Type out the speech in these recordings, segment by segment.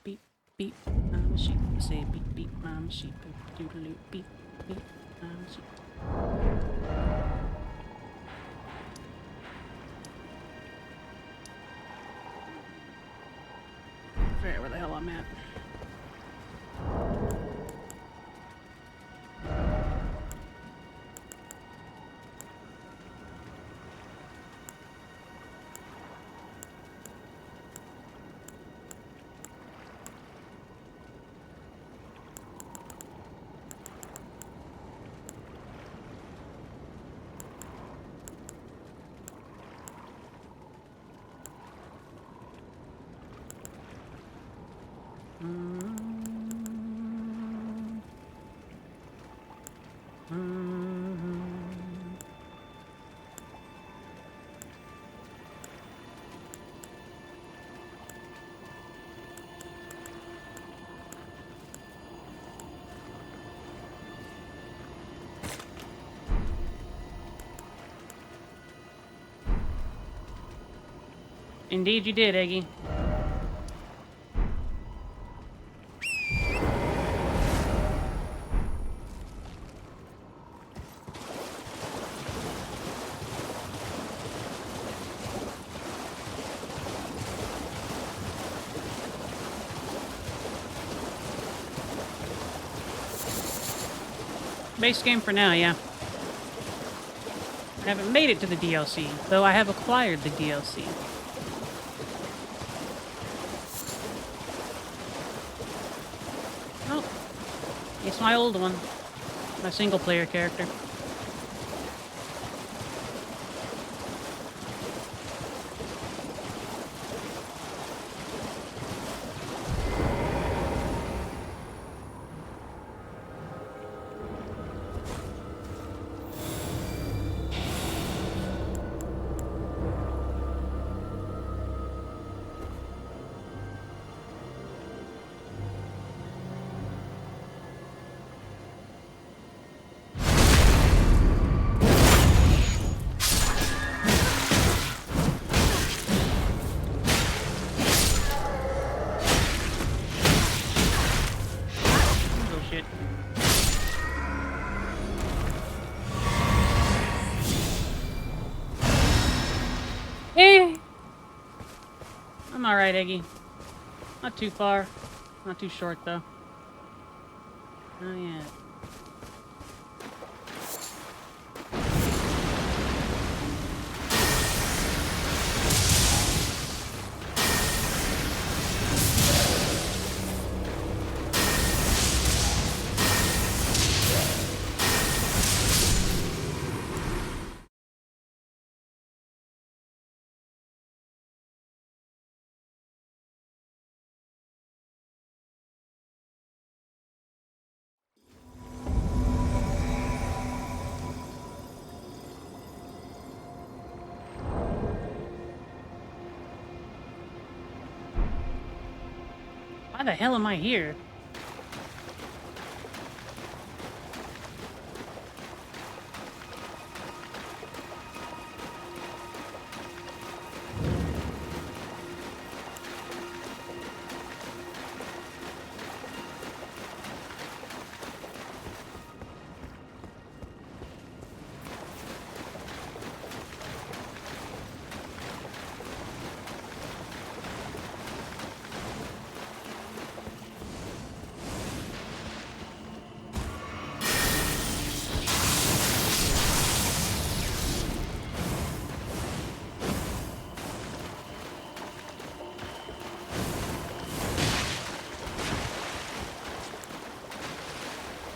Beep, beep, I'm a sheep. Say beep, beep, I'm a sheep. Doodaloo, beep, beep, I'm a sheep. I forget where the hell I'm at. Indeed you did, Eggy. Base game for now, yeah. I haven't made it to the DLC, though I have acquired the DLC. Oh, it's my old one. My single-player character. Oh, shit. Eh! I'm alright, Eggy. Not too far. Not too short, though. Oh, yeah. Why the hell am I here?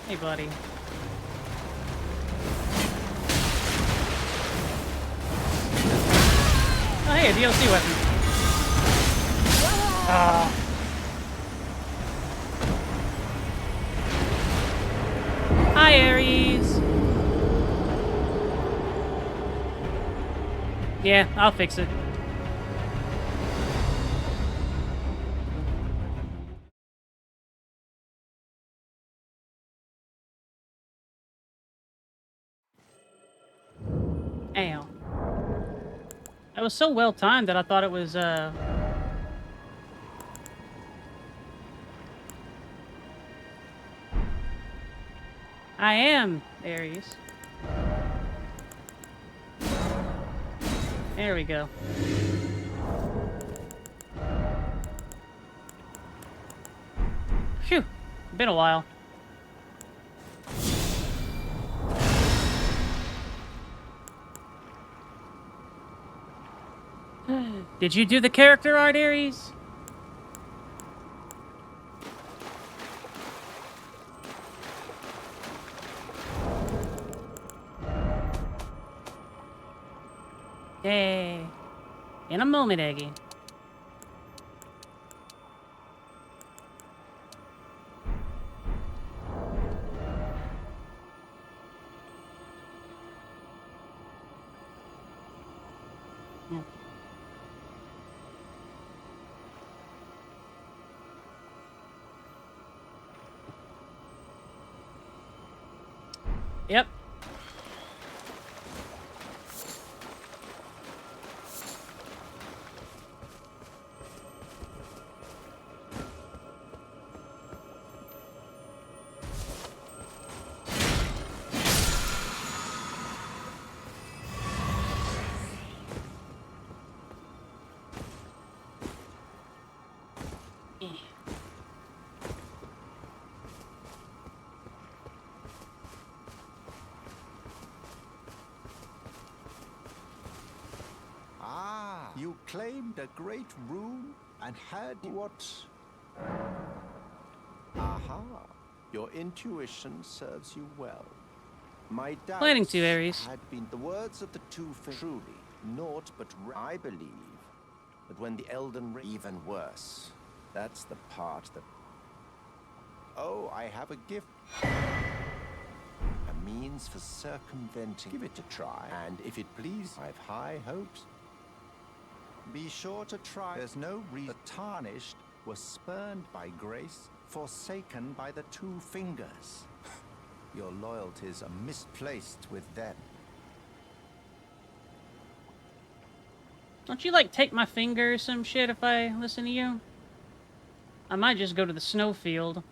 Hey, buddy. Oh, hey, a DLC weapon. Ah. Hi, Aries. Yeah, I'll fix it. Ow. It was so well timed that I thought it was I am Aries. There we go. Phew. Been a while. Did you do the character art, Aries? Yay. In a moment, Eggie. Yep. You claimed a great rune and had what? Aha. Your intuition serves you well. My doubts Planning to, Aries. had been the words of the two truly naught but I believe that when the Elden Ring even worse. That's the part that oh, I have a gift. A means for circumventing. Give it a try, and if it please, I've high hopes. Be sure to try. There's no reason. The tarnished was spurned by grace, forsaken by the two fingers. Your loyalties are misplaced with them. Don't you, like, take my finger or some shit if I listen to you? I might just go to the snowfield.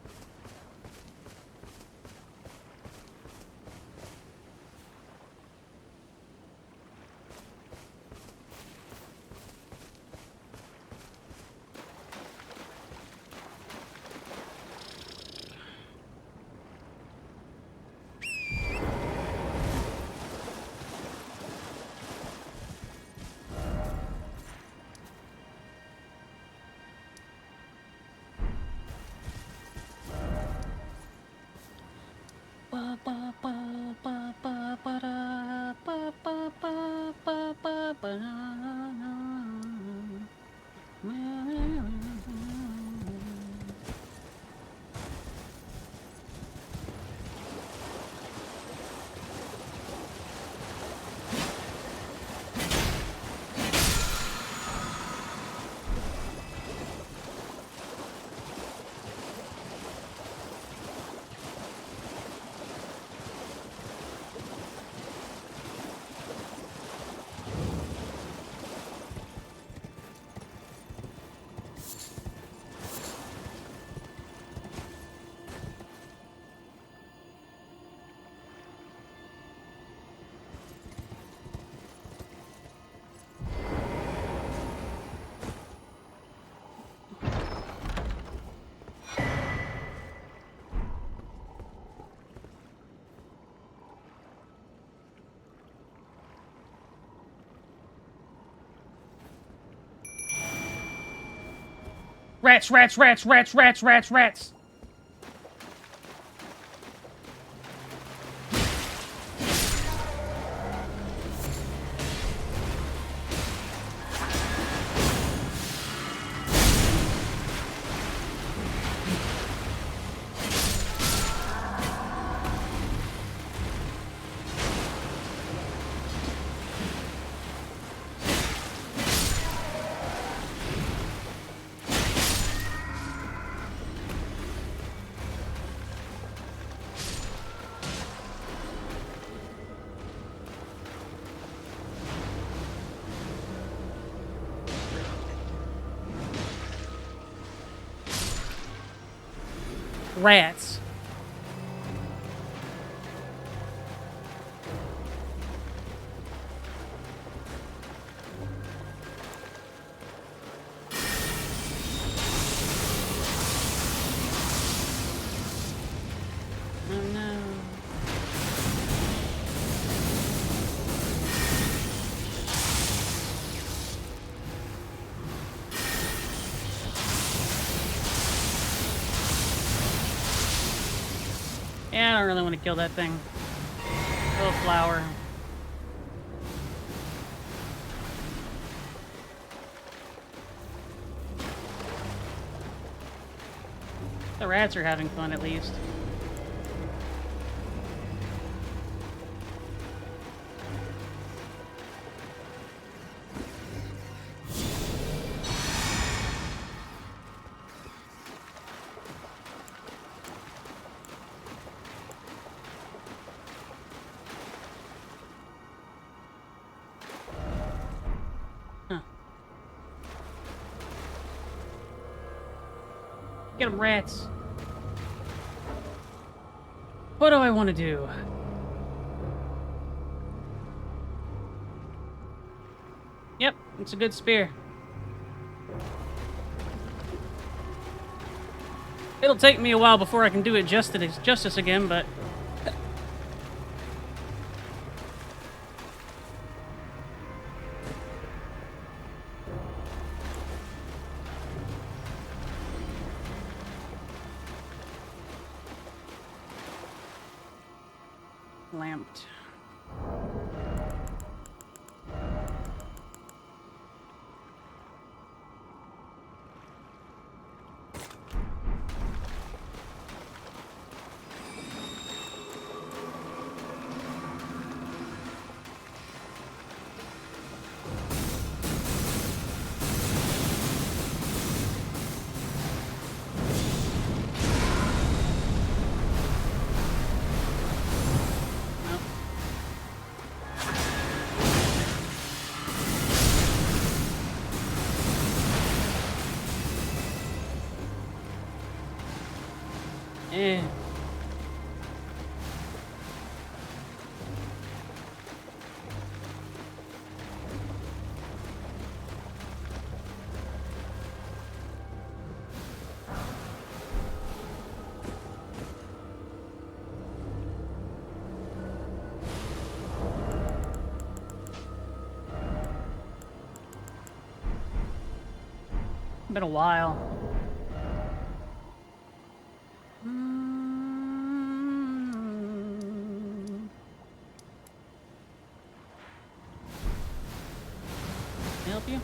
Rats, rats, rats, rats, rats, rats, rats. Rats. Oh no. Yeah, I don't really want to kill that thing. Little flower. The rats are having fun at least. Huh. Get 'em, rats. What do I want to do? Yep, it's a good spear. It'll take me a while before I can do it justice again, but... Lamped. Nope. Eh. Been a while. Help you?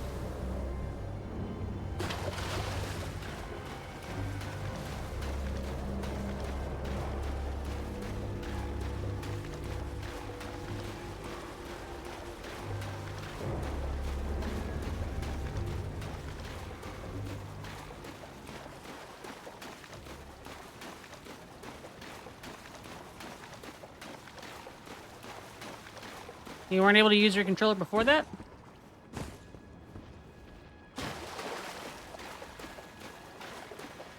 You weren't able to use your controller before that?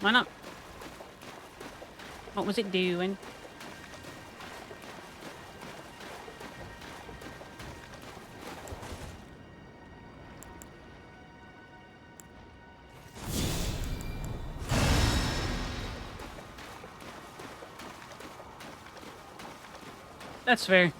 Why not? What was it doing? That's fair.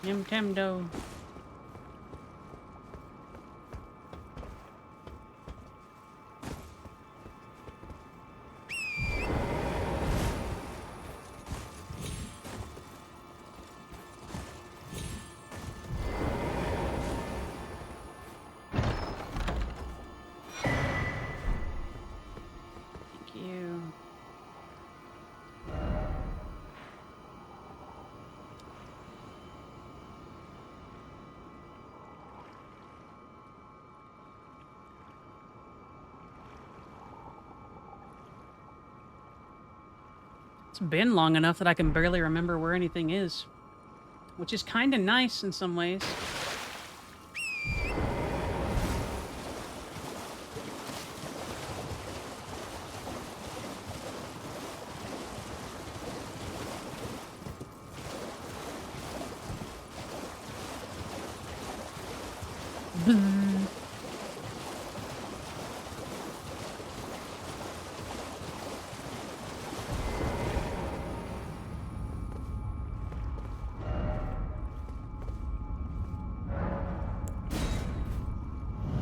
Nintendo. Thank you. It's been long enough that I can barely remember where anything is. Which is kind of nice in some ways.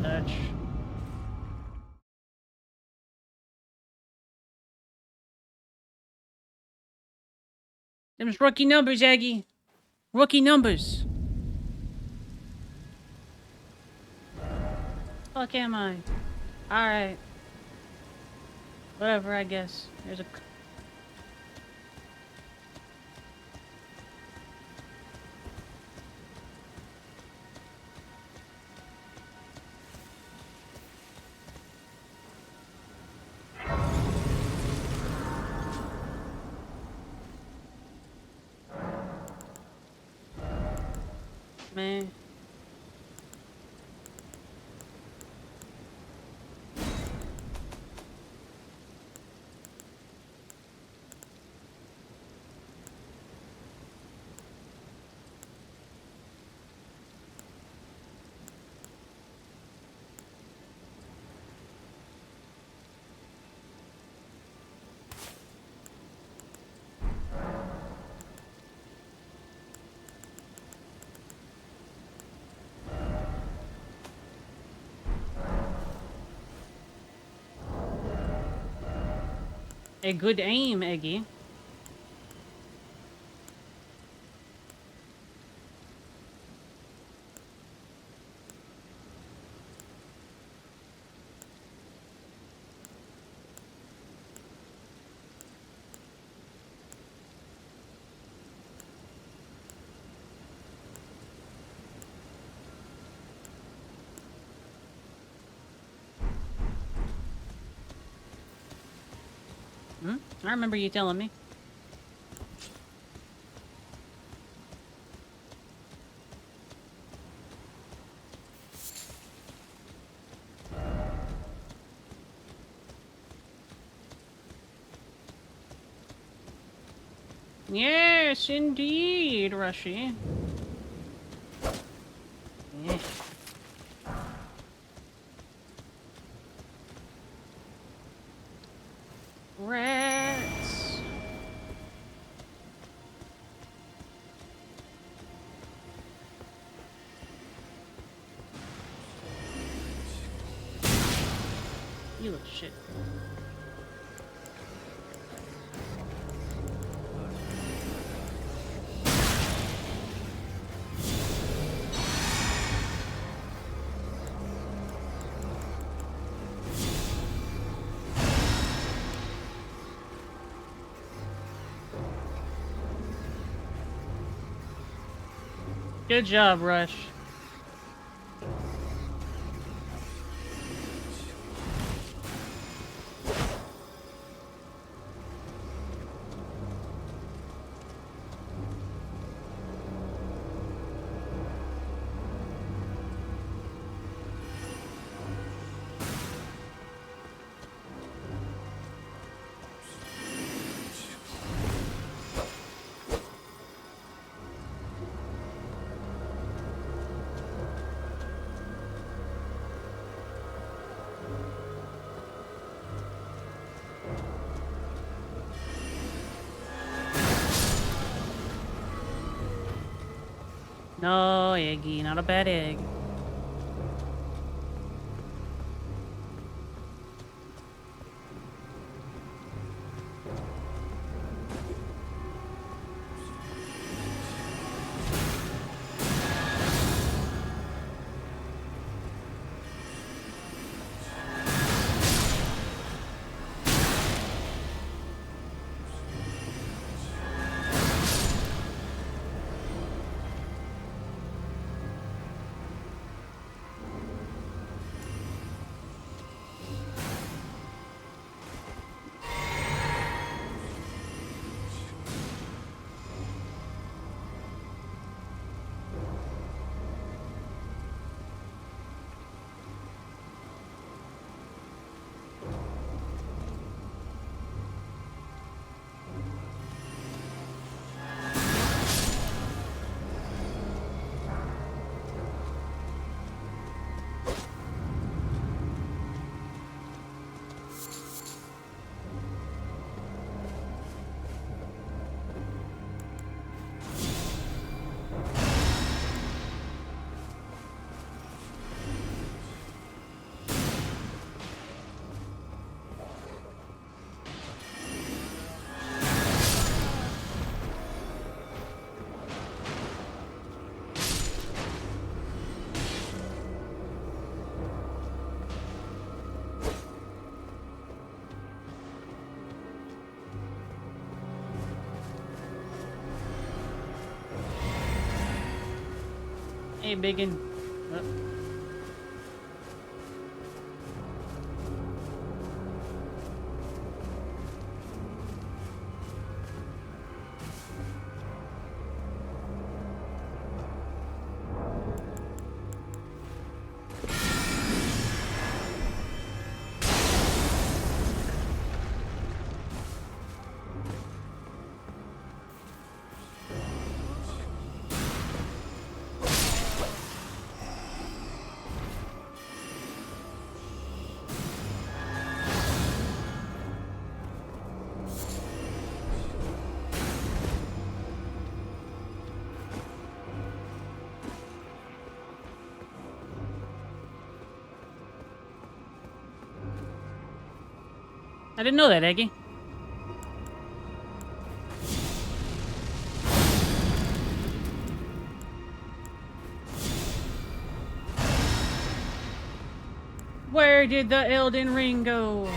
Touch. Them's rookie numbers, Aggie. Rookie numbers. Fuck am I? Alright. Whatever, I guess. There's a... Man. A good aim, Eggy. I remember you telling me. Yes, indeed, Rushy. Yeah. Rats. You little shit. Good job, Rush. No, Eggy, not a bad egg. Hey, biggin. Oh. I didn't know that, Eggy. Where did the Elden Ring go?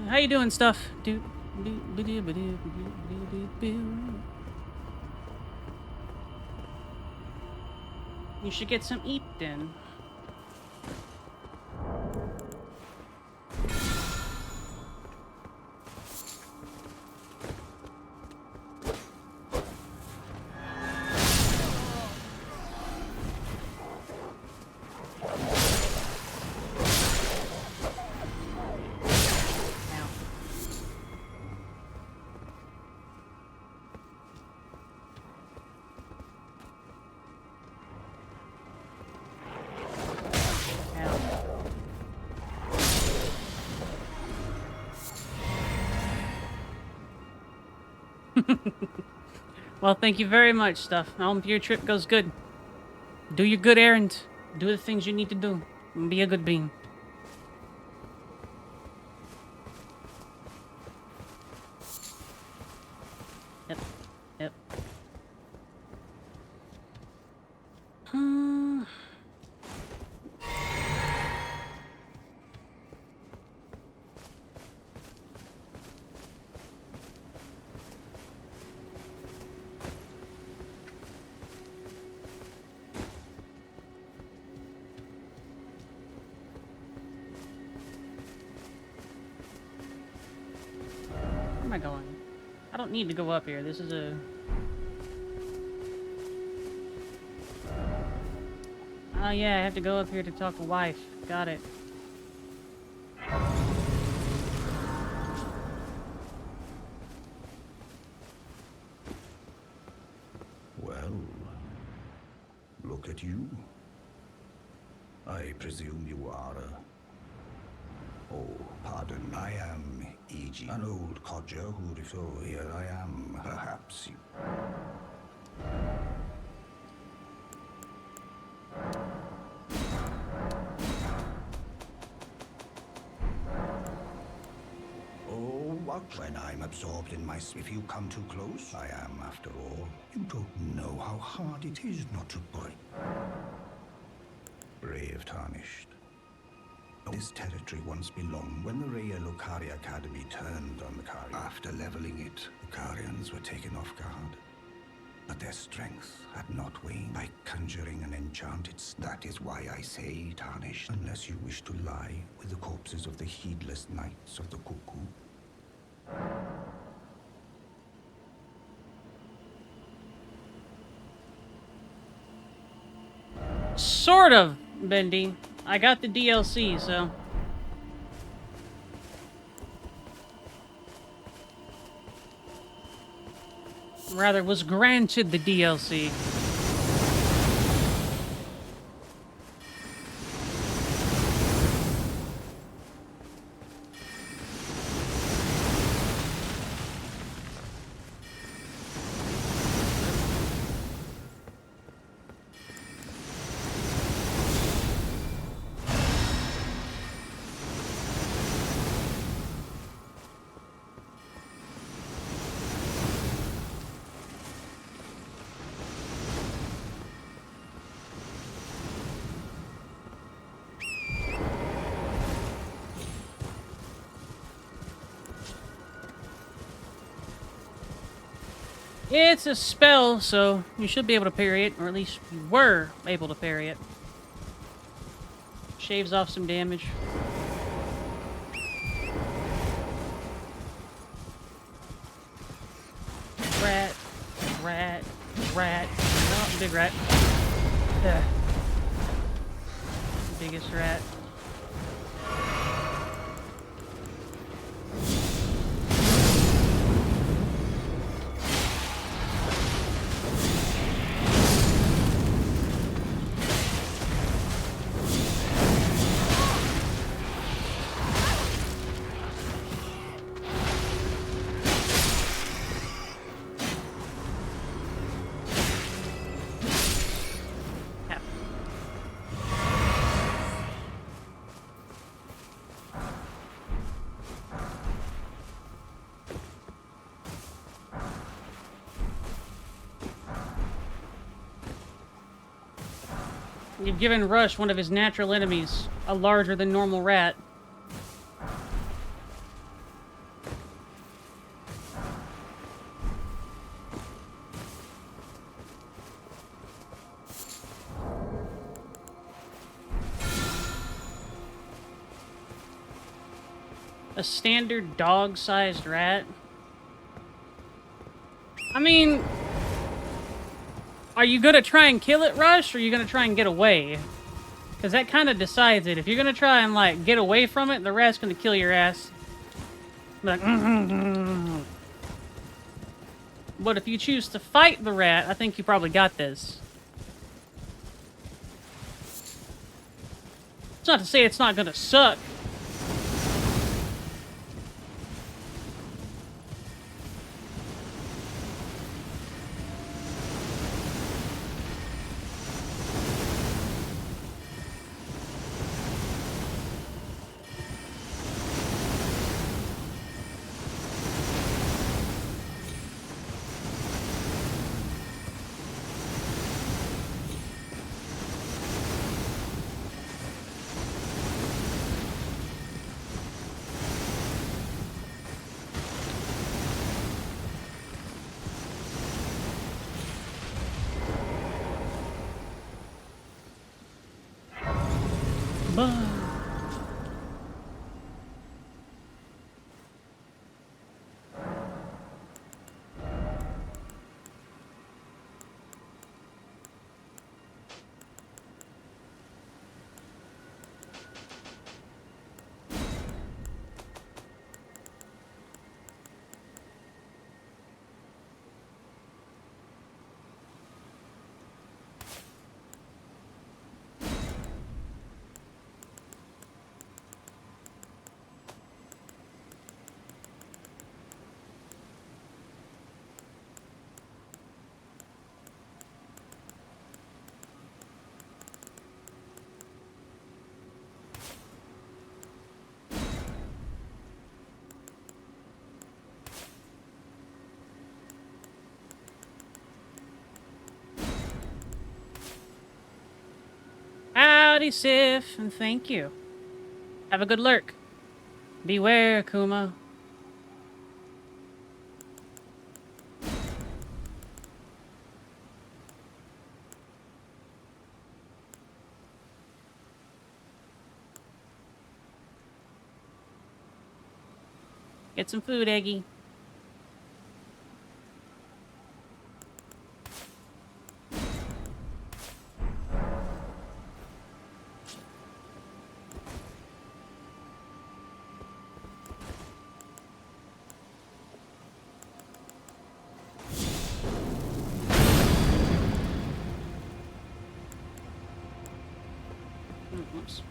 How you doing, stuff? You should get some eat then. Well, thank you very much, stuff. I hope your trip goes good. Do your good errand. Do the things you need to do. And be a good being. Yep. Yep. Where am I going? I don't need to go up here. This is a... Oh yeah, I have to go up here to talk to wife. Got it. Well, look at you. I presume you are Oh, pardon, I am E.G., an old codger who... So here I am, perhaps you... Oh, watch when I'm absorbed in my... If you come too close, I am, after all. You don't know how hard it is not to break. Brave Tarnished. This territory once belonged when the Raya Lucaria Academy turned on the Carians. After leveling it, the Carians were taken off guard. But their strength had not waned by conjuring an enchanted... That is why I say, Tarnished, unless you wish to lie with the corpses of the heedless Knights of the Cuckoo. Sort of, Bendy. I got the DLC, so... Rather, was granted the DLC. It's a spell, so you should be able to parry it, or at least you were able to parry it. Shaves off some damage. Rat, rat, rat. Oh, big rat. Ugh. Biggest rat. You've given Rush one of his natural enemies, a larger than normal rat. A standard dog-sized rat? I mean, are you gonna try and kill it, Rush, or are you gonna try and get away? Because that kind of decides it. If you're gonna try and, like, get away from it, the rat's gonna kill your ass. Like, But if you choose to fight the rat, I think you probably got this. It's not to say it's not gonna suck. Howdy, Sif, and thank you. Have a good lurk. Beware, Kuma. Get some food, Eggy. Oops.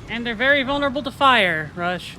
And they're very vulnerable to fire, Rush.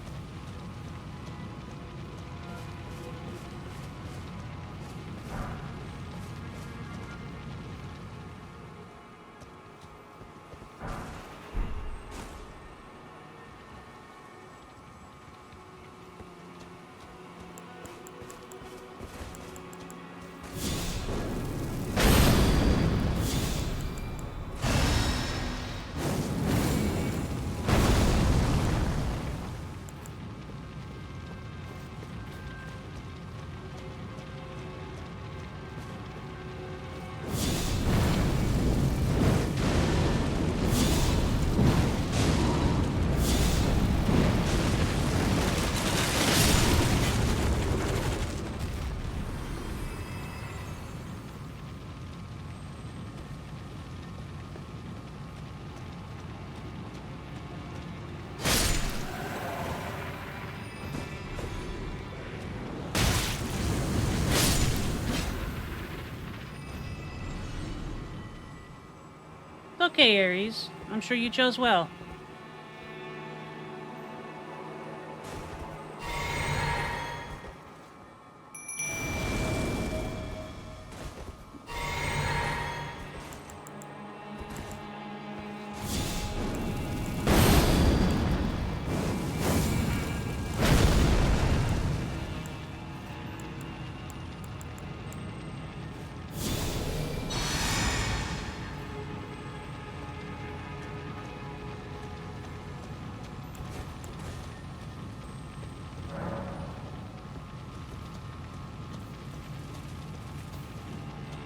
Okay, Ares. I'm sure you chose well.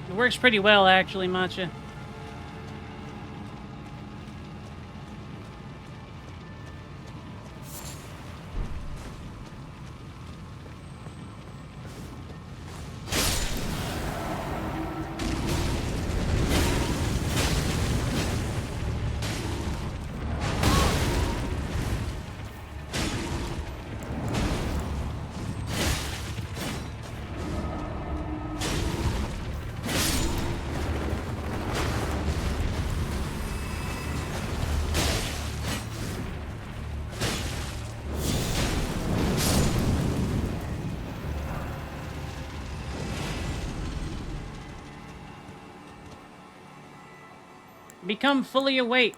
It works pretty well, actually, Matcha. Become fully awake.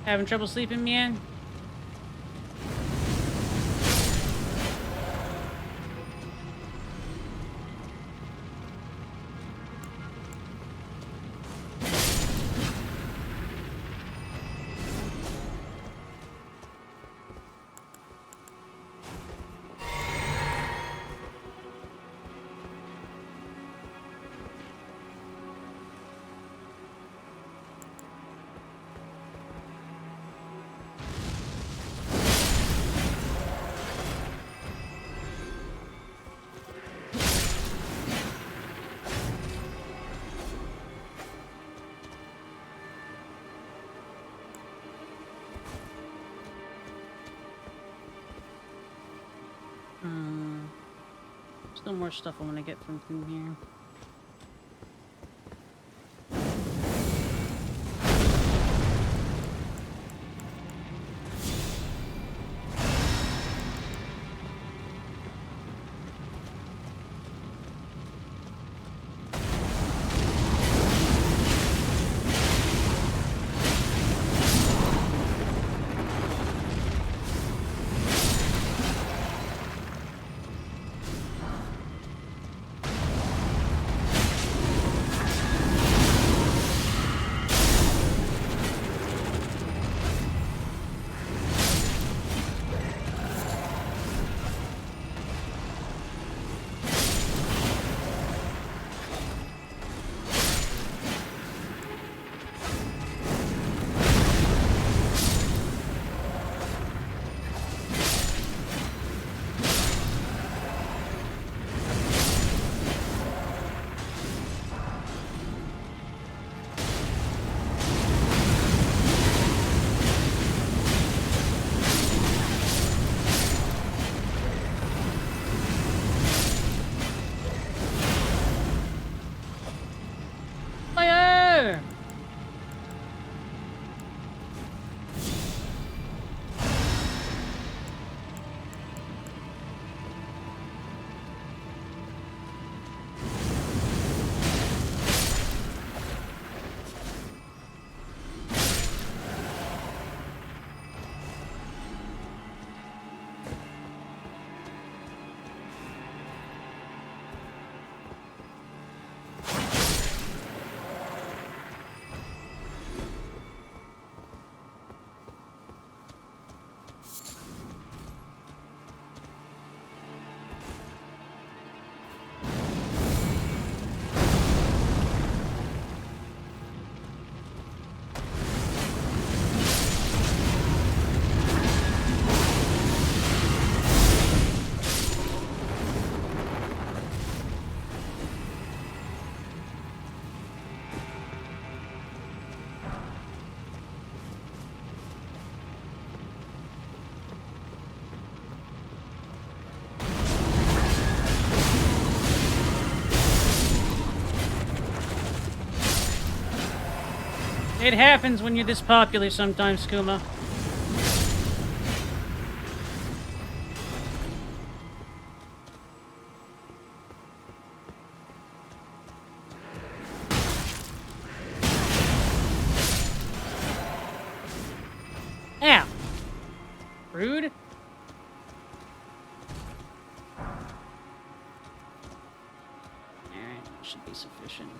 Having trouble sleeping, man? Still more stuff I want to get from through here. Fire! It happens when you're this popular sometimes, Kuma. Ow! Rude. Alright, should be sufficient.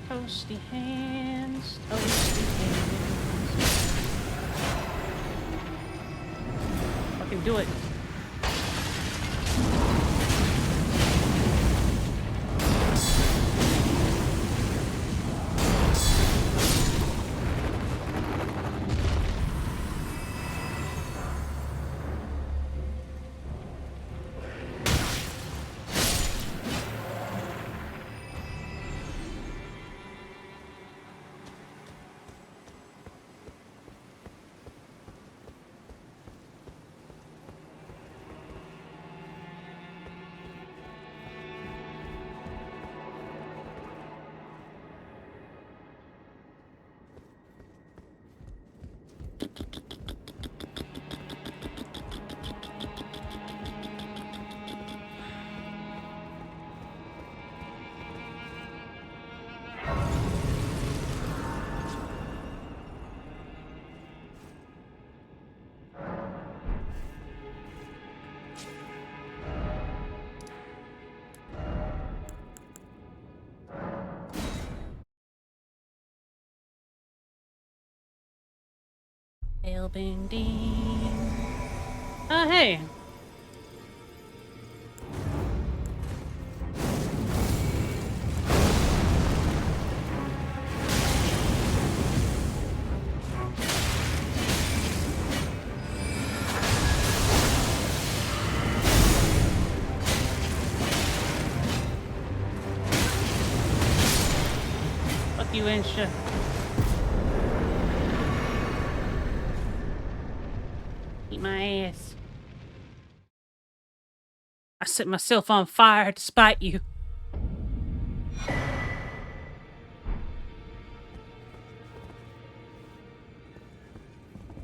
Toasty hands, toasty hands. Fucking do it. Elden Ring. Hey. Fuck you, Insha. Eat my ass. I set myself on fire to spite you.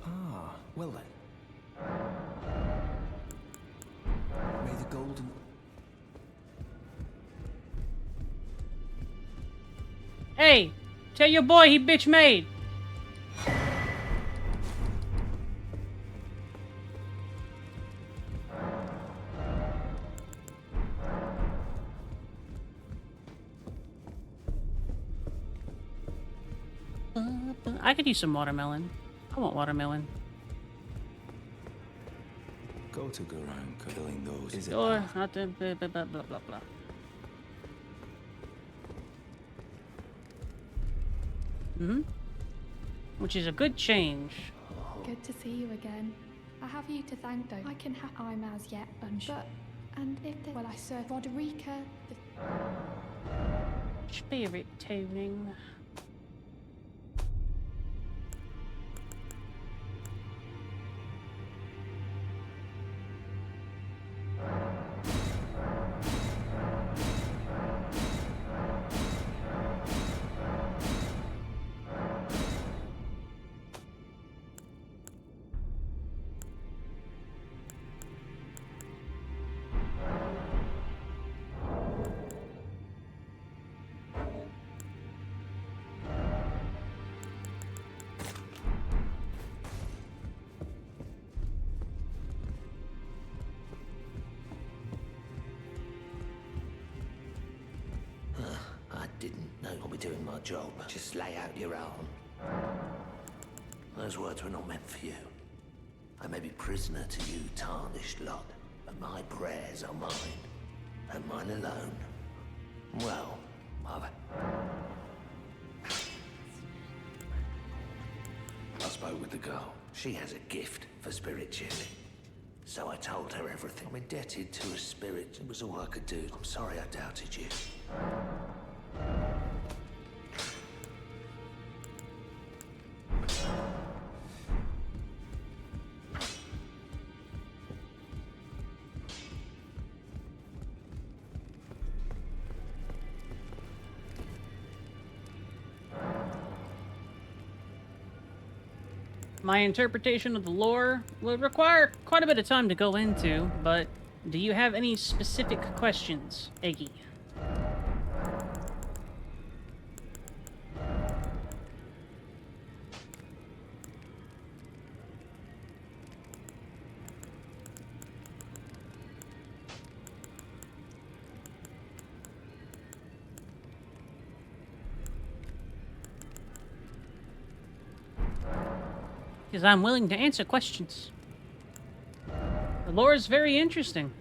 Ah, well then. May the golden... Hey, tell your boy he bitch made. I could use some watermelon. I want watermelon. Go to Garang, killing those. Is it Or not the blah blah blah blah blah blah. Which is a good change. Good to see you again. I have you to thank though. I can have I'm as yet unsure. And if the well I serve Roderica the Spirit tuning. I didn't know I'll be doing my job. Just lay out your arm. Those words were not meant for you. I may be prisoner to you, tarnished lot, but my prayers are mine, and mine alone. Well, I spoke with the girl. She has a gift for spirit chilling. So I told her everything. I'm indebted to a spirit. It was all I could do. I'm sorry I doubted you. My interpretation of the lore would require quite a bit of time to go into, but do you have any specific questions, Eggy? Because I'm willing to answer questions. The lore is very interesting.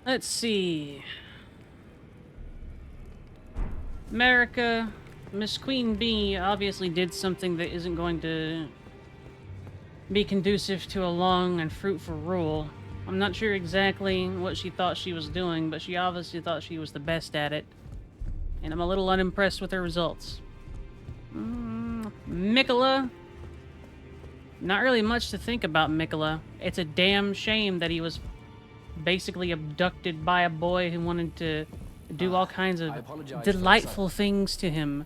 Let's see. America, Miss Queen Bee obviously did something that isn't going to be conducive to a long and fruitful rule. I'm not sure exactly what she thought she was doing, but she obviously thought she was the best at it. And I'm a little unimpressed with her results. Mikola. Not really much to think about Mikola. It's a damn shame that he was basically abducted by a boy who wanted to do all kinds of delightful things to him.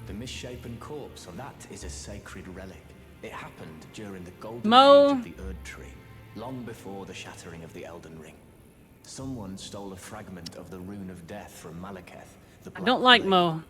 The misshapen corpse on that is a sacred relic. It happened during the golden Mo. age of the Erd Tree, long before the shattering of the Elden Ring. Someone stole a fragment of the Rune of Death from Malekith. I don't like Mo.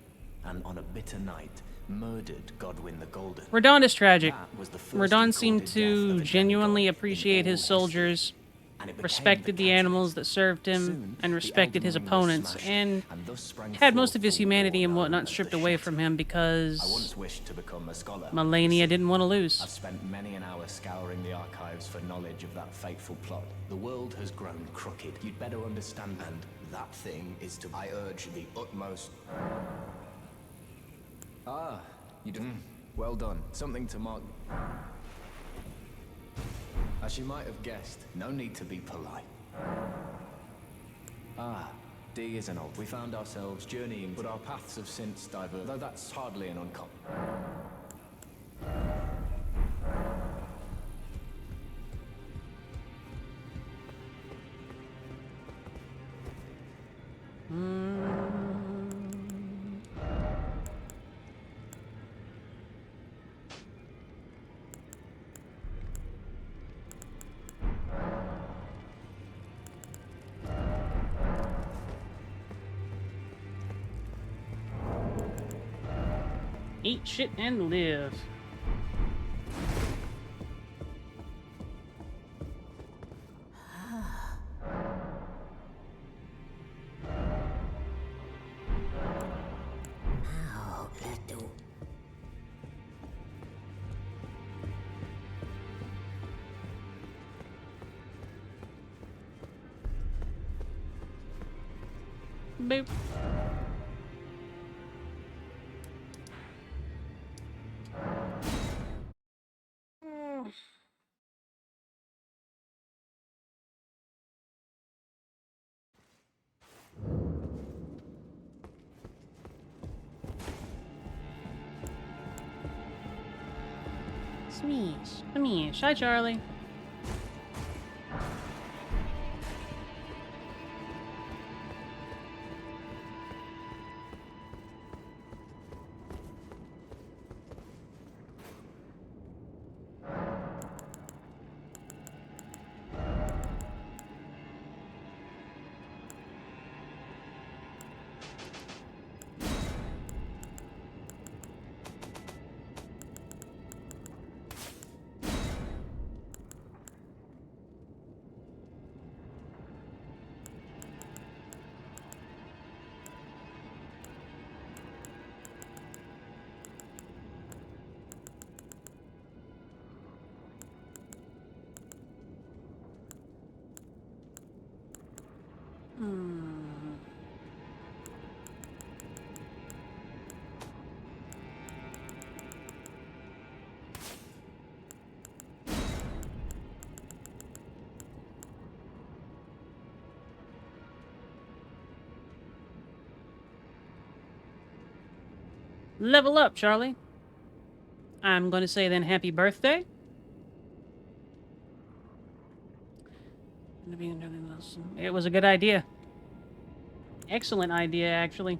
And on a bitter night, murdered Godwyn the Golden. Radon is tragic. That was the first Radon seemed recorded death of to a genuinely demigod in appreciate his all soldiers, history. And it became respected the catalyst. animals that served him, Soon, and the respected Elden his Ring was opponents, smashed, and thus sprang had most forth of his the war humanity and known whatnot as the stripped away Shut. from him I because once wished to become a scholar. Melania didn't want to lose. I've spent many an hour scouring the archives for knowledge of that fateful plot. The world has grown crooked. You'd better understand, and that thing is to... I urge the utmost... Ah, you didn't. Well done. Something to mark. As you might have guessed, no need to be polite. Ah, D is an old. We found ourselves journeying, but our paths have since diverged, though that's hardly an uncommon. Eat shit and live. Boop. Smeesh. Smeesh. Hi, Charlie. Level up, Charlie. I'm going to say then happy birthday. It was a good idea. Excellent idea, actually.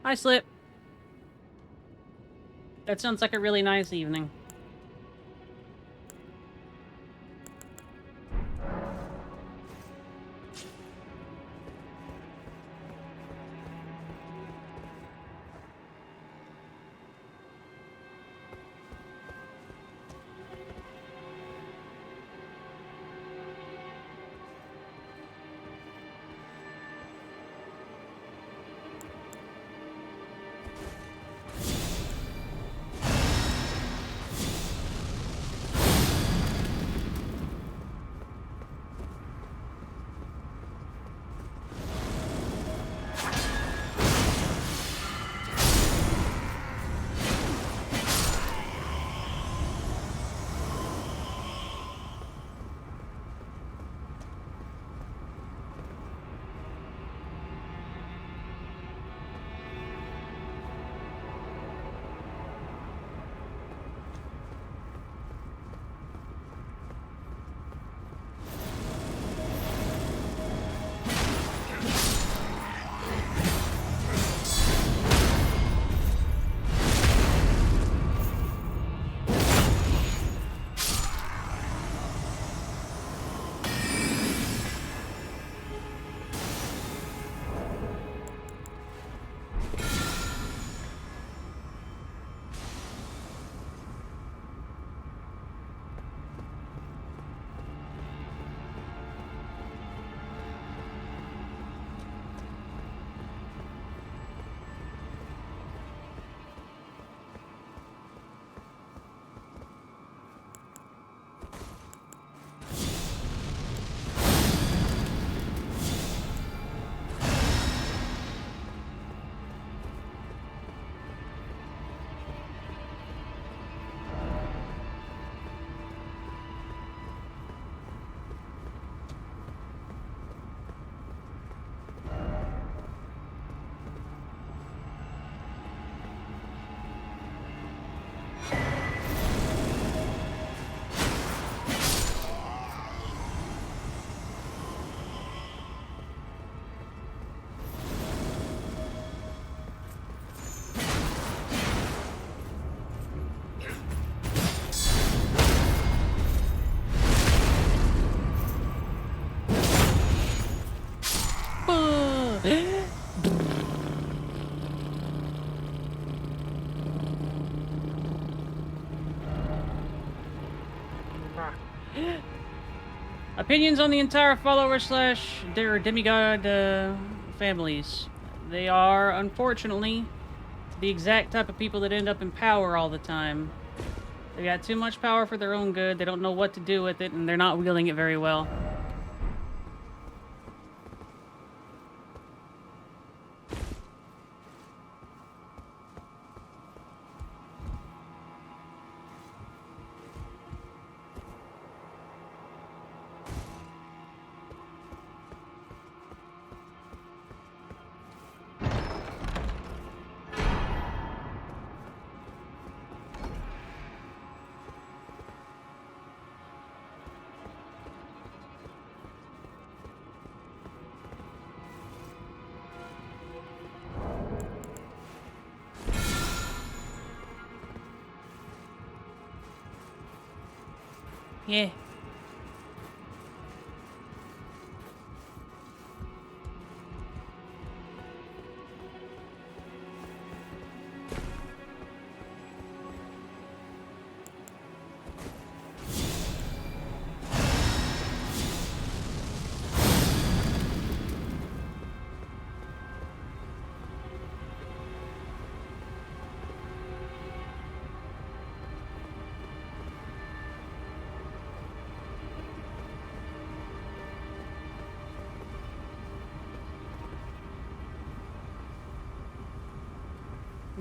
Hi, Slip. That sounds like a really nice evening. Opinions on the entire follower slash demigod families. They are, unfortunately, the exact type of people that end up in power all the time. They got too much power for their own good. They don't know what to do with it, and they're not wielding it very well. Yeah.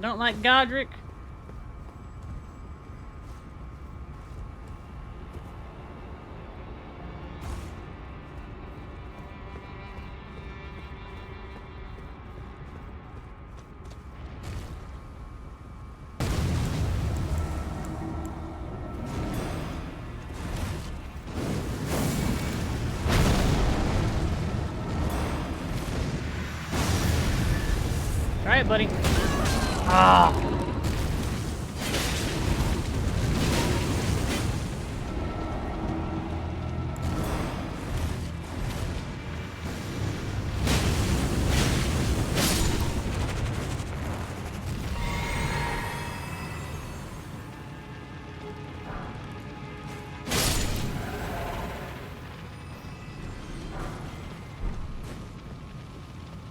Don't like Godric? Try it, buddy. Ah.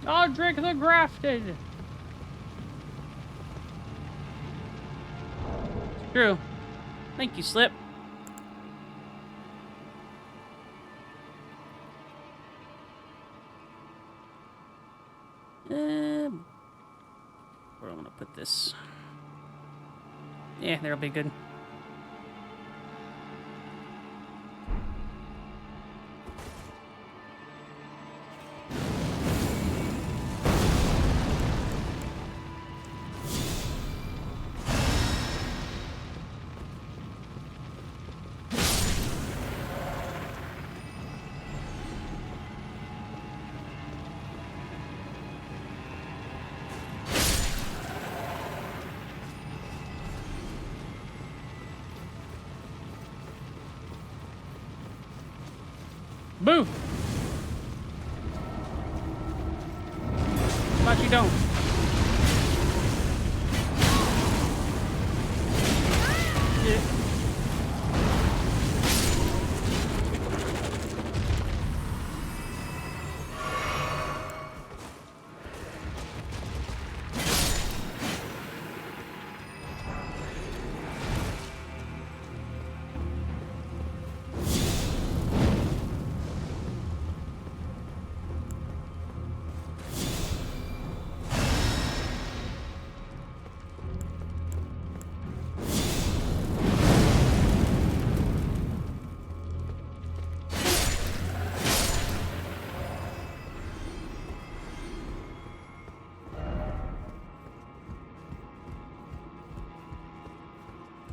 Godric the Grafted. True. Thank you, Slip. Where am I gonna put this? Yeah, there'll be good. Boo! But you don't. Yeah.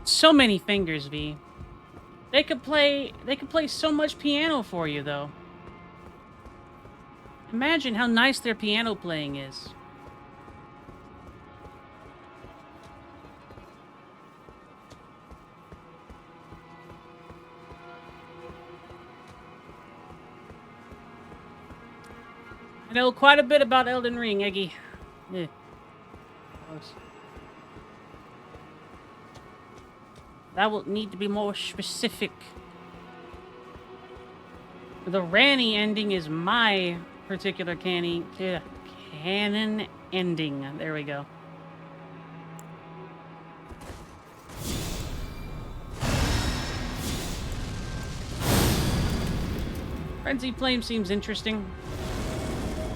So many fingers, V. They could play so much piano for you, though. Imagine how nice their piano playing is. I know quite a bit about Elden Ring, Eggy. Yeah. That will need to be more specific. The Ranny ending is my particular canon ending. There we go. Frenzied Flame seems interesting.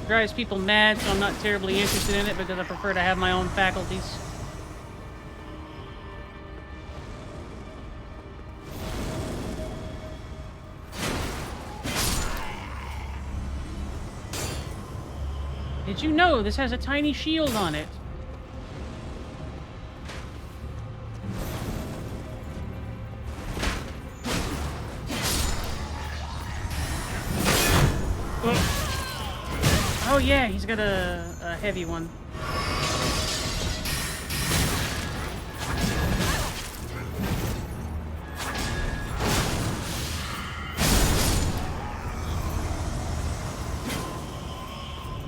Drives people mad, so I'm not terribly interested in it because I prefer to have my own faculties. Did you know this has a tiny shield on it? Oh yeah, he's got a heavy one.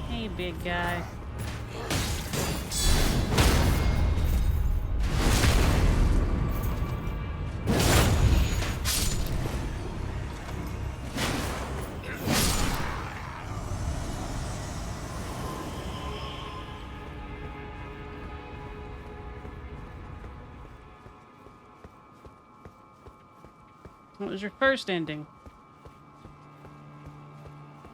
Hey, big guy. What was your first ending?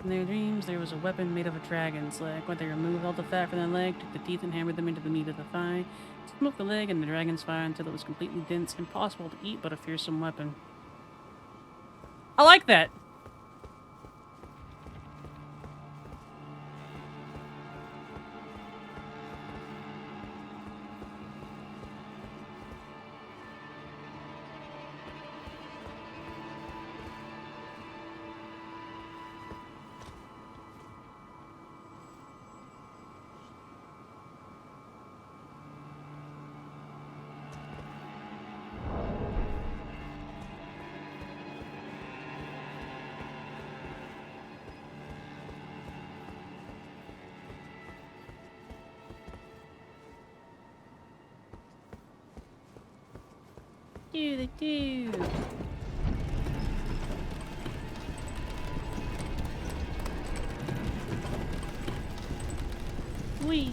In their dreams, there was a weapon made of a dragon's leg. When they removed all the fat from the leg, took the teeth and hammered them into the meat of the thigh, smoked the leg in the dragon's fire until it was completely dense, impossible to eat, but a fearsome weapon. I like that. They do. Wee.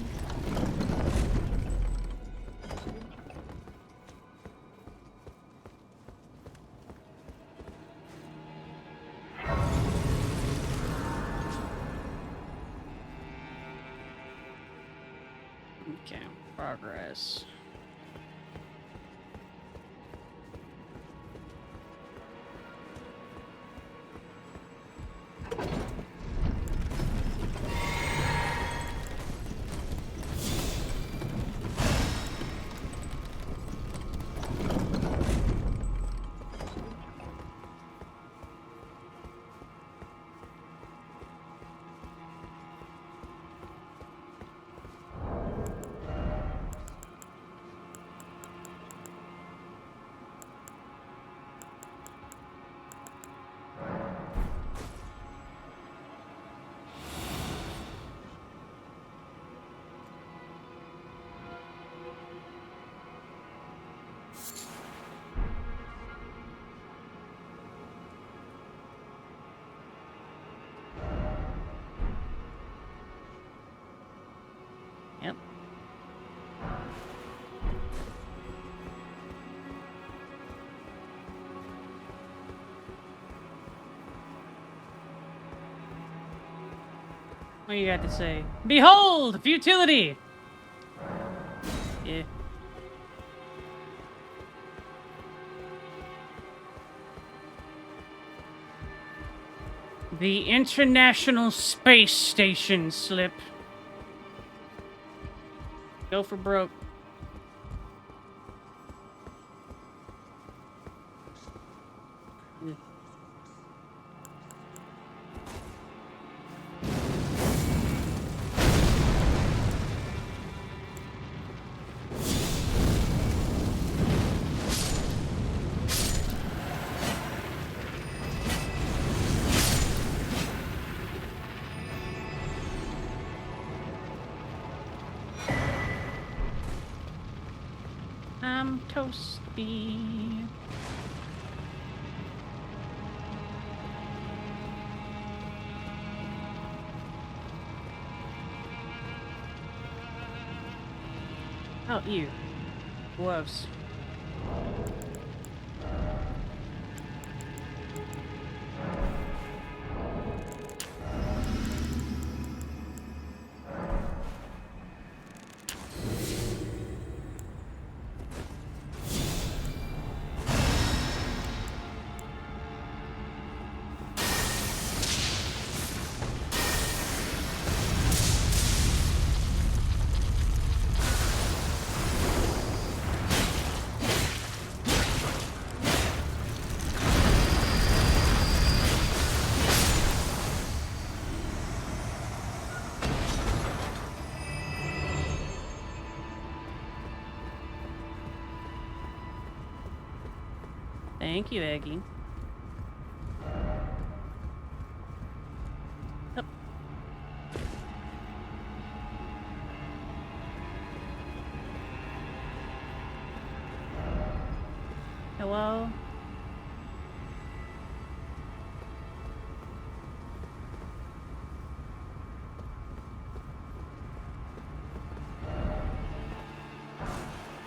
Okay, progress. Yep. What do you got to say? Behold, futility! Yeah. The International Space Station slip. Go for broke. I'm toasty. Oh, ew. Gloves. Thank you, Eggie. Up. Hello?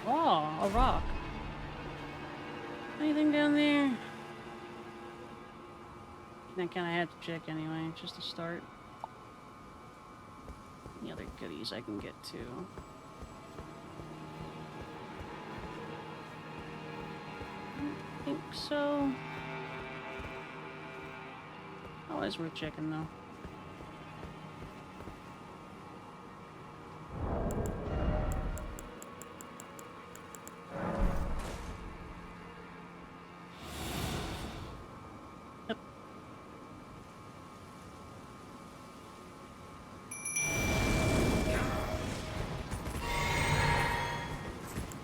Oh, a rock. Anything down there? I kind of have to check anyway, just to start. Any other goodies I can get to? I don't think so. Always worth checking though.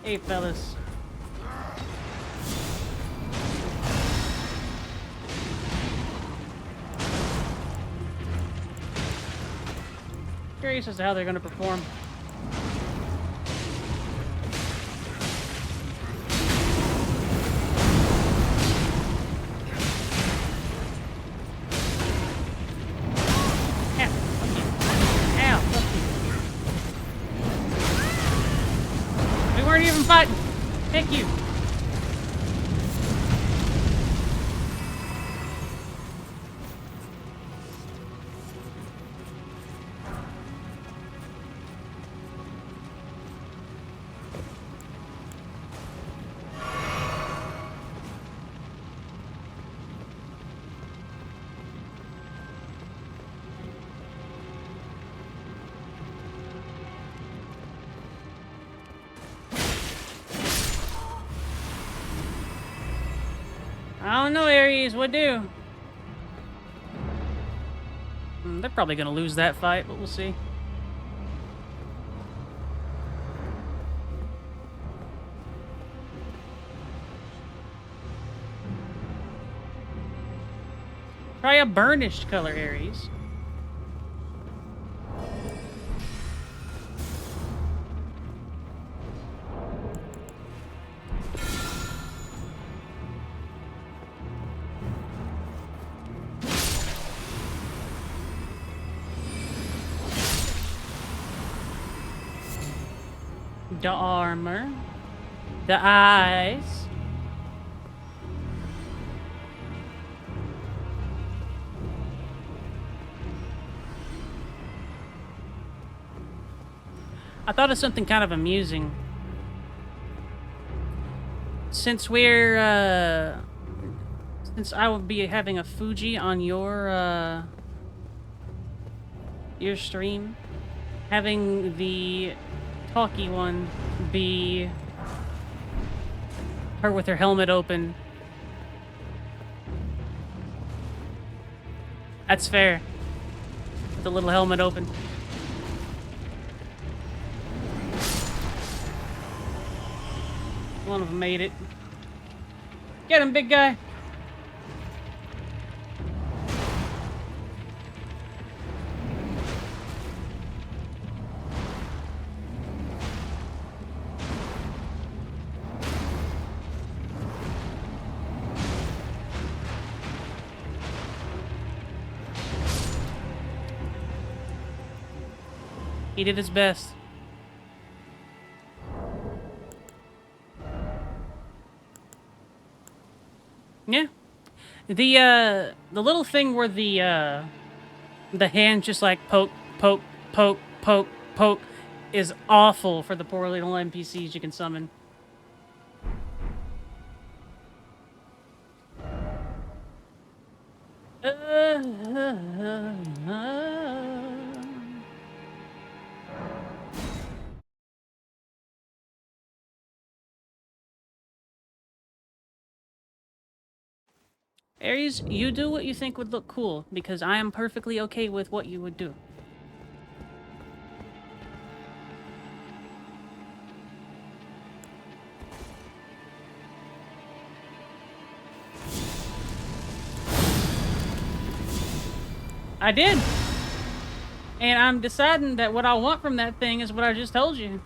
Hey, fellas. Curious as to how they're going to perform. Ow, fuck you. Ow, fuck you. We weren't even fighting. Heck you. I don't know, Aries. What do? They're probably gonna lose that fight, but we'll see. Try a burnished color, Aries. The armor. The eyes. I thought of something kind of amusing. Since since I will be having a Fuji on your stream, having the talkie one be her with her helmet open. That's fair. With the little helmet open. One of them made it. Get him, big guy. He did his best. Yeah. The little thing where the hand just like poke, poke, poke, poke, poke is awful for the poor little NPCs you can summon. Aries, you do what you think would look cool, because I am perfectly okay with what you would do. I did. And I'm deciding that what I want from that thing is what I just told you.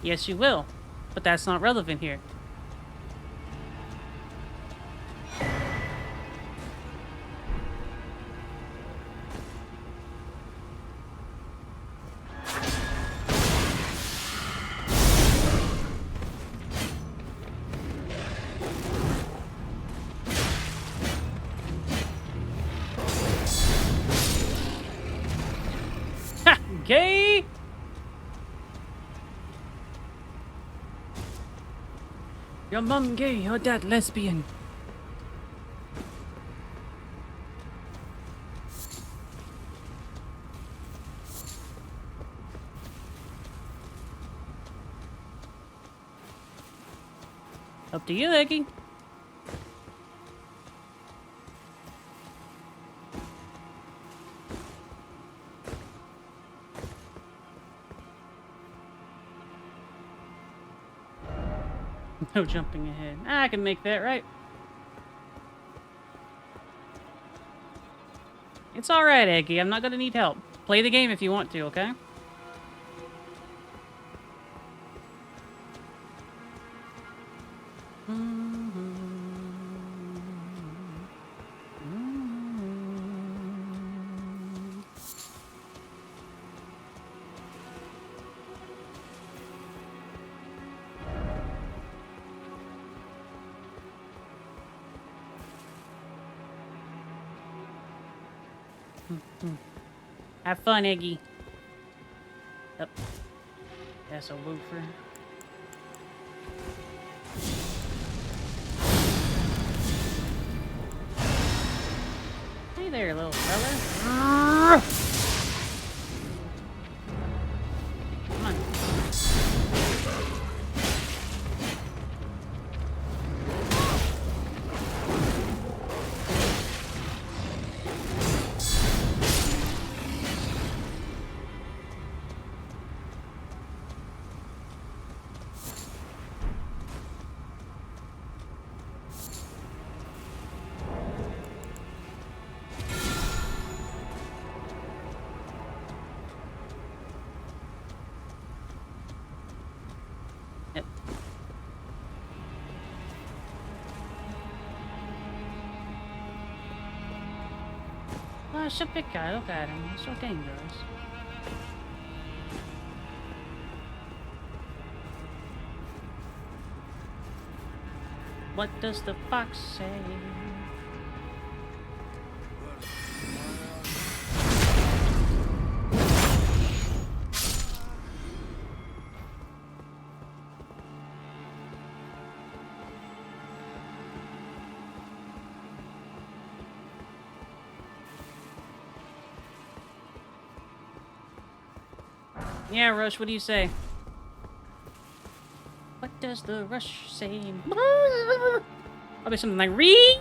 Yes, you will. But that's not relevant here. Ha! Gay! Your mom gay, your dad lesbian. Up to you, Eggy. No jumping ahead. I can make that, right? It's alright, Eggy. I'm not gonna need help. Play the game if you want to, okay? Have fun, Eggy. Yep. That's a woofer. Hey there, little fella. Come on. Yep. Oh, it's a big guy. Look at him. He's so dangerous. What does the fox say? Yeah, Rush, what do you say? What does the Rush say? Probably something like "Ree."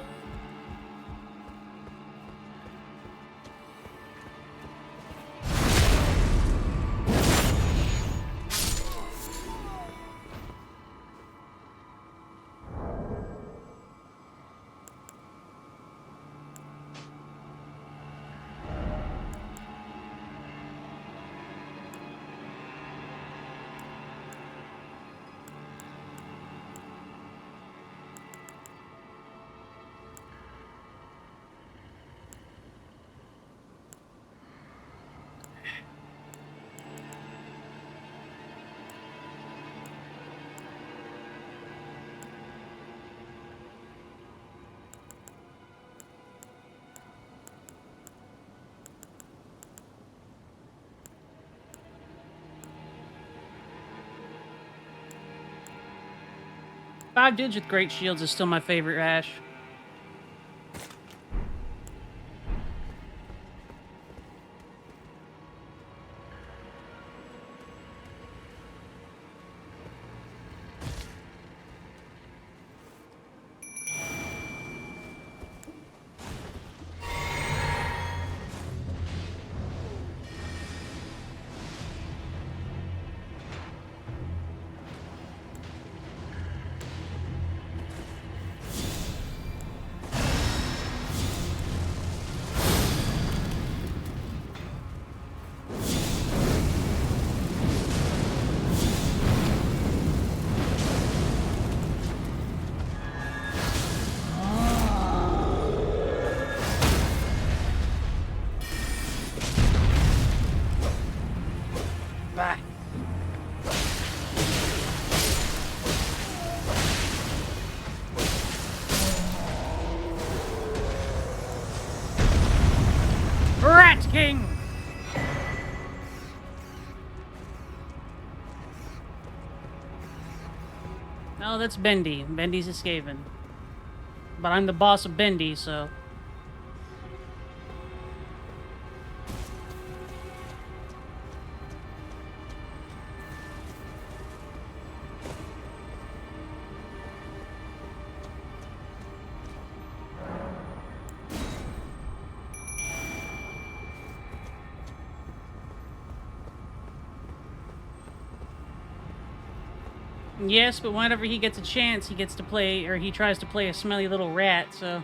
5 dudes with great shields is still my favorite Ash. Bye. Rat King! No, that's Bendy. Bendy's escaping. But I'm the boss of Bendy, so... Yes, but whenever he gets a chance, he gets to play, or he tries to play a smelly little rat, so...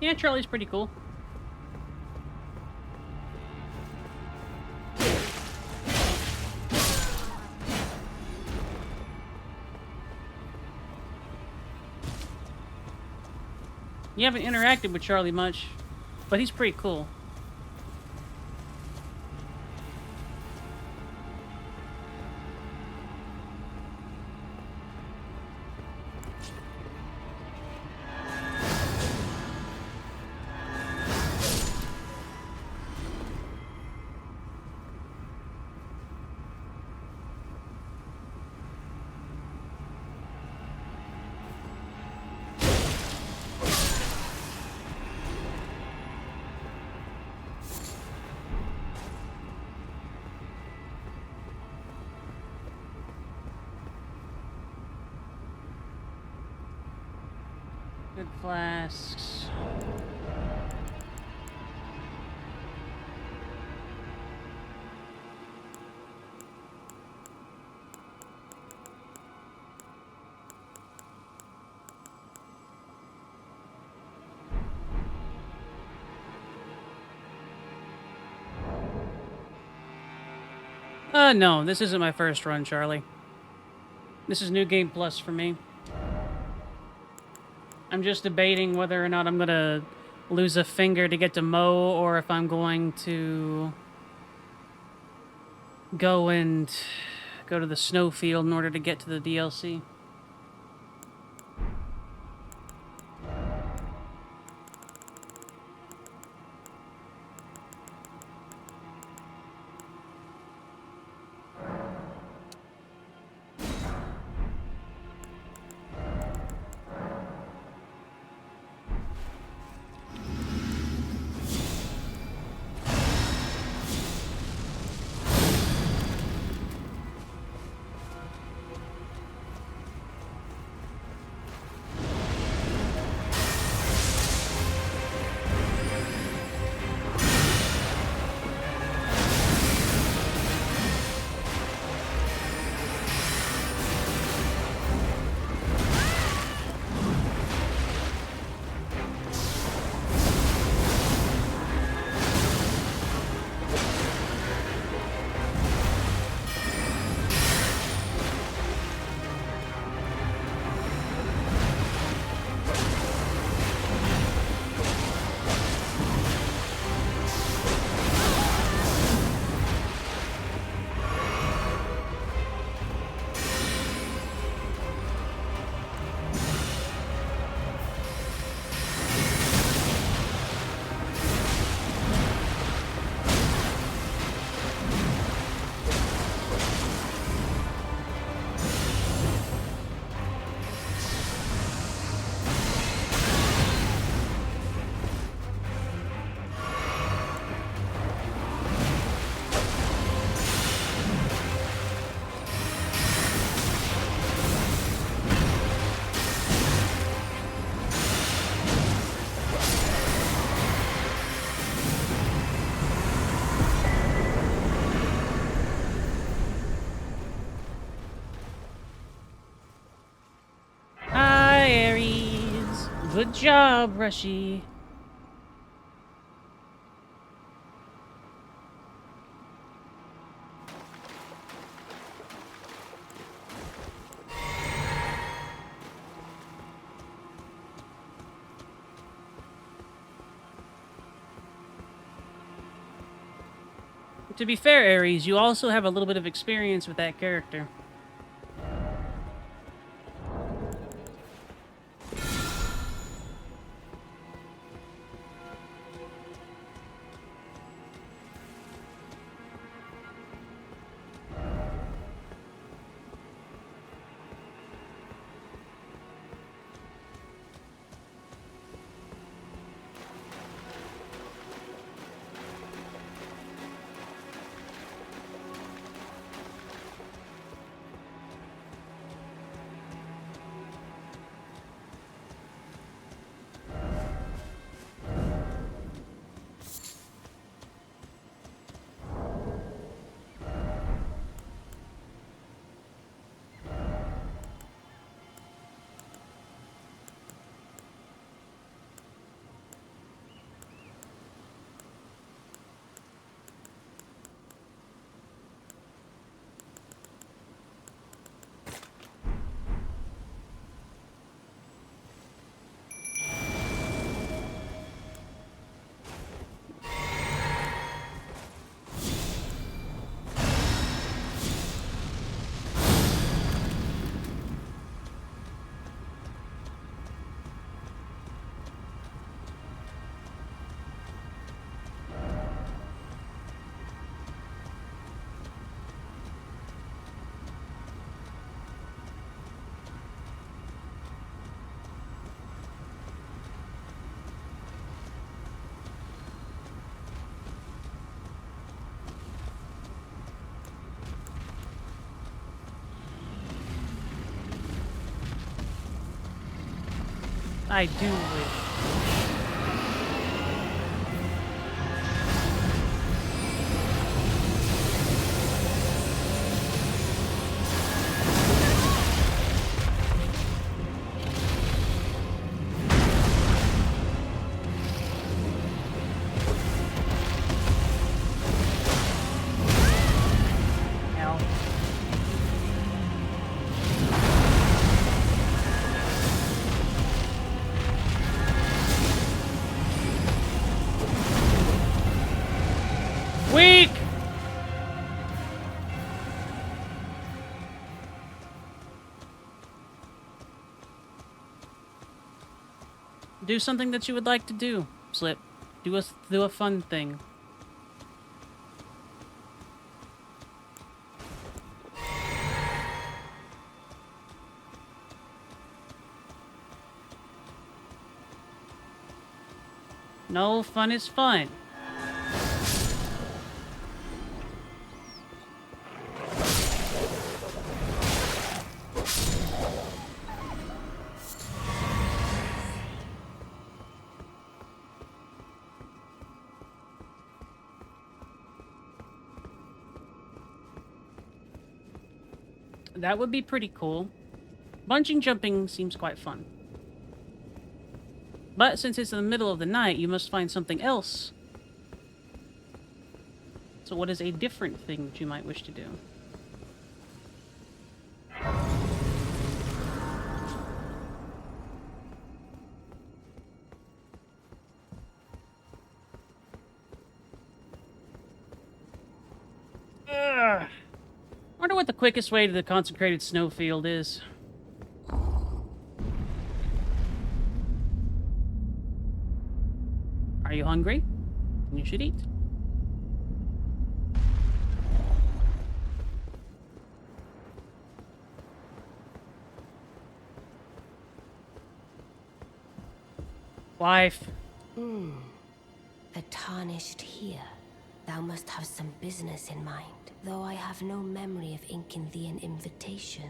Yeah, Charlie's pretty cool. You haven't interacted with Charlie much, but he's pretty cool. Good flasks. No, this isn't my first run, Charlie. This is New Game Plus for me. I'm just debating whether or not I'm gonna lose a finger to get to Mo, or if I'm going to go to the snowfield in order to get to the DLC. Good job, Rushy. To be fair, Ares, you also have a little bit of experience with that character. I do wish. Ow. Weak! Do something that you would like to do, Slip. Do a fun thing. No, fun is fun. That would be pretty cool. Bungee jumping seems quite fun. But since it's in the middle of the night, you must find something else. So what is a different thing that you might wish to do? Ugh. Wonder what the quickest way to the consecrated snowfield is. Are you hungry? You should eat. Wife. The tarnished here. Thou must have some business in mind, though I have no memory of inking thee an invitation.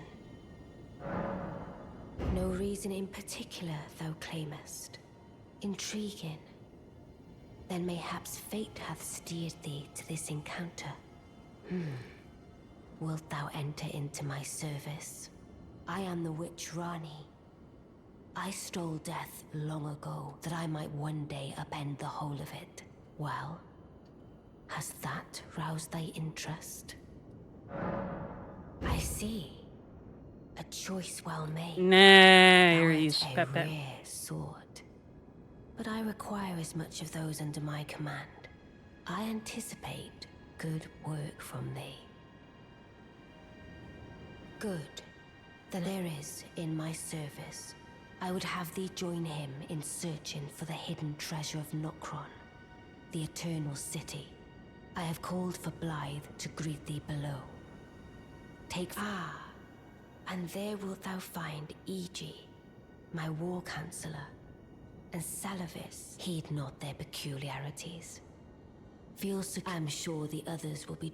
No reason in particular thou claimest. Intriguing. Then mayhaps fate hath steered thee to this encounter. Wilt thou enter into my service? I am the witch Rani. I stole death long ago, that I might one day upend the whole of it. Well, has that roused thy interest? I see. A choice well made. Nah, Thou Aries. art a Pep. rare sword. But I require as much of those under my command. I anticipate good work from thee. Good. Then there is in my service. I would have thee join him in searching for the hidden treasure of Nokron, the Eternal City. I have called for Blythe to greet thee below. And there wilt thou find Iji, my war counselor, and Salavis. Heed not their peculiarities. Feel secure. I'm sure the others will be.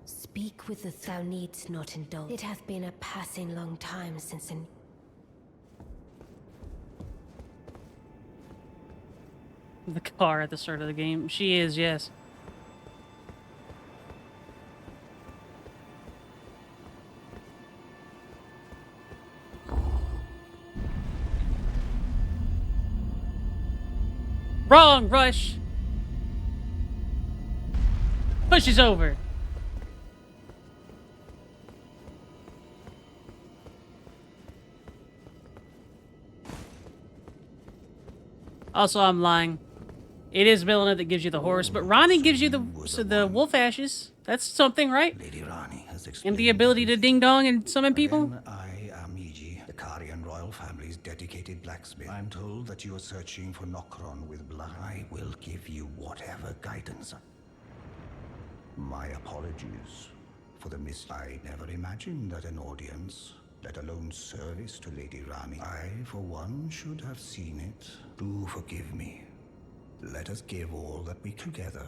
Speak with the thou needst not indulge. It hath been a passing long time since an. The car at the start of the game. She is, yes. Wrong, Rush! Pushes over. Also, I'm lying. It is Melina that gives you the horse, but Ronnie gives you the wolf ashes. That's something, right? Lady Rani has And explained the ability to ding dong and summon people. Again, I am Iji, the Karian royal family's dedicated blacksmith. I'm told that you are searching for Nokron with blood. I will give you whatever guidance. My apologies for the I never imagined that an audience, let alone service to Lady Rani. I, for one, should have seen it. Do forgive me. Let us give all that we together.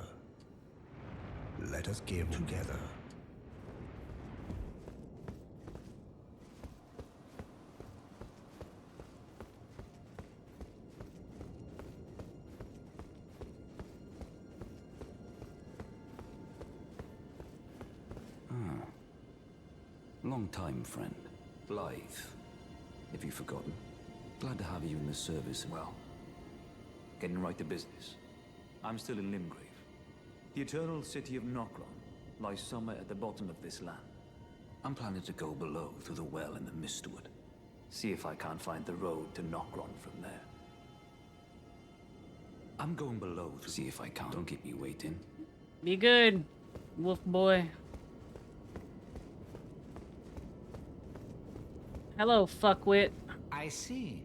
Let us give together. Long time, friend. Blythe. Have you forgotten? Glad to have you in the service. Well, getting right to business. I'm still in Limgrave. The eternal city of Nokron lies somewhere at the bottom of this land. I'm planning to go below through the well in the Mistwood. See if I can't find the road to Nokron from there. I'm going below to see if I can. Don't keep me waiting. Be good, wolf boy. Hello, fuckwit. I see.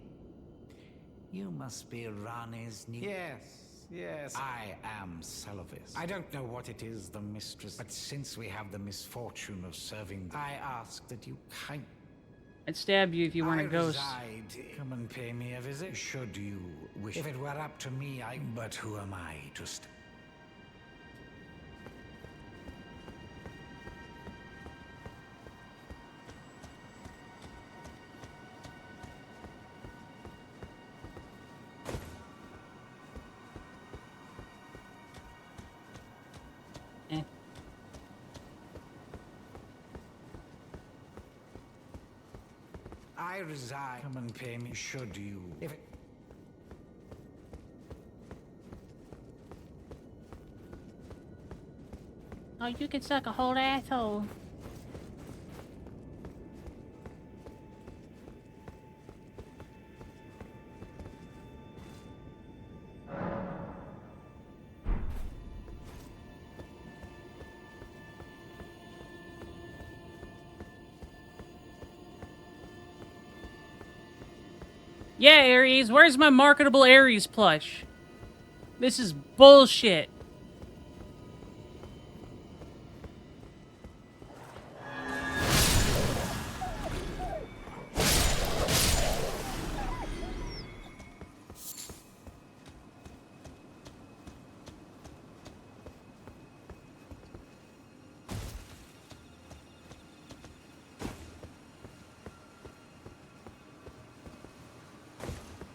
You must be Rani's new... Yes. I am Salavis. I don't know what it is, the mistress, but since we have the misfortune of serving, I ask that you kind... I'd stab you if you weren't a ghost. Come and pay me a visit, should you wish. If it were up to me, But who am I to I resign. Come and pay me, should you... If it... Oh, you can suck a whole asshole. Yeah, Aries, where's my marketable Aries plush? This is bullshit.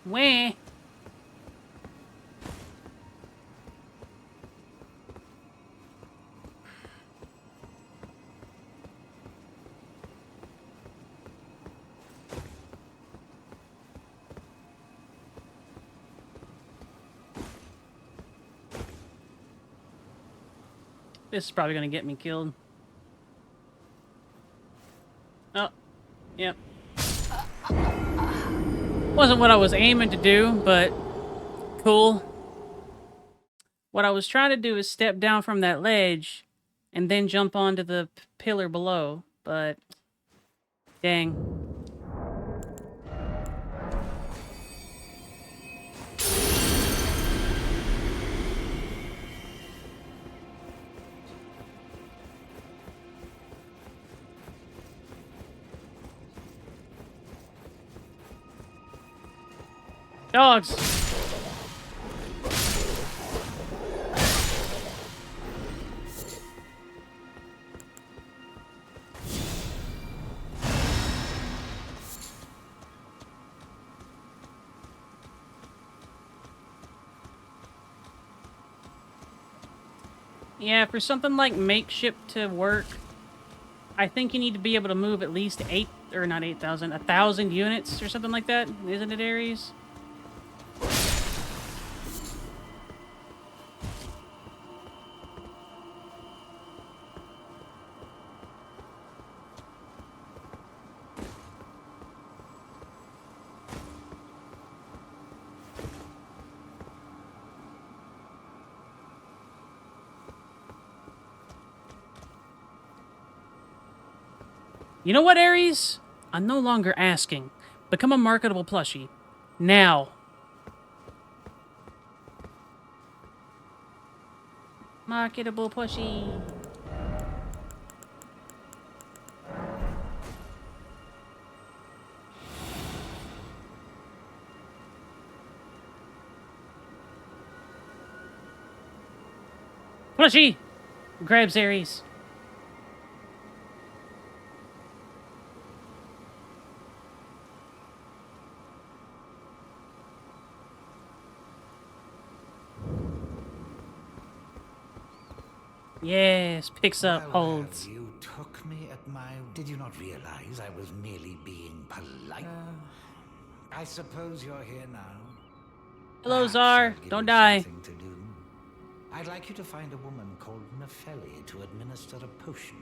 Wah. This is probably gonna get me killed. Oh, yep. Wasn't what I was aiming to do, but cool. What I was trying to do is step down from that ledge and then jump onto the pillar below, but dang. Dogs! Yeah, for something like makeshift to work, I think you need to be able to move at least 1,000 units or something like that, isn't it, Ares? You know what, Ares? I'm no longer asking. Become a marketable plushie. Now. Marketable plushie. Plushie! Grabs Ares. Yes, picks up, holds. You took me at my... Did you not realize I was merely being polite? I suppose you're here now. Hello, Perhaps Czar. I'll give Don't you die. something to do. I'd like you to find a woman called Nefeli to administer a potion.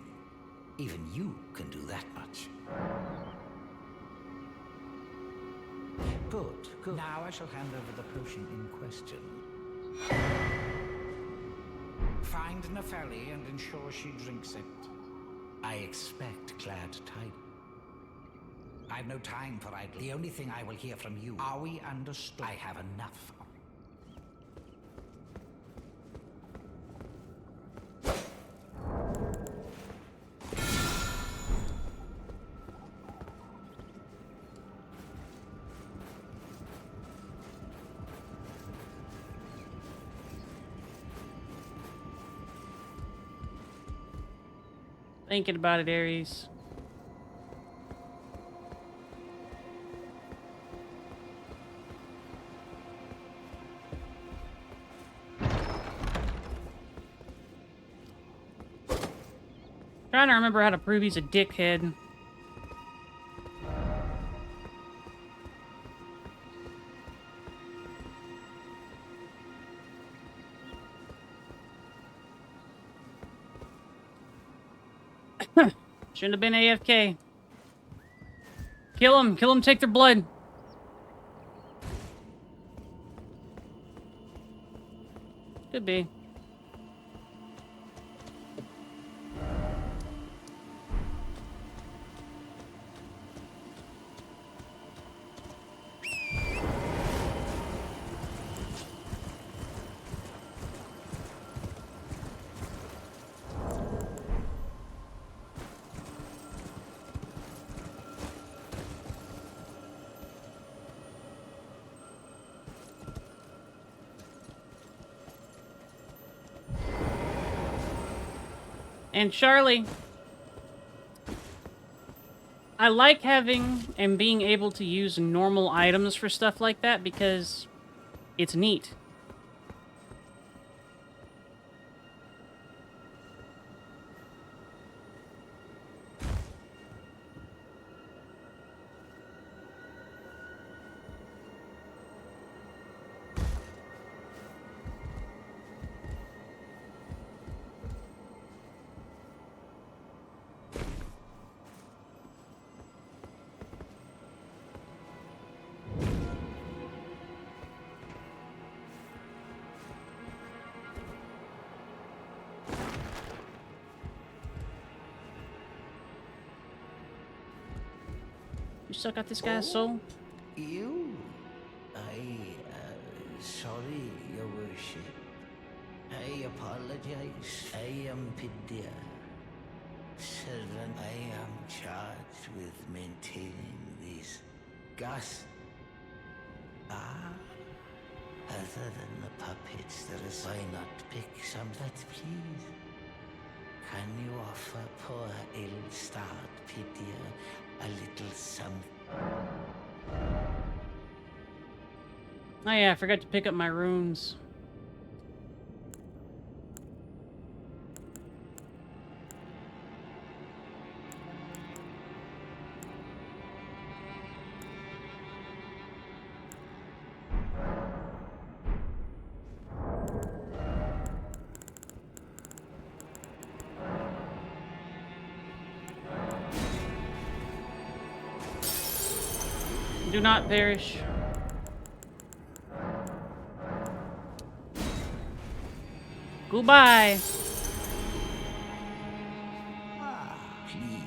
Even you can do that much. Good, good. Now I shall hand over the potion in question. Find Nefeli and ensure she drinks it. I expect glad tidings. I've no time for idle. The only thing I will hear from you. Are we understood? I have enough. Thinking about it, Ares. Trying to remember how to prove he's a dickhead. Shouldn't have been AFK. Kill him, take their blood. Could be. And Charlie, I like having and being able to use normal items for stuff like that because it's neat. You suck out this guy's soul? You? Sorry, Your Worship. I apologize. I am Pidia. Servant, I am charged with maintaining these gas. Other than the puppets, there is why not pick some that please? Can you offer poor ill-starred Pidia a little something? Oh yeah, I forgot to pick up my runes. Do not perish. Goodbye. Please.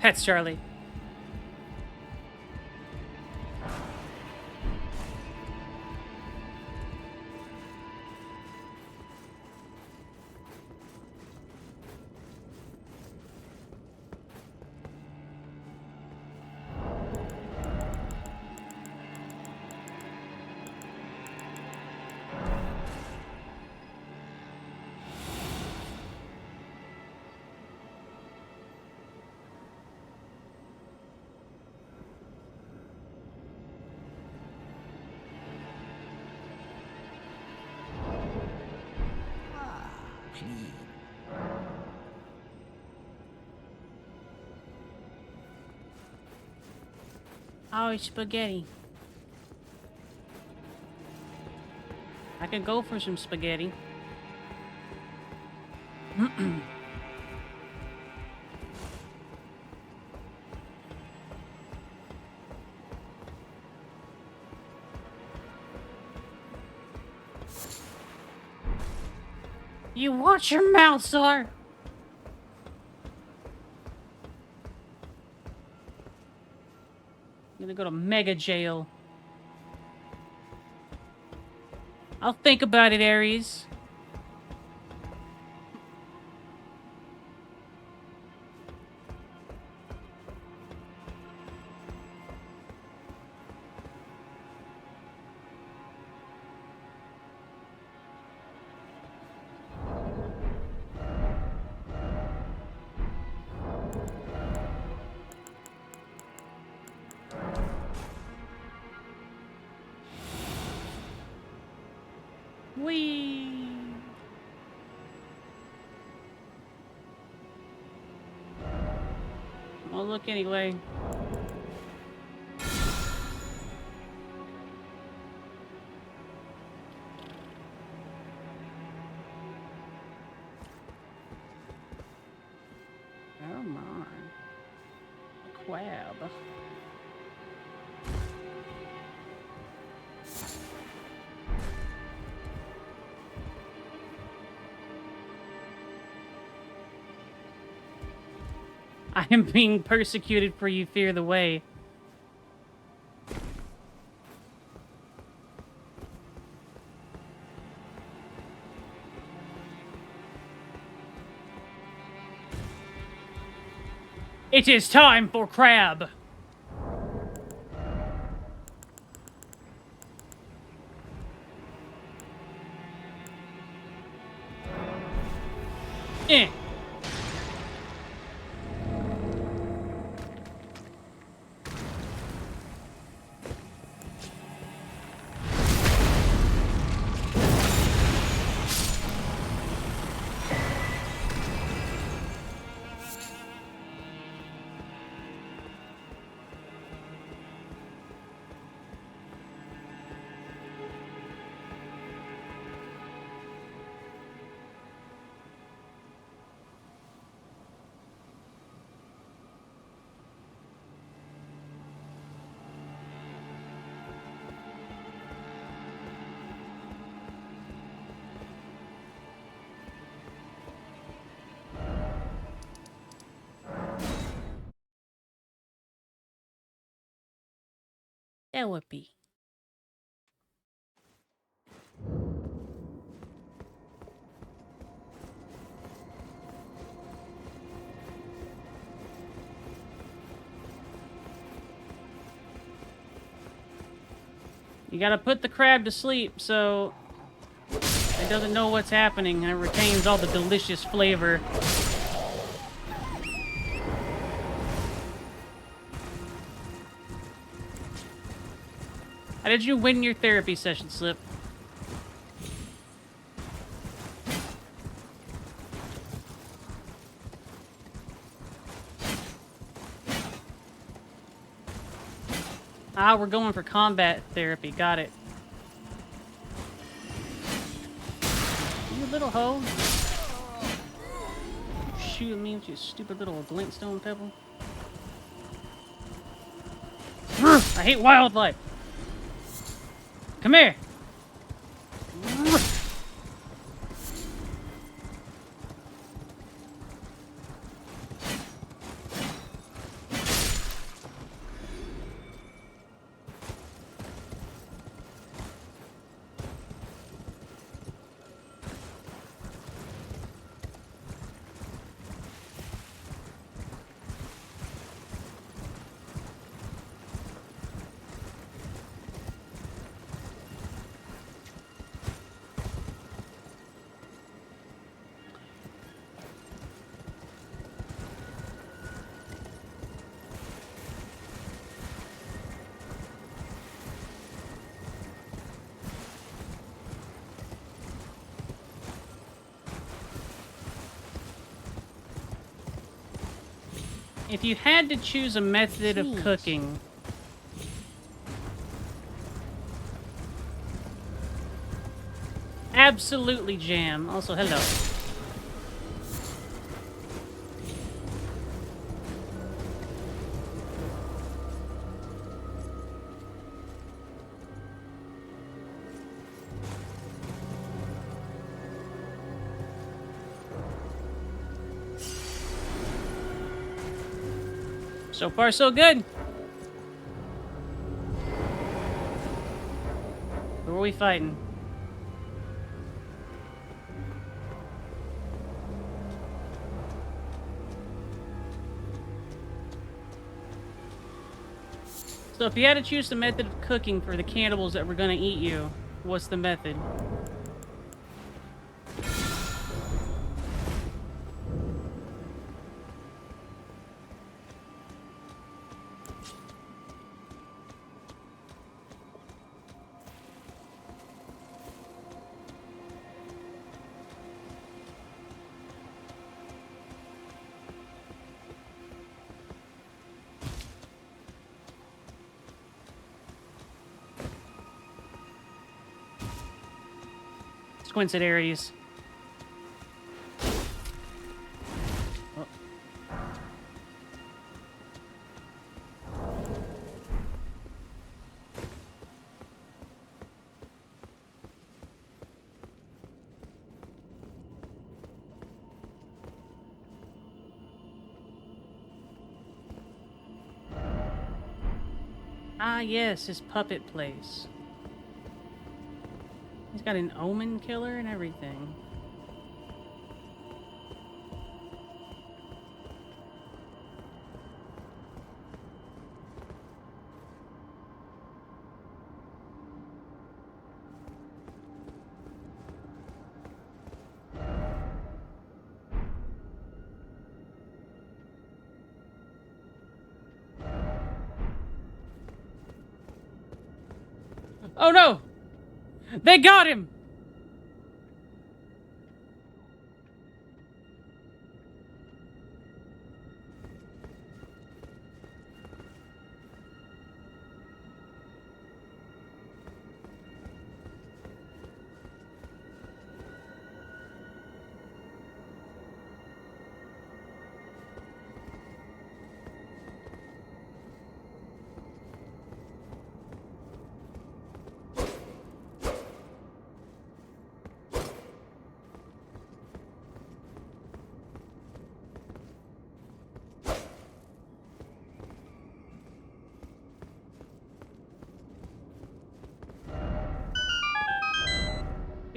That's Charlie. Please. Oh, spaghetti. I could go for some spaghetti. You watch your mouth, sir. I'm gonna go to mega jail. I'll think about it, Ares. Whee! Well, look anyway. Come on. A crab. I am being persecuted for you fear the way. It is time for crab. Eh. That would be. You gotta put the crab to sleep so it doesn't know what's happening and it retains all the delicious flavor. How did you win your therapy session, Slip? Ah, we're going for combat therapy. Got it. You little hoe. You shooting me with your stupid little glintstone pebble. I hate wildlife. Come here. If you had to choose a method of cooking, absolutely jam. Also, hello. So far, so good. Who are we fighting? So if you had to choose the method of cooking for the cannibals that were gonna eat you, what's the method? Squinted Aries. Oh. Ah, yes, his puppet place. He's got an omen killer and everything. Oh no! They got him!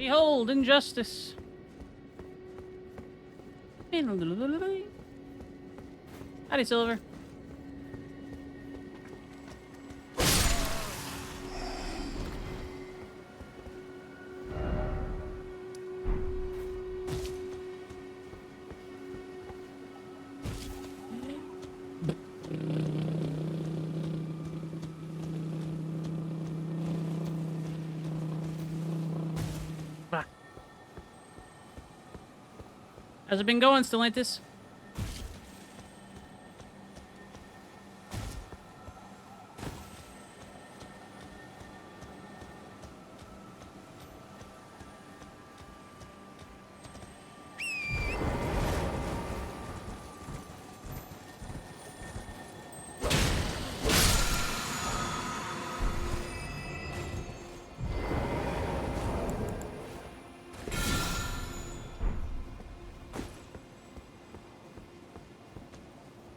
Behold injustice. Howdy, Silver. How's it been going, Stellantis?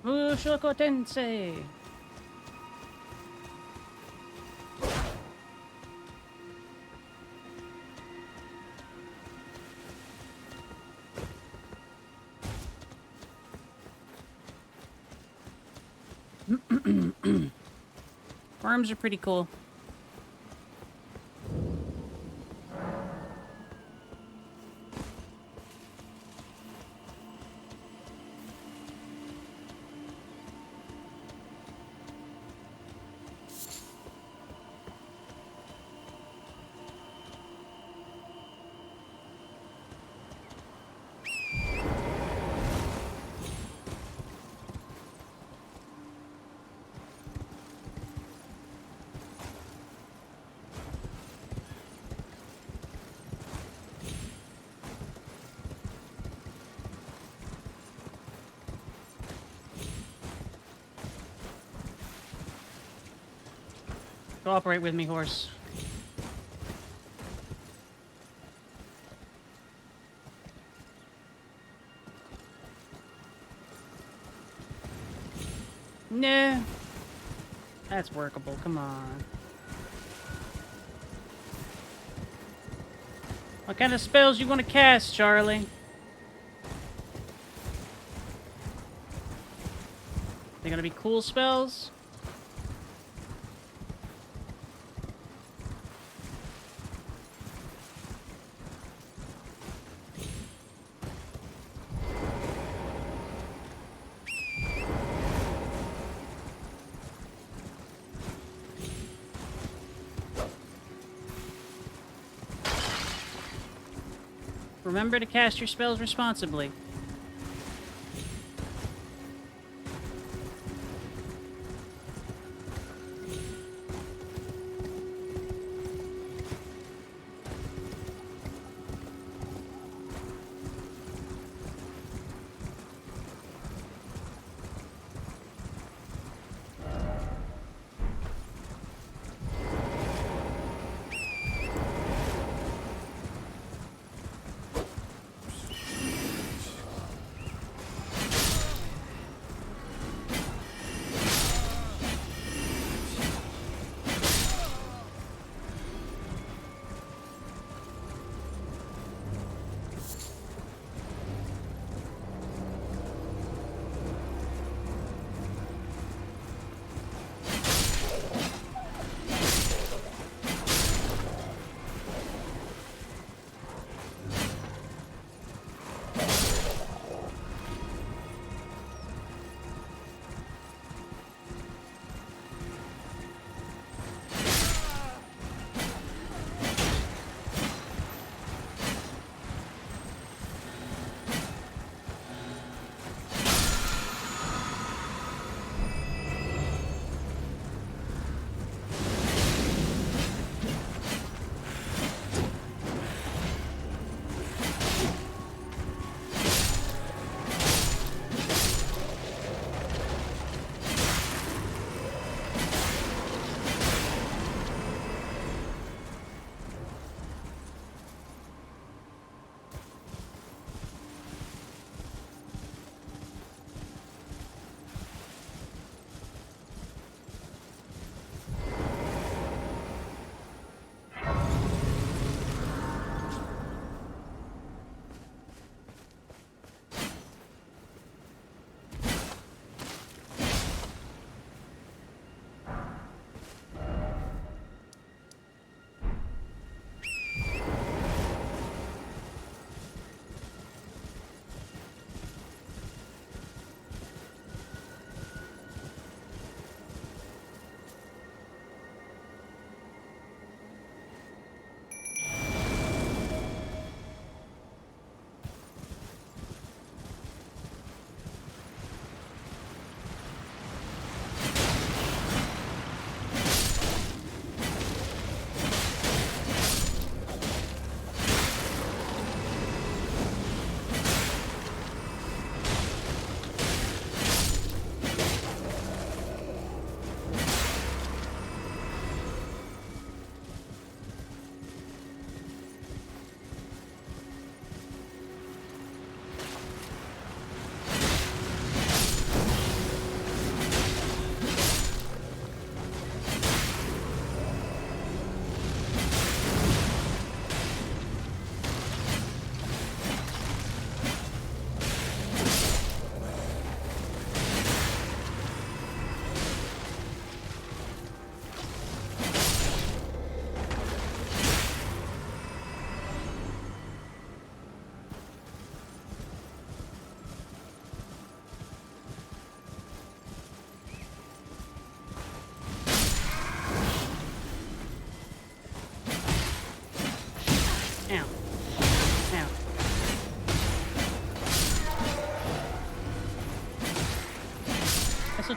Mushoku Tensei. Worms are pretty cool. Cooperate with me, horse. Nah. That's workable, come on. What kind of spells you want to cast, Charlie? They gonna be cool spells? Remember to cast your spells responsibly.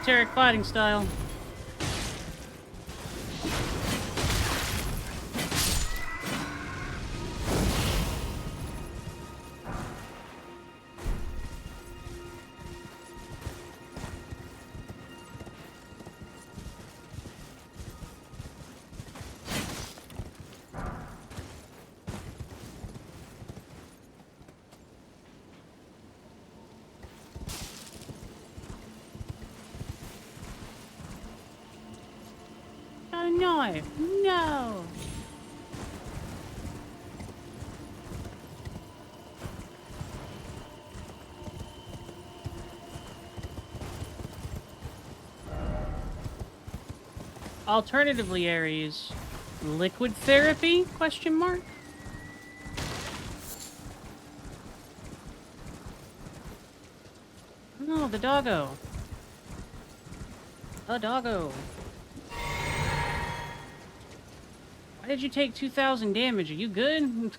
esoteric fighting style. Oh no! No! Alternatively, Aries, liquid therapy? Question mark. No, the doggo. A doggo. Why did you take 2,000 damage? Are you good?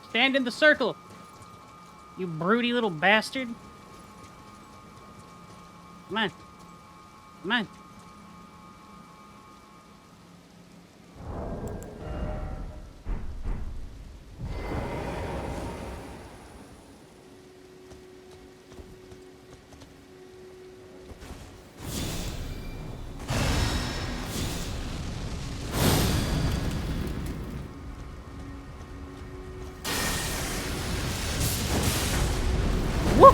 Stand in the circle, you broody little bastard. Come on. Come on. Woo!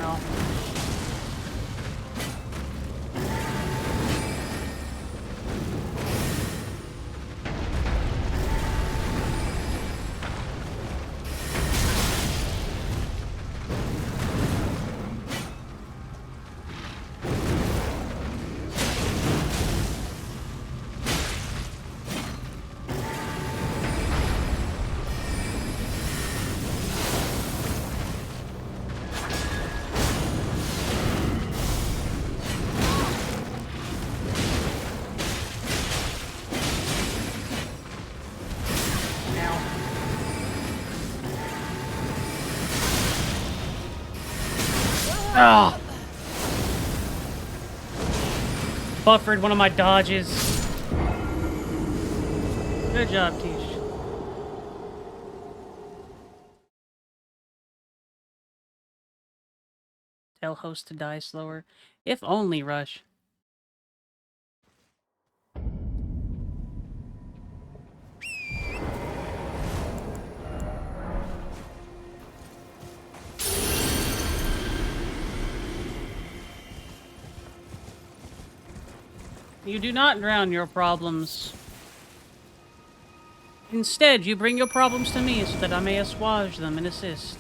Ow. Ah! Buffered one of my dodges. Good job, Tish. Tell host to die slower. If only, Rush. You do not drown your problems. Instead, you bring your problems to me so that I may assuage them and assist.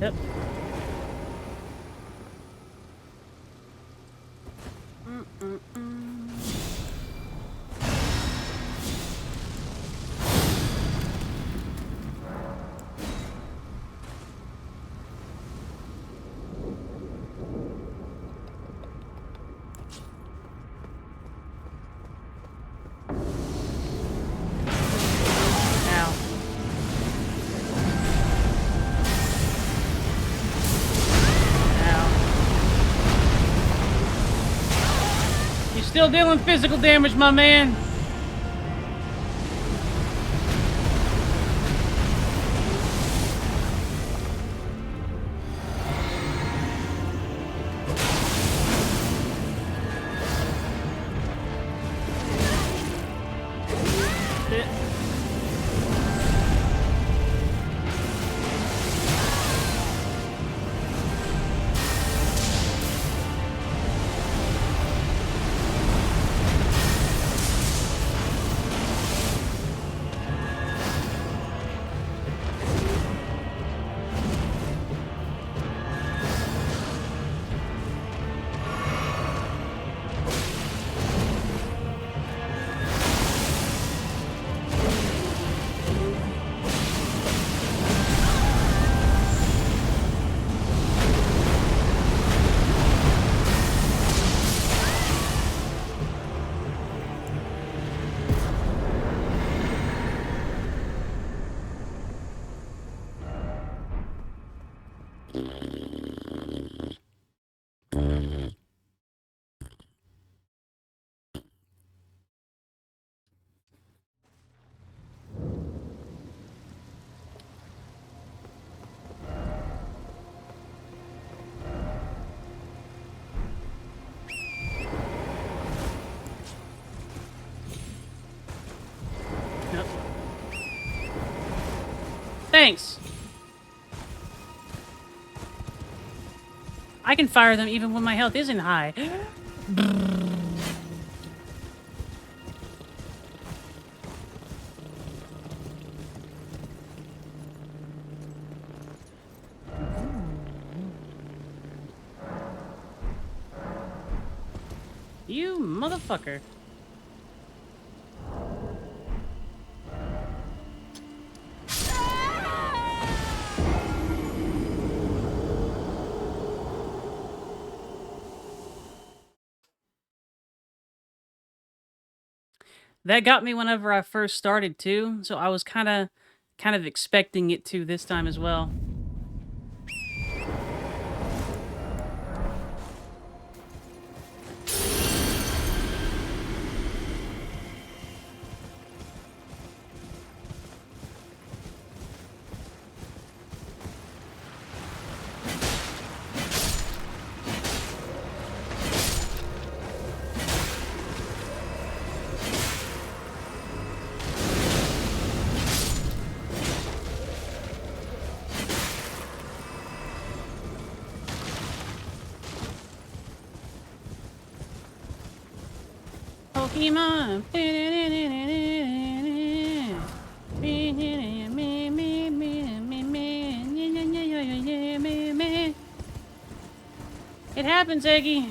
Yep. Ow. Ow. You're still dealing physical damage, my man. Yep. Thanks. I can fire them even when my health isn't high. You motherfucker. That got me whenever I first started too, so I was kind of expecting it to this time as well. Pokemon. It happens, Eggy.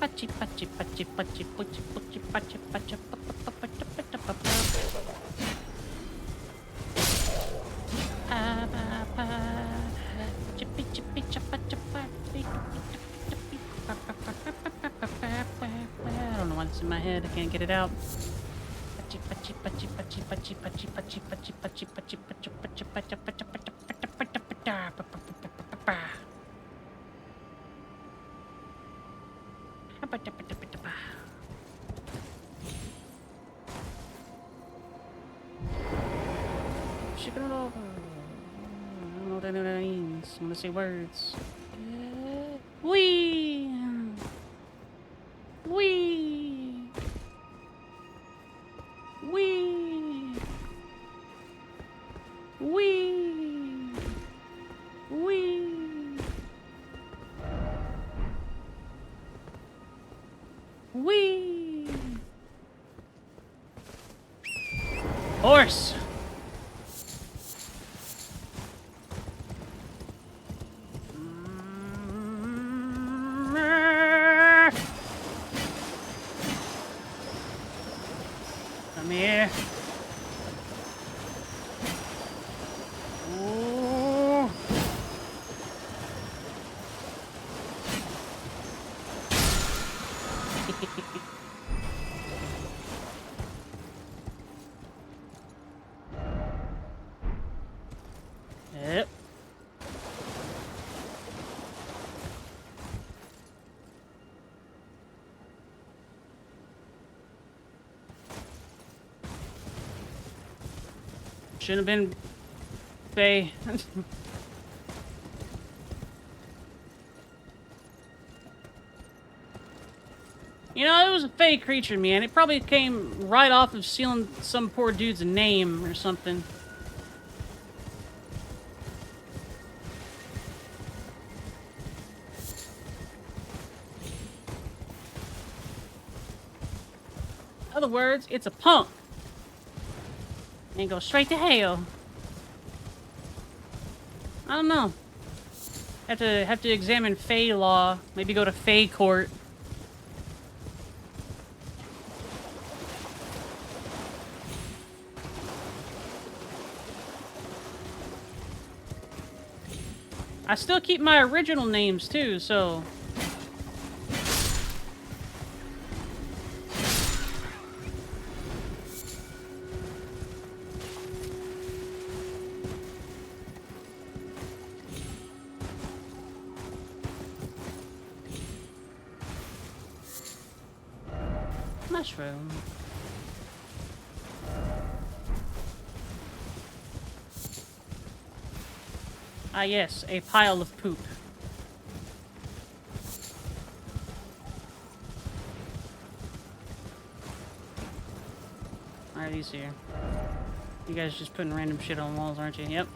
Pachi, pachi, pachi, pachi, puchi, puchi, pachi, pachi, I don't know what's in my head. I can't get it out. Pachi, pachi, pachi, pachi, pachi, pachi, pachi, pachi, pachi, pachi, pachi, pachi, pachi, pachi, Shipping it over. I don't know what that means. I'm gonna say words. Wee! Wee! Wee! Wee! Wee! Wee! Horse! Come here. Ooh. Yep. Shouldn't have been Faye. You know, it was a Faye creature, man. It probably came right off of stealing some poor dude's name or something. In other words, it's a punk. And go straight to hell. I don't know. Have to examine Fae law. Maybe go to Fae court. I still keep my original names too, so. Mushroom. Ah yes, a pile of poop. Alright, these here. You guys just putting random shit on walls, aren't you? Yep.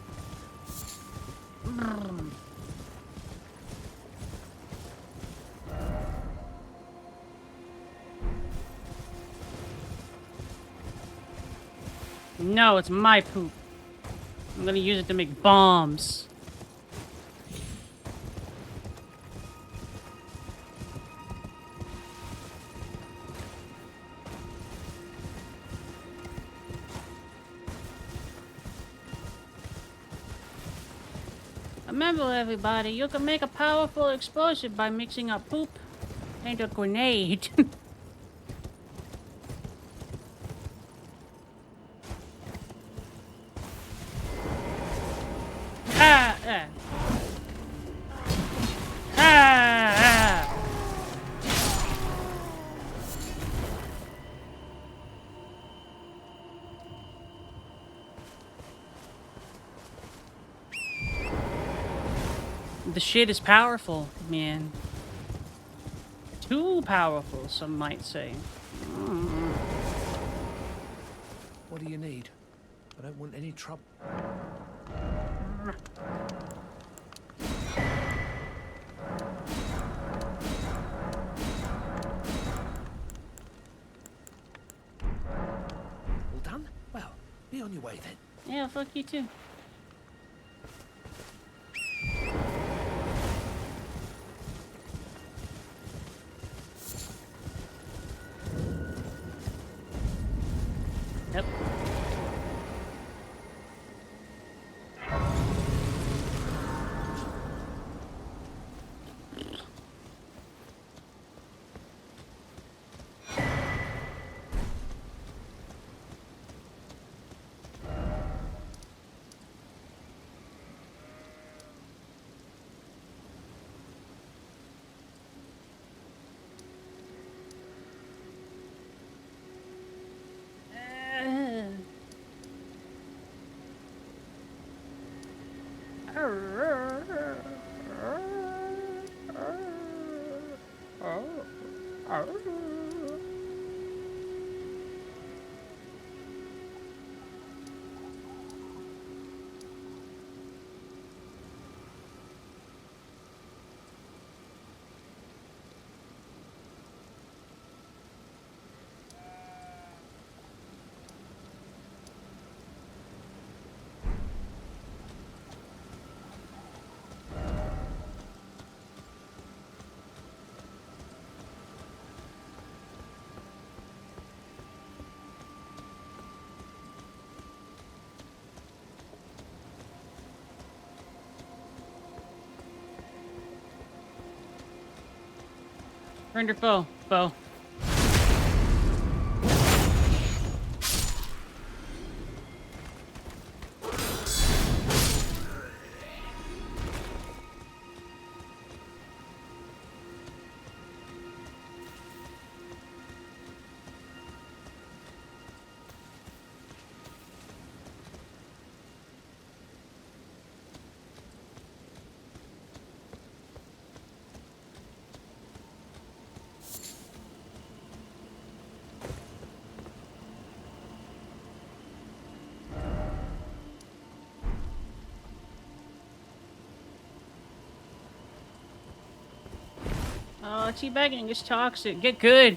No, it's my poop. I'm gonna use it to make bombs. Remember, everybody, you can make a powerful explosive by mixing up poop and a grenade. The shit is powerful, man. Too powerful, some might say. What do you need? I don't want any trouble. All done? Well, be on your way then. Yeah, fuck you too. Yep. Render foe. Foe. Oh, teabagging is toxic. Get good.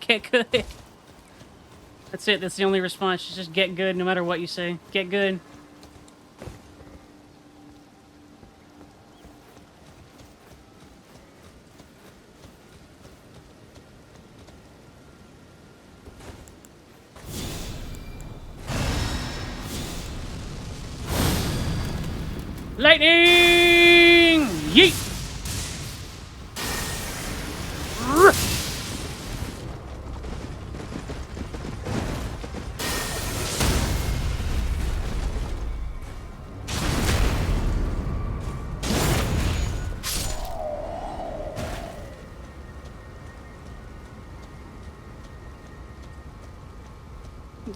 Get good. That's it. That's the only response. Just get good no matter what you say. Get good. Lightning! Yeet!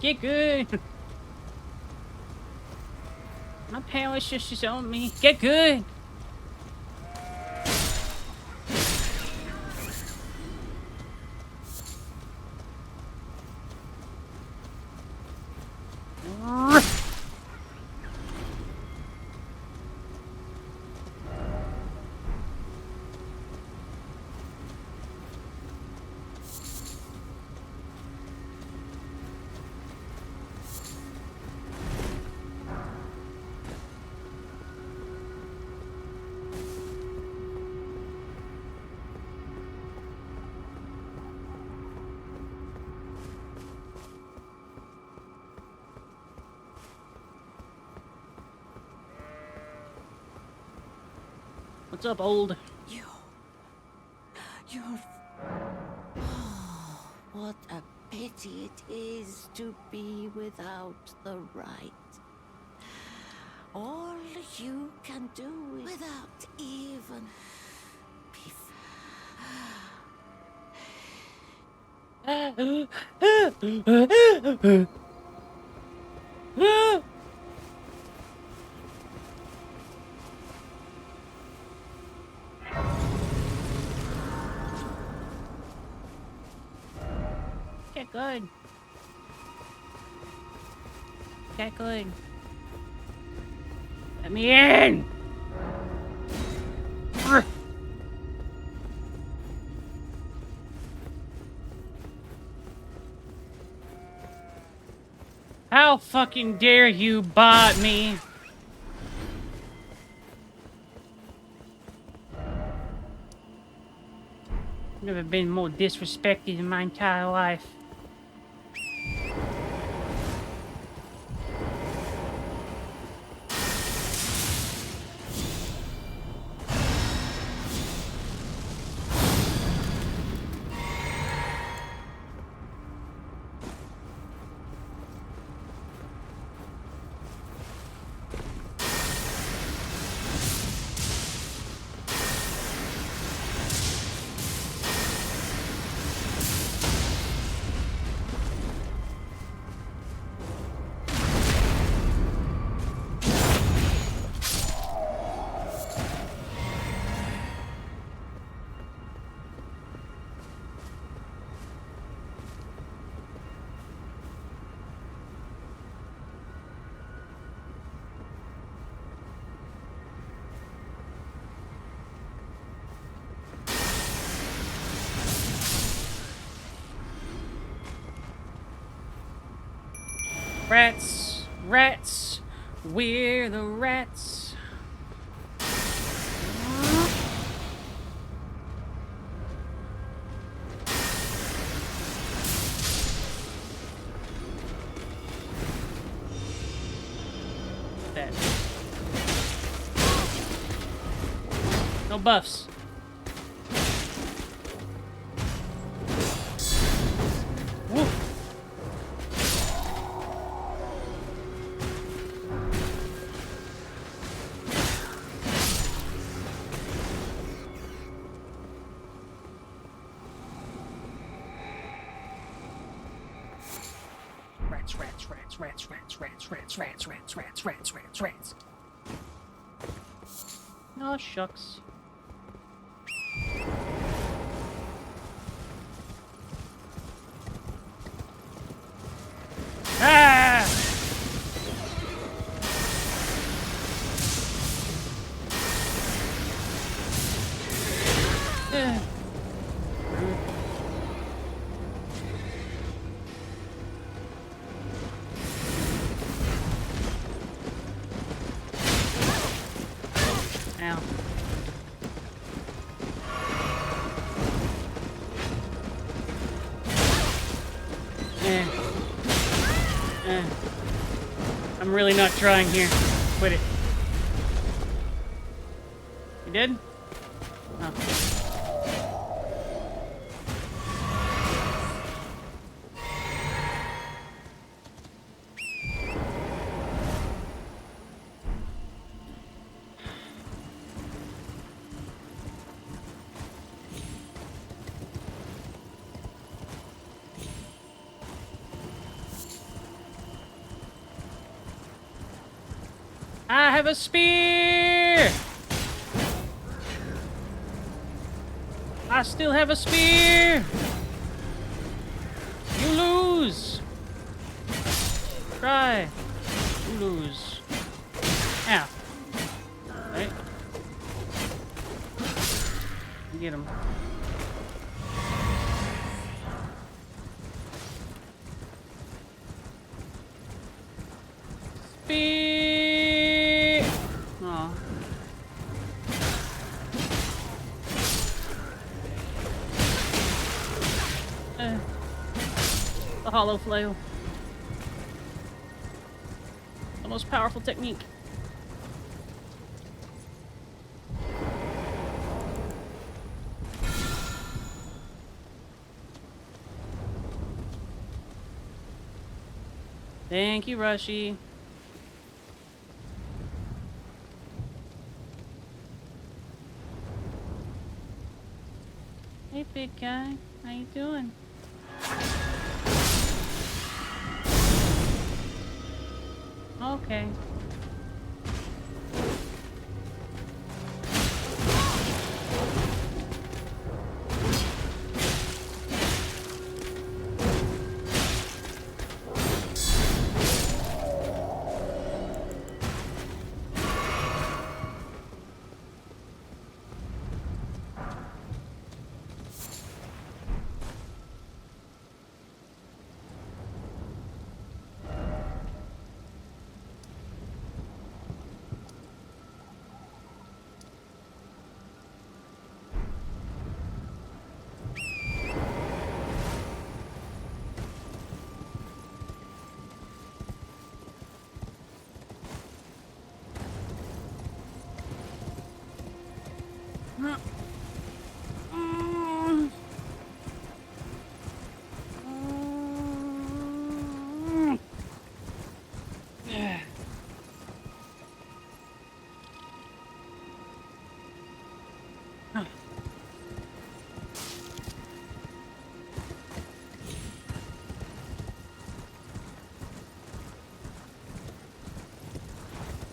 Get good. My power's just on me. Get good. What's up, old? You're... Oh, what a pity it is to be without the right. All you can do is without even... Get good. cackling. Let me in! Urgh. How fucking dare you bot me? Never been more disrespected in my entire life. Rats, rats, we're the rats. That. No buffs. Woo. Rats. Oh, shucks. Ah! Ow. I'm really not trying here. Quit it. You did? Oh. I have a spear! I still have a spear! You lose! Try. You lose. Ow. Right? Get him. Spear! Aw. The hollow flail. The most powerful technique. Thank you, Rushy. Hey, big guy. How you doing? Okay.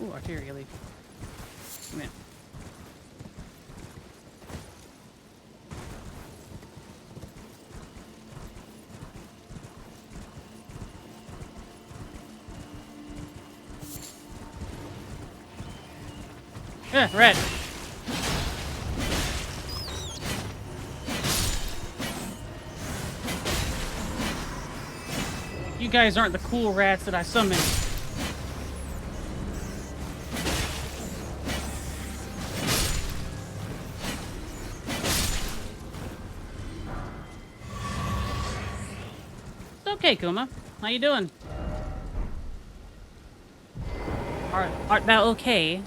Ooh, arteria leaf. Come in. Red. You guys aren't the cool rats that I summoned. It's okay, Kuma. How you doing? Art thou okay?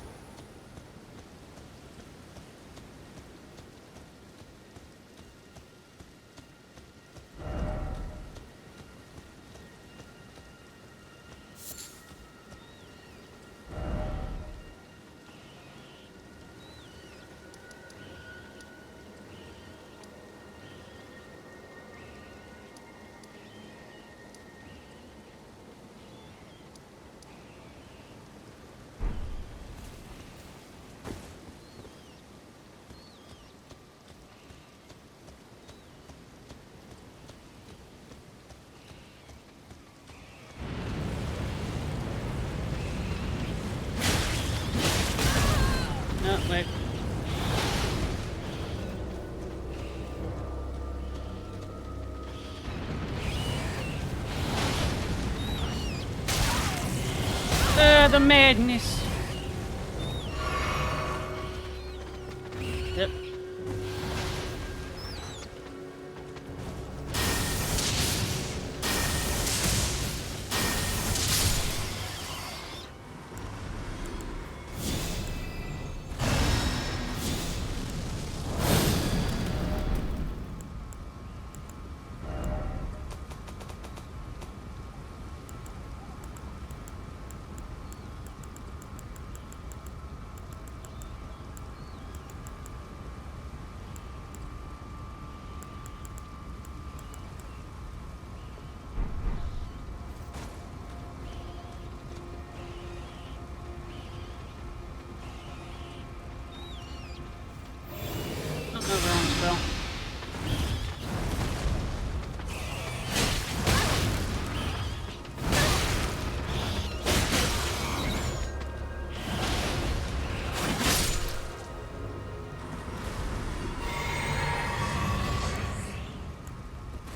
No, wait. The madness. Yep.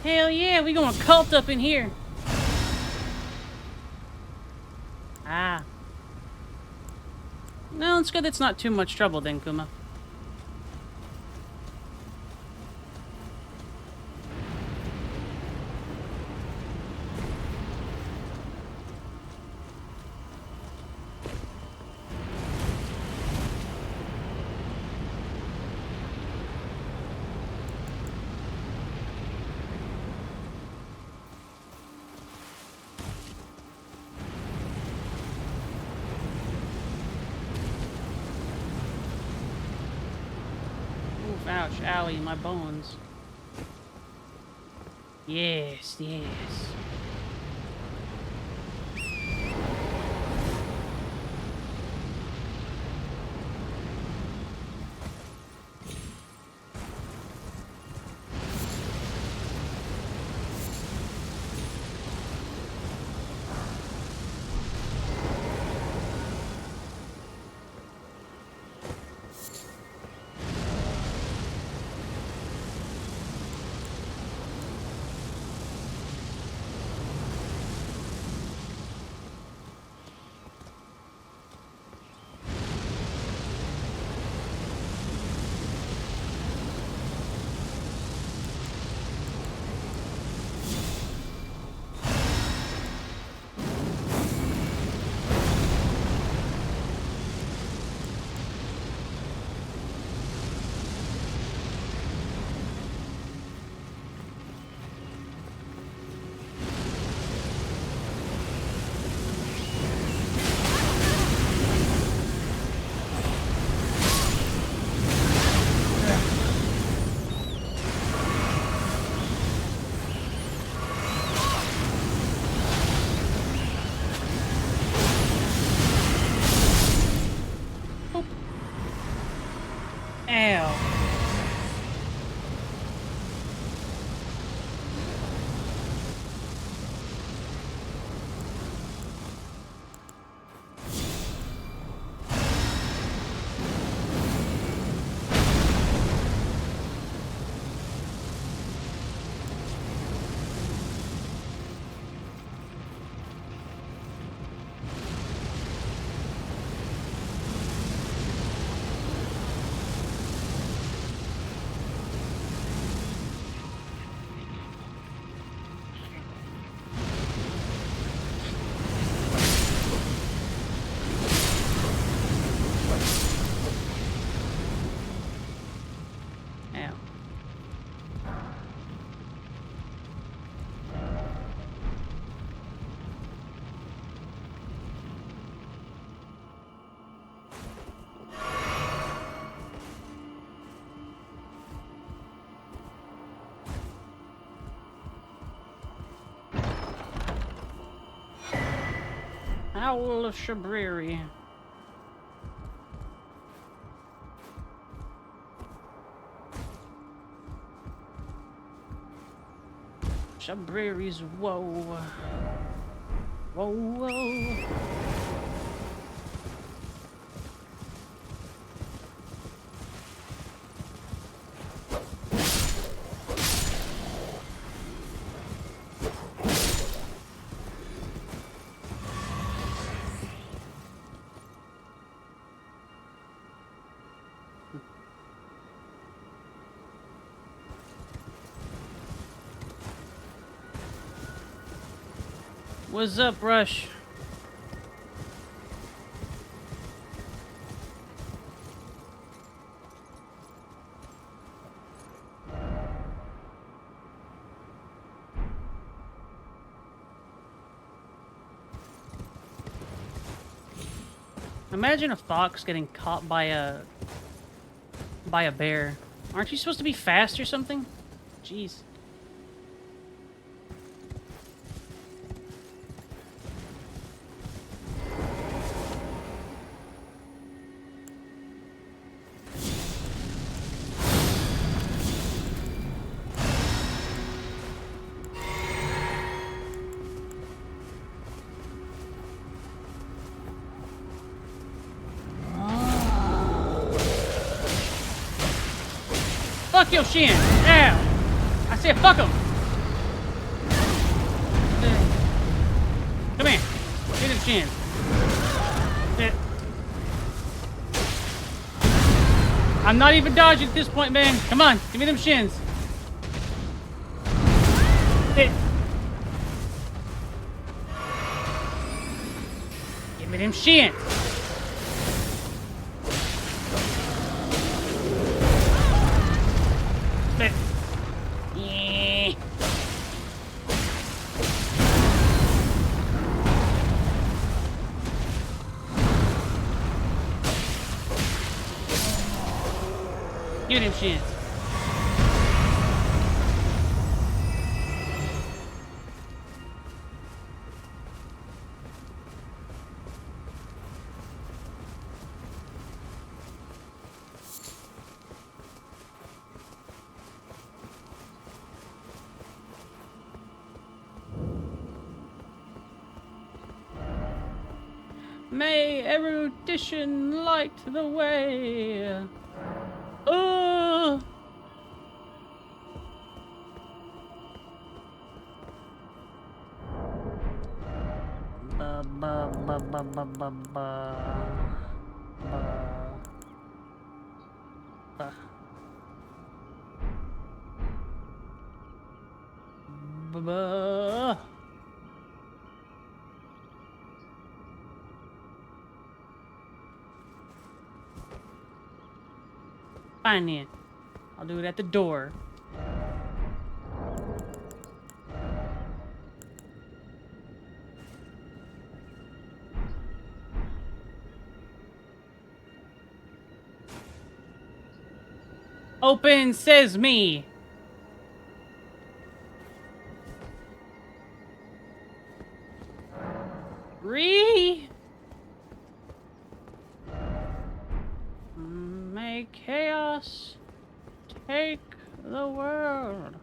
Hell yeah, we going cult up in here. Ah. No, it's good it's not too much trouble then, Kuma. Ouch, owie, my bones. Yes, yes. Ow. Owl of Shabriri. Shabriri's woe. Whoa, whoa. What's up, Rush? Imagine a fox getting caught by a bear. Aren't you supposed to be fast or something? Jeez. Fuck your shin! Ow! I said fuck him! Come here. Get him shin. I'm not even dodging at this point, man. Come on, give me them shins. Give me them shins. Give him shins. May erudition light the way. Fine then. I'll do it at the door. Open sesame. May chaos boss. Take the world.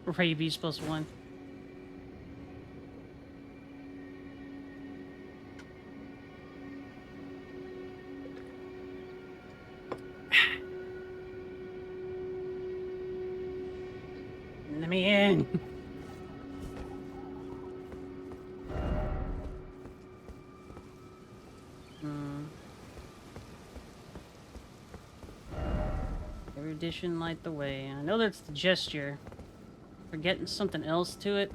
Rabies +1. Let me in. Erudition, light the way. I know that's the gesture. Forgetting something else to it.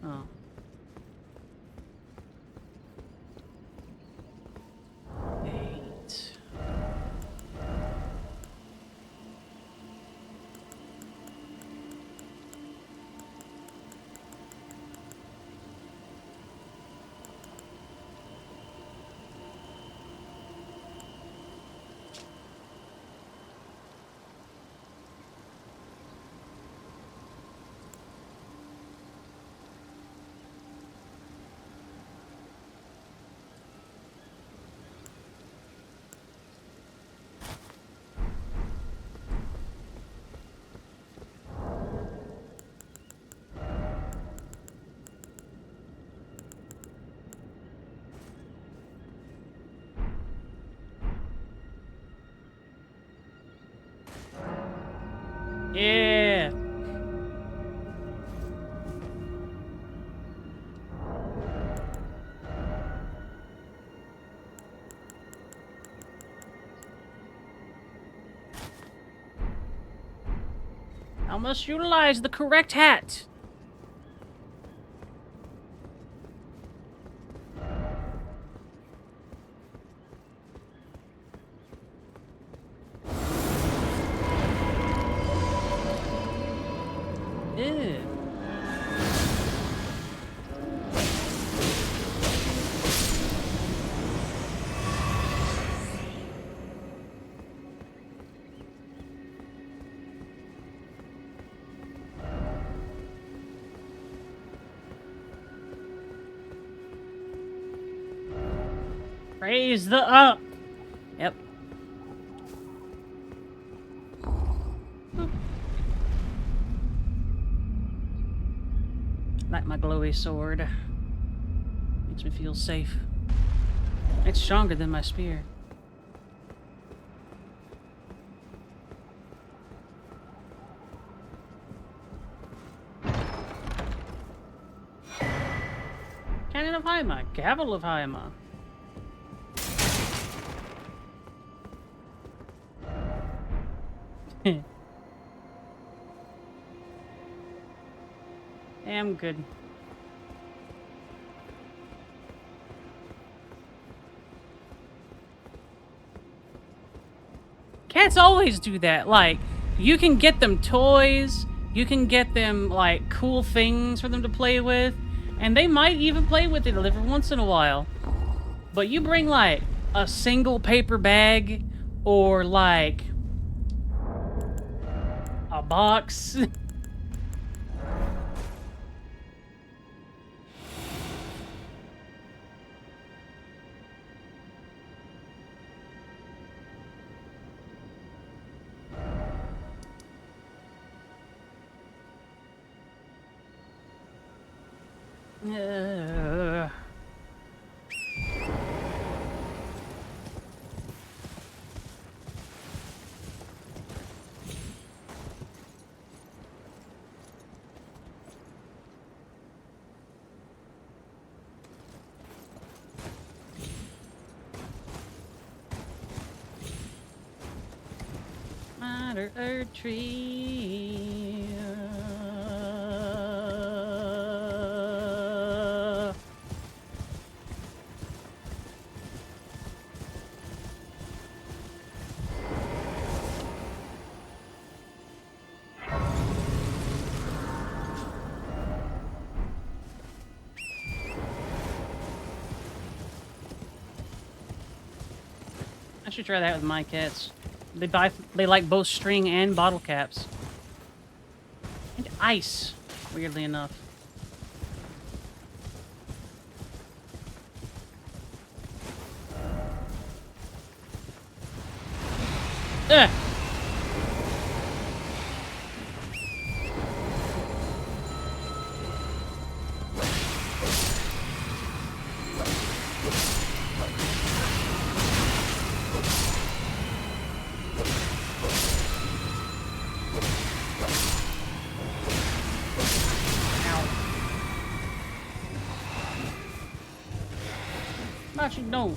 Oh. Eight. Yeah. I must utilize the correct hat. Ew. Raise the up. Yep. Like my glowy sword. Makes me feel safe. It's stronger than my spear. Cannon of Haima. Gavel of Haima. I'm good. Cats always do that. Like, you can get them toys, you can get them, like, cool things for them to play with, and they might even play with it every once in a while. But you bring, like, a single paper bag, or, like, a box. under a tree. I should try that with my cats. They like both string and bottle caps. And ice, weirdly enough. Ugh. Actually, no.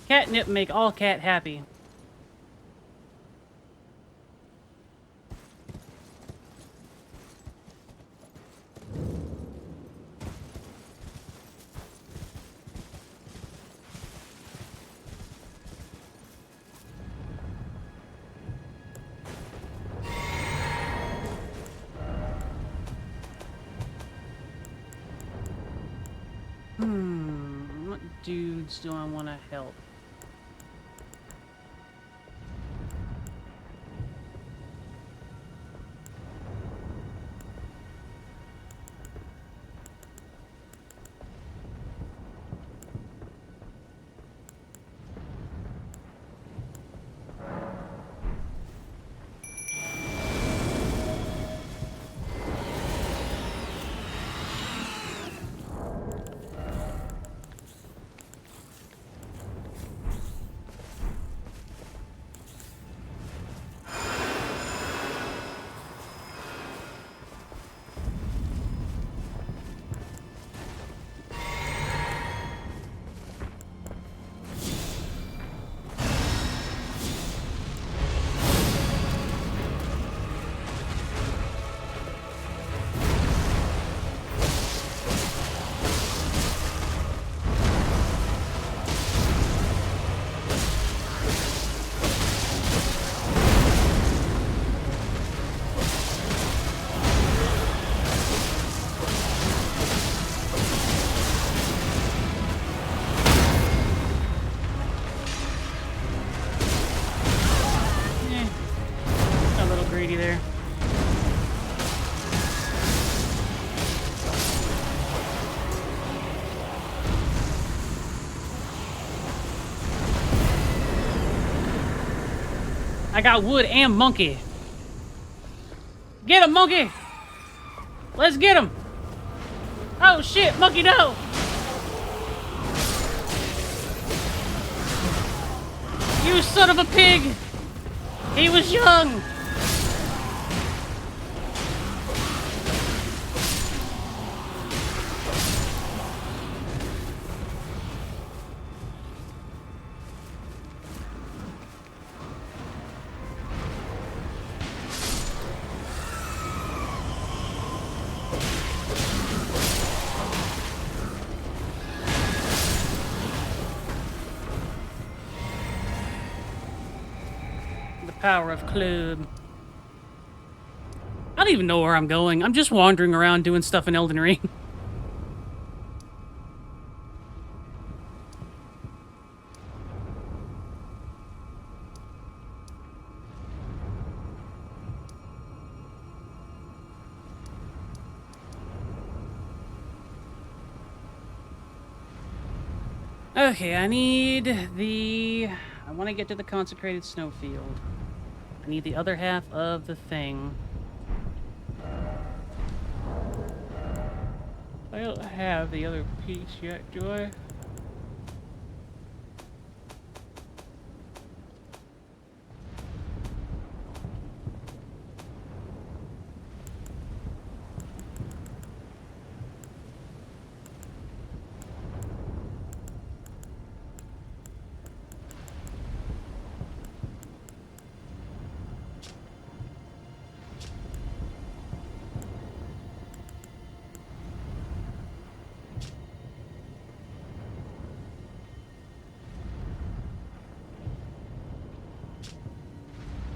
Catnip make all cat happy. What dudes do I want to help? A little greedy there. I got wood and monkey. Get him, monkey! Let's get him! Oh shit, monkey, no! You son of a pig! He was young! Power of club. I don't even know where I'm going. I'm just wandering around doing stuff in Elden Ring. Okay, I need the... I want to get to the consecrated snowfield. I need the other half of the thing. I don't have the other piece yet, do I?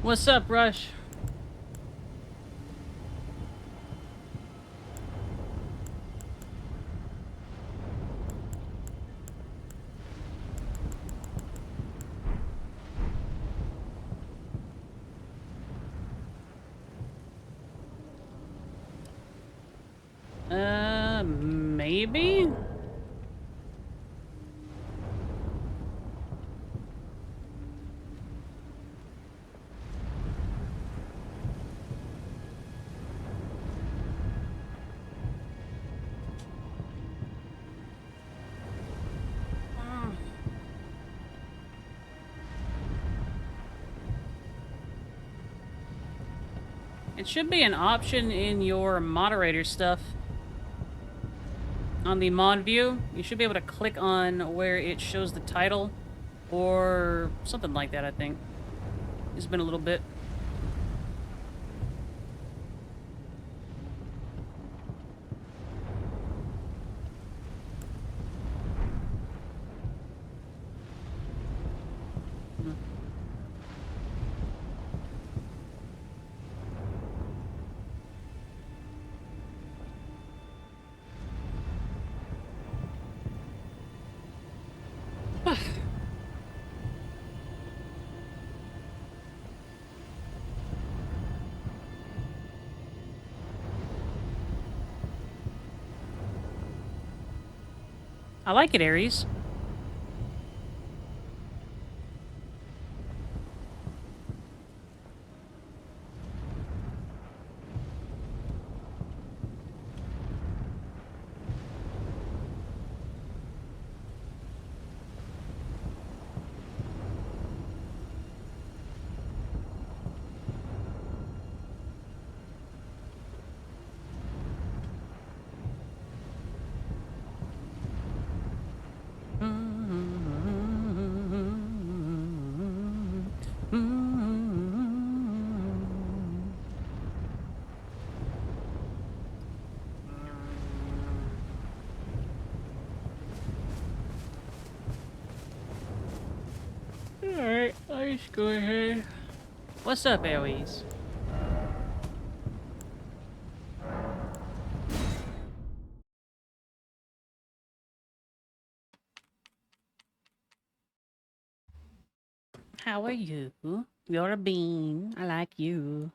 What's up, Rush? Maybe? It should be an option in your moderator stuff. On the mod view, you should be able to click on where it shows the title or something like that, I think. It's been a little bit. I like it, Aries. Alright, let's go ahead. What's up, AoEs? How are you? You're a bean. I like you.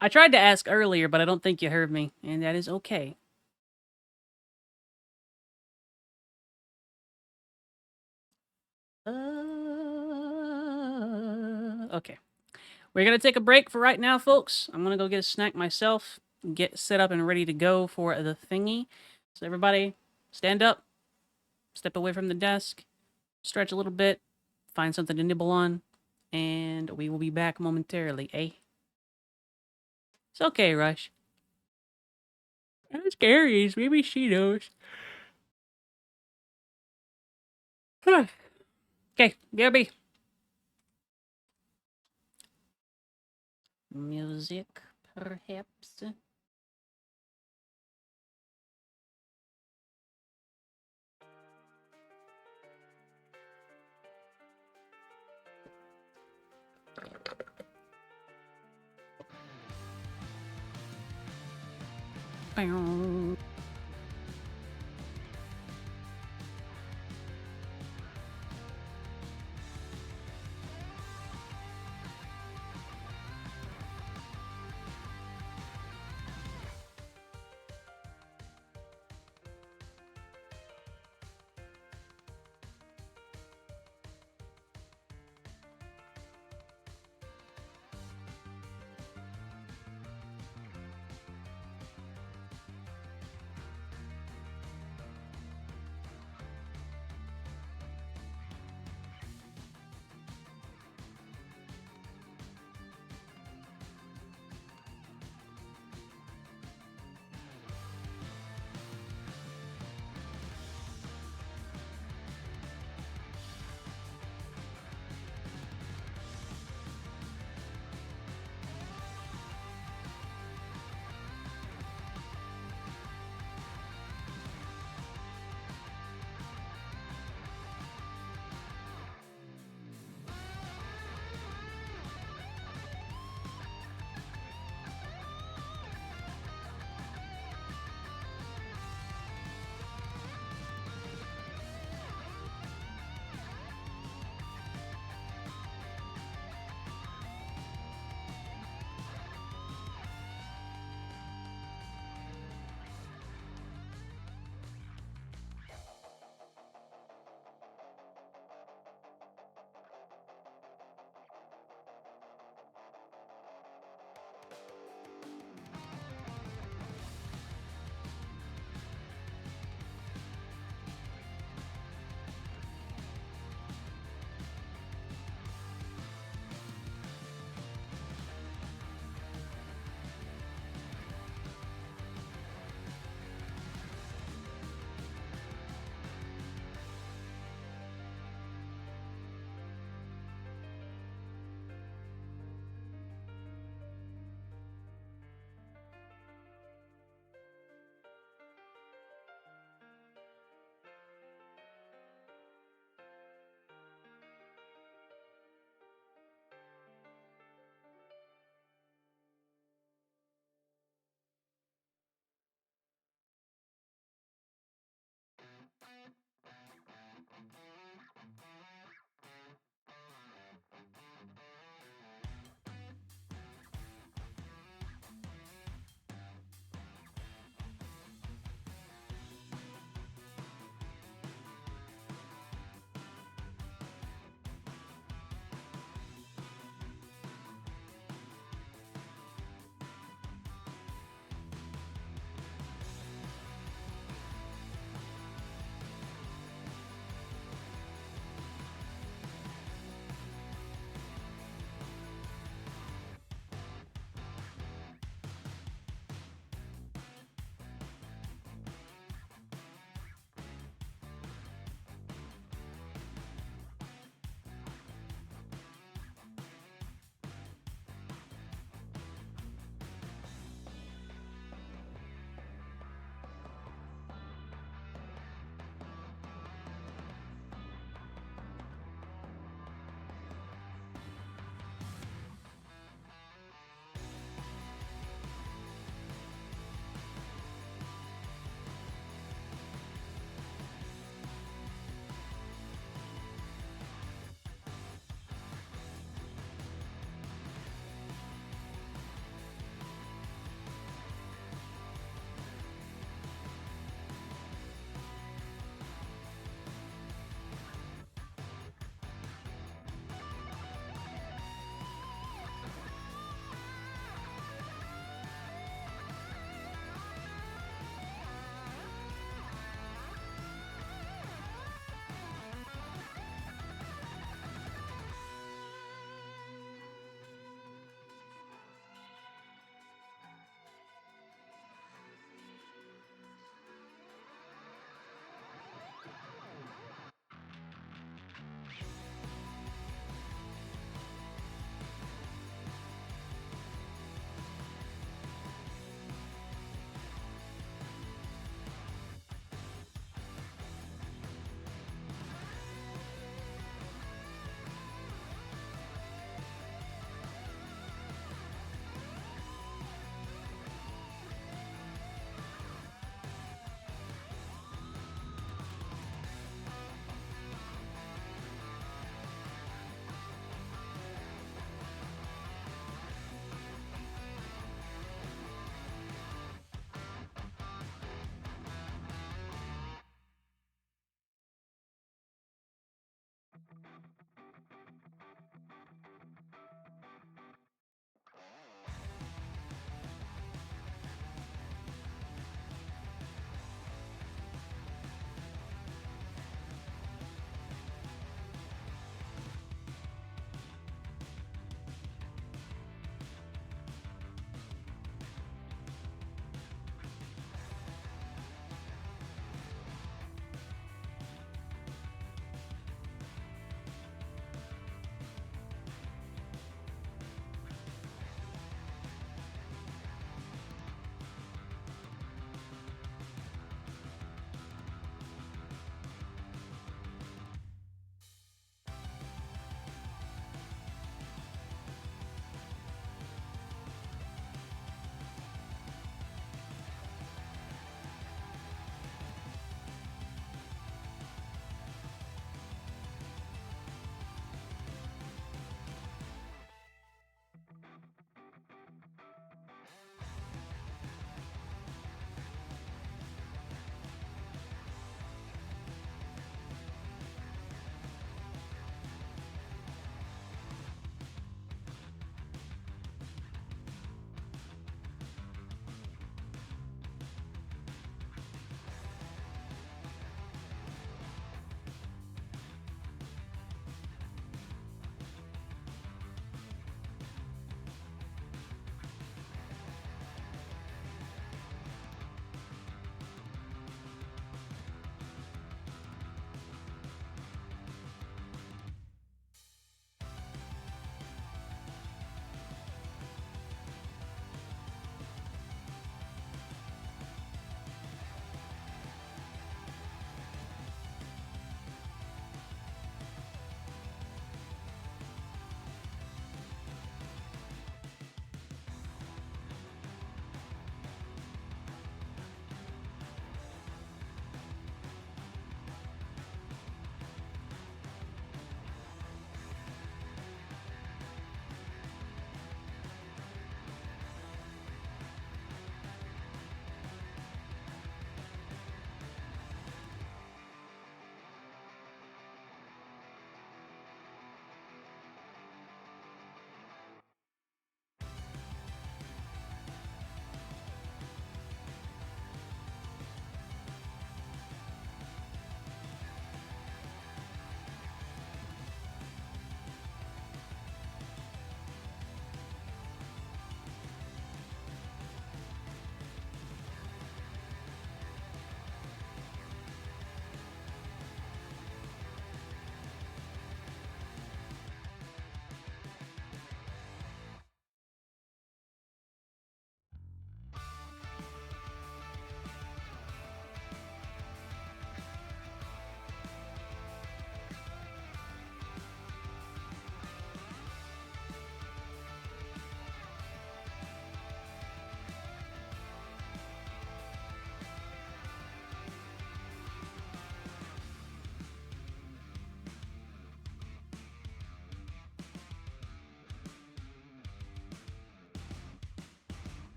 I tried to ask earlier, but I don't think you heard me, and that is okay. Okay. We're going to take a break for right now, folks. I'm going to go get a snack myself, get set up and ready to go for the thingy. So everybody, stand up, step away from the desk, stretch a little bit, find something to nibble on, and we will be back momentarily, eh? It's okay, Rush. That's Gary's. Maybe she knows. Okay, Gabby. Music, perhaps. Bow.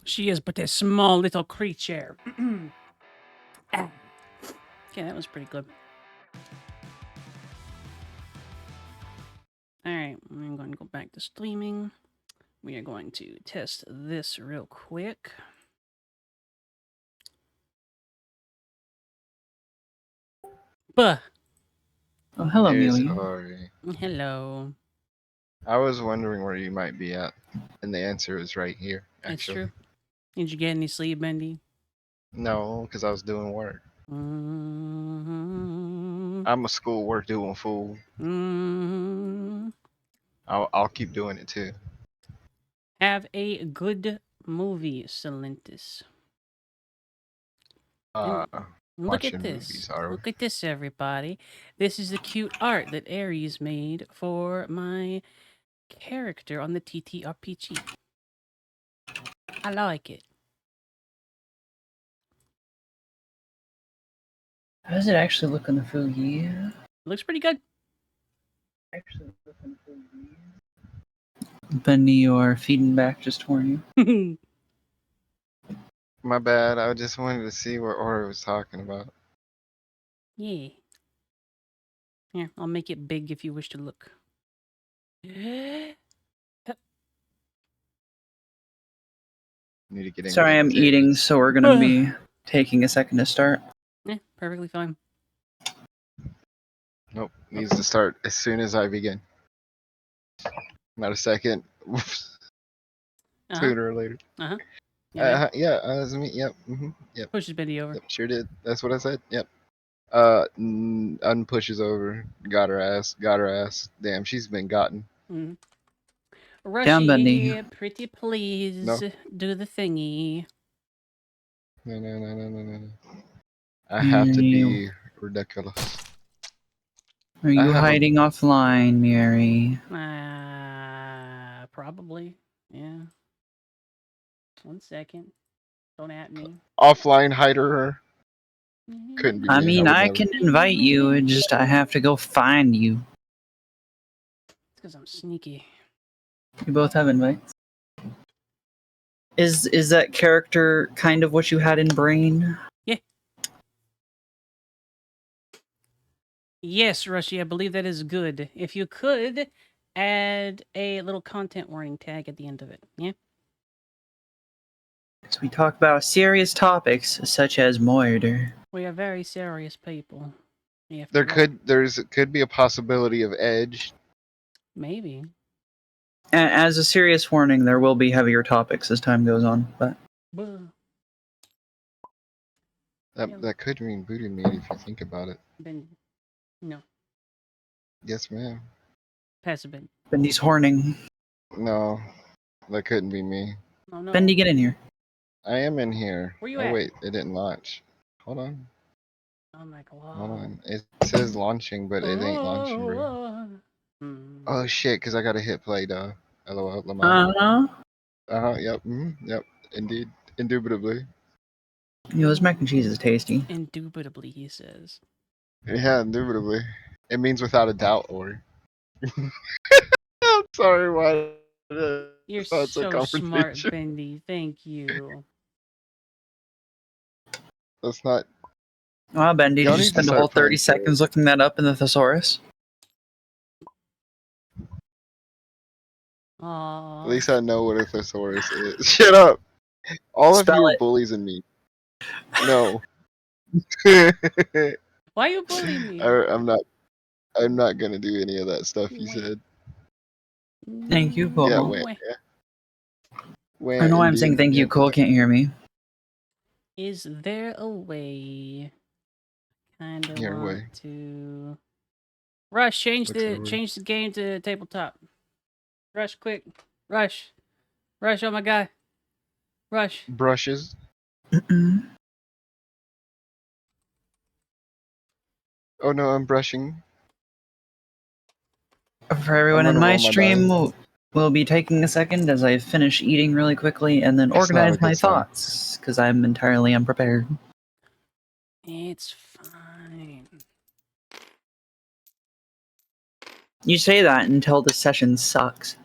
She is but a small little creature. Ah. Okay, that was pretty good. Alright, I'm going to go back to streaming. We are going to test this real quick. Buh. Oh, hello, There's Amelia. Auri. Hello. I was wondering where you might be at, and the answer is right here, It's actually. true. Did you get any sleep, Bendy? No, because I was doing work. Mm-hmm. I'm a schoolwork doing fool. Mm-hmm. I'll keep doing it too. Have a good movie, Salentis. And look at Watching this. movies, are we? Look at this, everybody. This is the cute art that Aries made for my character on the TTRPG. I like it. How does it actually look on the Fuji? Looks pretty good. Actually, look on the Fuji. Benny, your feeding back just warn you. My bad. I just wanted to see what Auri was talking about. Yeah. Here, I'll make it big if you wish to look. Need to get in Sorry, good I'm titties. eating, so we're gonna be taking a second to start. Yeah, perfectly fine. Nope. Needs to start as soon as I begin. Not a second. Sooner or later. Uh-huh. Yeah, Yeah, that's me. Yep. Yep. pushes Bendy over. Yep. Sure did. That's what I said. Yep. Unpushes over. Got her ass. Got her ass. Damn, she's been gotten. Mm. Down, Bendy. Rushy, pretty please, No. do the thingy. No. I have to be ridiculous. Are you hiding offline, Mary? Probably. Yeah. 1 second. Don't at me. Offline hider. Couldn't be I me. mean, would I never. can invite you, it just I have to go find you. It's because I'm sneaky. You both have invites. Is that character kind of what you had in brain? Yeah. Yes, Rushy, I believe that is good. If you could add a little content warning tag at the end of it. Yeah. So we talk about serious topics such as murder. We are very serious people. There could be a possibility of edge. Maybe. And as a serious warning, there will be heavier topics as time goes on, but That could mean booty meat if you think about it. Ben, no. Yes, ma'am. Pass it, Ben. Bendy's horning. No, that couldn't be me. Oh, no. Bendy, get in here. I am in here. Where you oh at? wait, it didn't launch. Hold on. Oh my god. Hold on. It says launching, but it ain't launching, bro. Oh shit, because I gotta hit play, duh. LOL, Lamar. Yep. Yep. Indeed. Indubitably. Yo, this mac and cheese is tasty. Indubitably, he says. Yeah, indubitably. It means without a doubt, or. I'm sorry, why? You're So smart, Bendy. Thank you. That's not. Wow, Bendy, did Y'all you need to spend a whole start playing 30 seconds looking that up in the thesaurus? Aww. At least I know what a thesaurus is. Shut up! All of you Spell are it. bullies in me. No. Why you bullying me? I'm not gonna do any of that stuff you said. Thank you, Cole. Yeah, wait. I know I'm saying thank you, Cole can't hear me. Is there a way? Kinda Your want way. to. Rush, change What's your the way? game to tabletop. Rush, quick. Rush, oh my god. Rush. Brushes. Oh no, I'm brushing. For everyone I'm in gonna my roll my stream, dice. we'll be taking a second as I finish eating really quickly and then It's not organize a my good sign. thoughts, because I'm entirely unprepared. It's fine. You say that until the session sucks.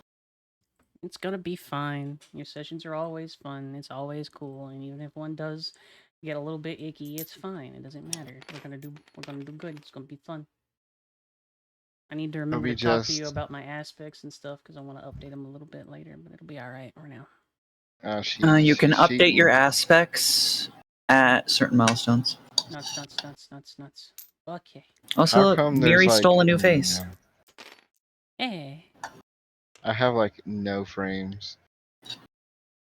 It's gonna be fine. Your sessions are always fun. It's always cool, and even if one does get a little bit icky, it's fine. It doesn't matter. We're gonna do good. It's gonna be fun. I need to remember be to talk to you just. about my aspects and stuff because I want to update them a little bit later, but it'll be all right for now. You can She's update your cheating. aspects at certain milestones. Nuts. Okay. Also, How look, come there's Miri like stole a new face. Hey. I have like no frames.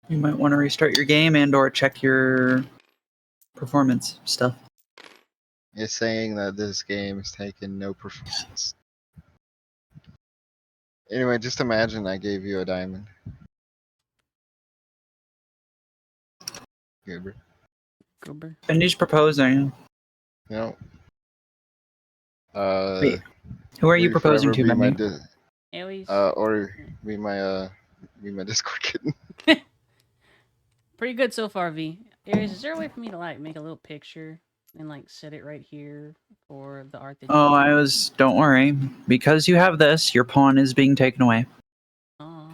You might want to restart your game and/or check your performance stuff. It's saying that this game is taking no performance. Anyway, just imagine I gave you a diamond. Goober. Bendy's proposing. No. Wait, who are you will proposing forever to, be my Bendy? or be my Discord kitten. Pretty good so far, V. Aries, is there a way for me to like make a little picture and like set it right here for the art that Don't worry. Because you have this, your pawn is being taken away.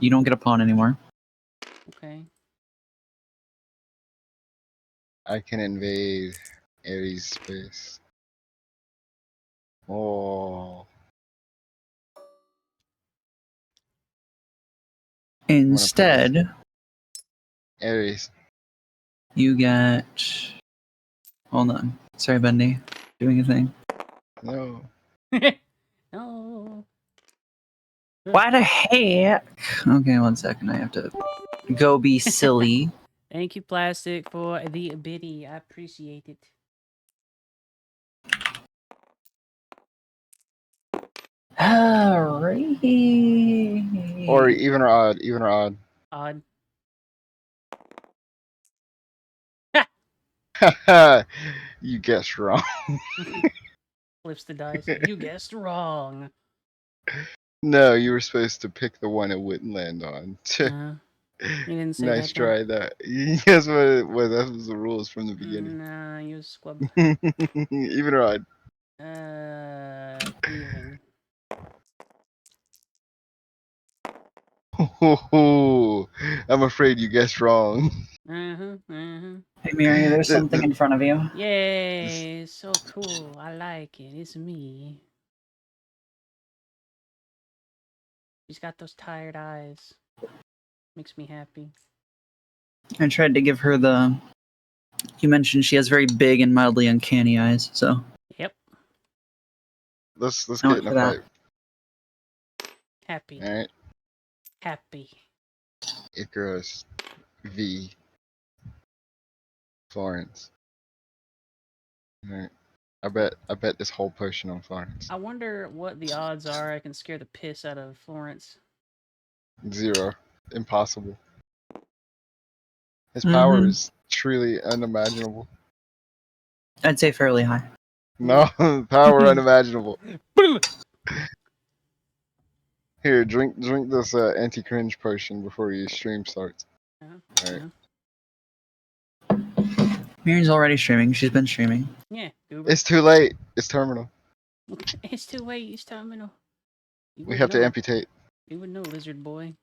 You don't get a pawn anymore. Okay. I can invade Ares' space. Oh. Instead, Ares. you get. Hold on. Sorry, Bendy. Doing a thing. No. No. Why the heck? Okay, 1 second. I have to go be silly. Thank you, Plastic, for the biddy. I appreciate it. Alrighty. Or even or odd. Even or odd. Odd. You guessed wrong. Flips the dice. You guessed wrong. No, you were supposed to pick the one it wouldn't land on. You didn't say Nice that, though. try. That. Yes, what it was. That was the rules from the beginning. Nah, you squub. Even or odd. Even. I'm afraid you guessed wrong. Hey, Miri, there's something in front of you. Yay, so cool. I like it. It's me. She's got those tired eyes. Makes me happy. I tried to give her the. You mentioned she has very big and mildly uncanny eyes, so. Yep. Let's I get went in a for that. fight. Happy. All right. Happy. Icarus v Florence. All right. I bet this whole potion on Florence. I wonder what the odds are I can scare the piss out of Florence. 0. Impossible. His power is truly unimaginable. I'd say fairly high. No, power unimaginable. Here, drink this anti-cringe potion before your stream starts. Alright. Miri's already streaming. She's been streaming. Yeah, goober. It's too late. It's terminal. It's too late. It's terminal. We have to amputate. You would know, lizard boy.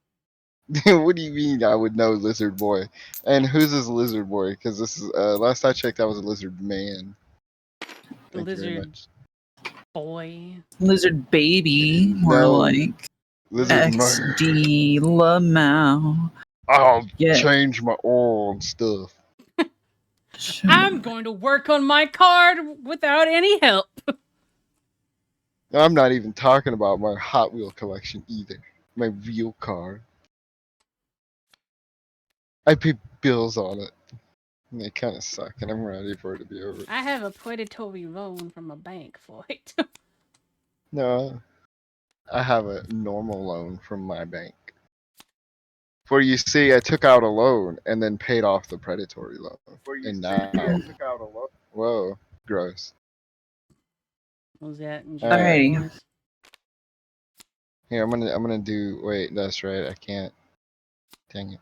What do you mean I would know, lizard boy? And who's this lizard boy? Because this is last I checked, I was a lizard man. Thank you very much. Boy. Lizard baby, more like. Lizard XD Lamau. I'll change my old stuff. I'm going to work on my card without any help. I'm not even talking about my Hot Wheel collection either. My real car. I pay bills on it. And they kind of suck, and I'm ready for it to be over. I have a predatory loan from a bank for it. No, I have a normal loan from my bank. For you see, I took out a loan and then paid off the predatory loan. And now, I took out a loan. Whoa, gross. What was that? Alrighty. Here, I'm gonna do. Wait, that's right. I can't. Dang it.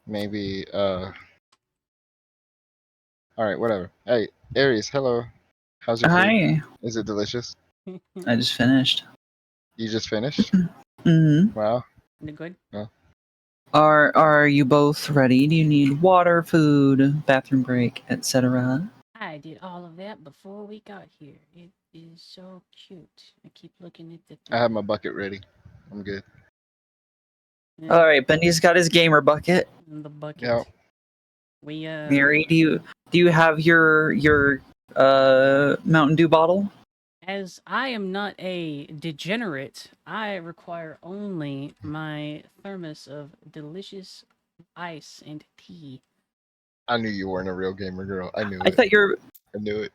Maybe. All right, whatever. Hey, Aries, hello. How's your food? Hi. Is it delicious? I just finished. You just finished? Mm-hmm. Wow. You good? No. Are you both ready? Do you need water, food, bathroom break, etc.? I did all of that before we got here. It is so cute. I keep looking at the I have my bucket ready. I'm good. All right, Bendy's got his gamer bucket. In the bucket. Yeah. We Mary, do you have your Mountain Dew bottle? As I am not a degenerate, I require only my thermos of delicious ice and tea. I knew you weren't a real gamer girl. I knew I it. thought you're. I knew it.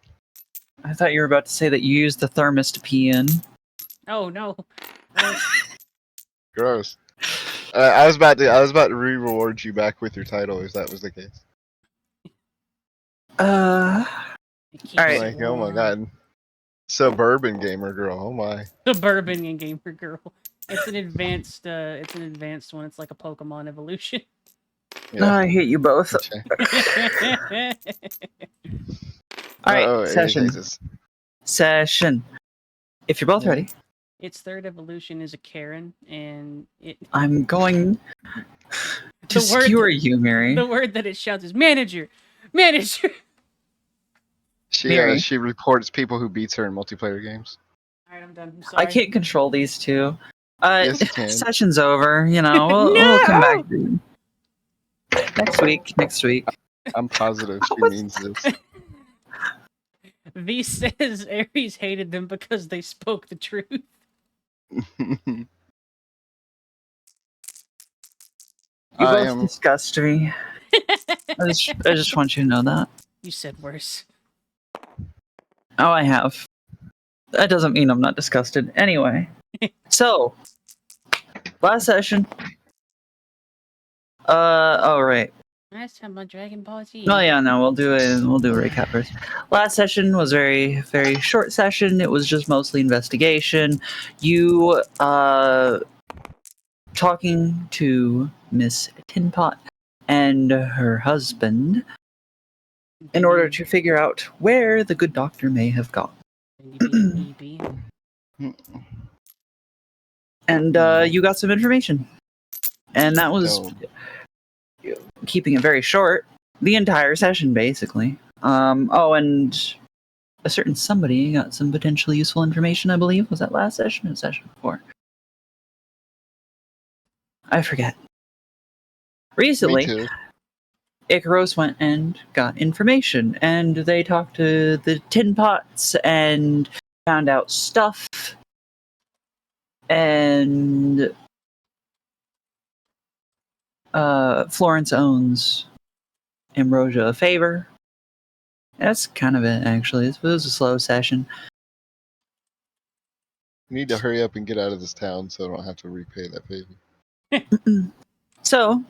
I thought you were about to say that you used the thermos to pee in. Oh no. Gross. I was about to re-reward you back with your title if that was the case. All right. Like, oh my god. Suburban gamer girl. Oh my. Suburban and gamer girl. It's an advanced one. It's like a Pokemon evolution. Yeah. I hate you both. All right, session. Session. If you're both ready. Its third evolution is a Karen, and it. I'm going to skewer you, Mary. The word that it shouts is manager, manager. She reports people who beats her in multiplayer games. All right, I'm done. I'm sorry. I can't control these two. Yes, you can. Session's over. You know, we'll come back next week. I'm positive she means this. V says Aries hated them because they spoke the truth. You both disgust me. I just want you to know that. You said worse. Oh, I have. That doesn't mean I'm not disgusted. Anyway. So, last session. Oh, right. Last time on Dragon Ball Z. Oh yeah, no, we'll do a recap first. Last session was very, very short session. It was just mostly investigation. You talking to Miss Tinpot and her husband in order to figure out where the good doctor may have gone. And you got some information. And that was keeping it very short. The entire session, basically. Oh, and a certain somebody got some potentially useful information, I believe. Was that last session or the session before? I forget. Recently, Icaros went and got information, and they talked to the Tin Pots and found out stuff. And Florence owns Ambrosia a favor. That's kind of it, actually. It was a slow session. You need to hurry up and get out of this town so I don't have to repay that favor. So,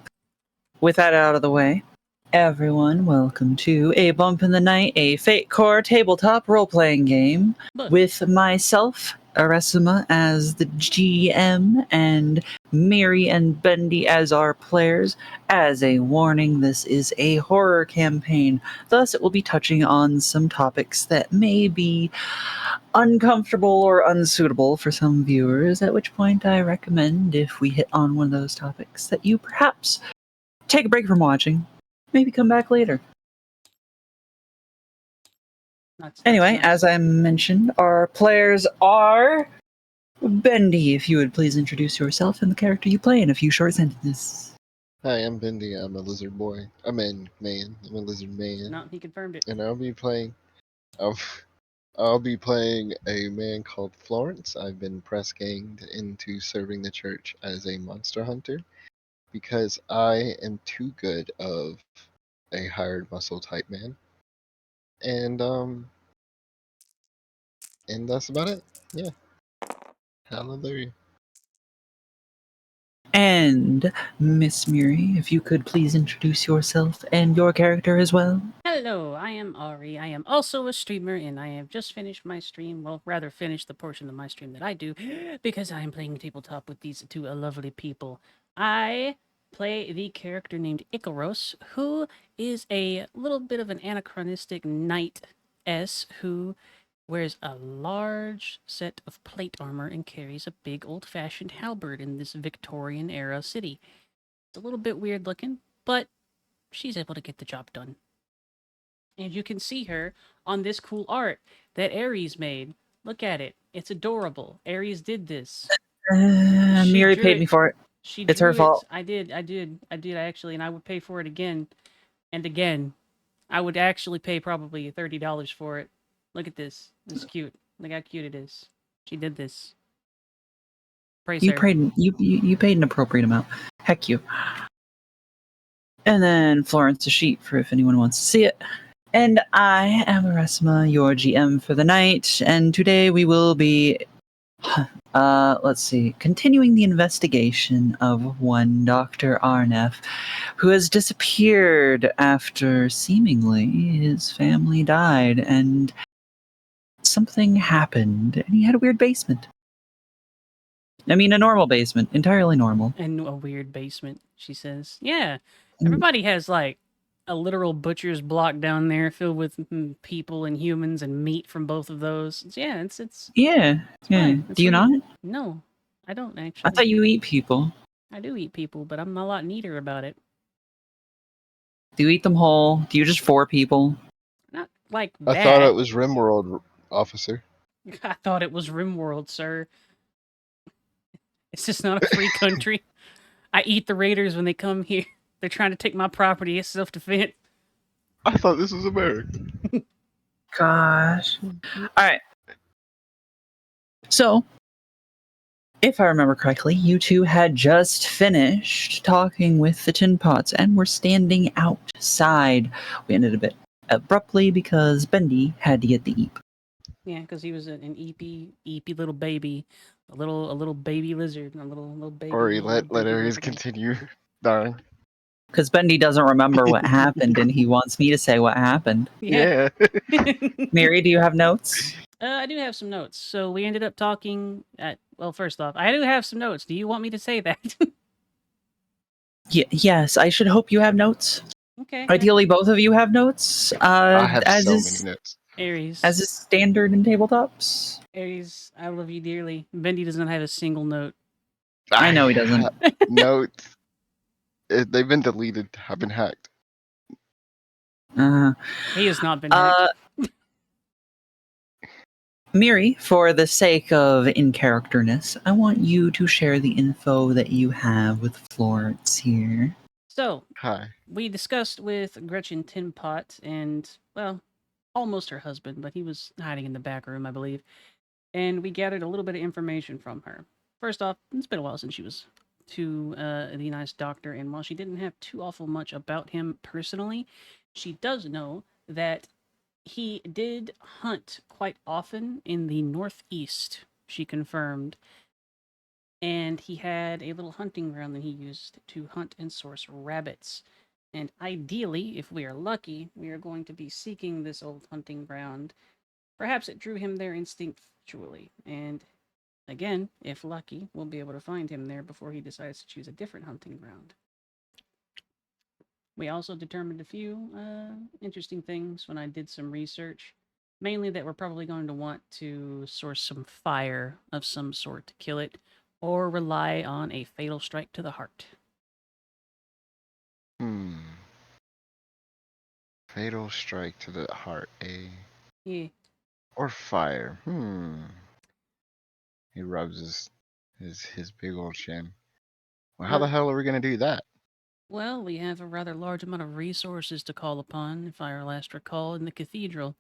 with that out of the way, everyone, welcome to A Bump in the Night, a Fate Core tabletop role-playing game with myself, Aresima, as the GM, and Miri and Bendy as our players. As a warning, this is a horror campaign, thus it will be touching on some topics that may be uncomfortable or unsuitable for some viewers, at which point I recommend, if we hit on one of those topics, that you perhaps take a break from watching, maybe come back later. Anyway, as I mentioned, our players are Bendy. If you would please introduce yourself and the character you play in a few short sentences. Hi, I'm Bendy. I'm a lizard boy. I'm a man. I'm a lizard man. No, he confirmed it. And I'll be playing a man called Florence. I've been press ganged into serving the church as a monster hunter because I am too good of a hired muscle type man. And that's about it. Yeah. Hallelujah. And Miss Miri, if you could please introduce yourself and your character as well. Hello, I am Auri. I am also a streamer, and I have just finished my stream. Well, rather finished the portion of my stream that I do, because I am playing tabletop with these two lovely people. I play the character named Icaros, who is a little bit of an anachronistic knight-s who wears a large set of plate armor and carries a big old-fashioned halberd in this Victorian-era city. It's a little bit weird looking, but she's able to get the job done. And you can see her on this cool art that Aries made. Look at it. It's adorable. Aries did this. She Miri drew paid it. me for it. She It's her drew it. fault. I did actually, and I would pay for it again and again. I would actually pay probably $30 for it. Look at this. It's cute. Look how cute it is. She did this. Praise You her. paid you paid an appropriate amount. Heck you. And then Florence a sheet for if anyone wants to see it. And I am Aresma, your GM for the night, and today we will be let's see, continuing the investigation of one Dr. Arnef, who has disappeared after seemingly his family died and something happened, and he had a weird basement. I mean, a normal basement, entirely normal. And a weird basement, she says. Yeah, everybody has like a literal butcher's block down there filled with people and humans and meat from both of those. It's Yeah. fine. It's Do you where not? No, I don't I actually. thought you eat people. I do eat people, but I'm a lot neater about it. Do you eat them whole? Do you just for people? Not like I that. thought it was RimWorld, officer. I thought it was RimWorld, sir. It's just not a free country. I eat the raiders when they come here. They're trying to take my property. It's self-defense. I thought this was America. Gosh. All right. So, if I remember correctly, you two had just finished talking with the tin pots and were standing outside. We ended a bit abruptly because Bendy had to get the eep. Yeah, because he was an eepy little baby, a little baby lizard, a little baby. Ori, little let baby Aries lizard. continue. Darn. Because Bendy doesn't remember what happened and he wants me to say what happened. Yeah. Mary, do you have notes? I do have some notes. So we ended up talking at, well, first off, I do have some notes. Do you want me to say that? Yes, I should hope you have notes. Okay. Ideally, both of you have notes. I have as so is, many notes. Aries. As is standard in tabletops. Aries, I love you dearly. Bendy does not have a single note. I know he doesn't. Notes. They've been deleted. Have been hacked. He has not been hacked. Miri, for the sake of in-characterness, I want you to share the info that you have with Florence here. So, hi. We discussed with Gretchen Tinpot and, well, almost her husband, but he was hiding in the back room, I believe. And we gathered a little bit of information from her. First off, it's been a while since she was to the nice doctor, and while she didn't have too awful much about him personally, she does know that he did hunt quite often in the northeast, she confirmed. And he had a little hunting ground that he used to hunt and source rabbits. And ideally, if we are lucky, we are going to be seeking this old hunting ground. Perhaps it drew him there instinctually. And again, if lucky, we'll be able to find him there before he decides to choose a different hunting ground. We also determined a few interesting things when I did some research. Mainly that we're probably going to want to source some fire of some sort to kill it, or rely on a fatal strike to the heart. Fatal strike to the heart, Yeah. Or fire. He rubs his big old chin. Well, how the hell are we gonna do that? Well, we have a rather large amount of resources to call upon, if I last recall, in the cathedral.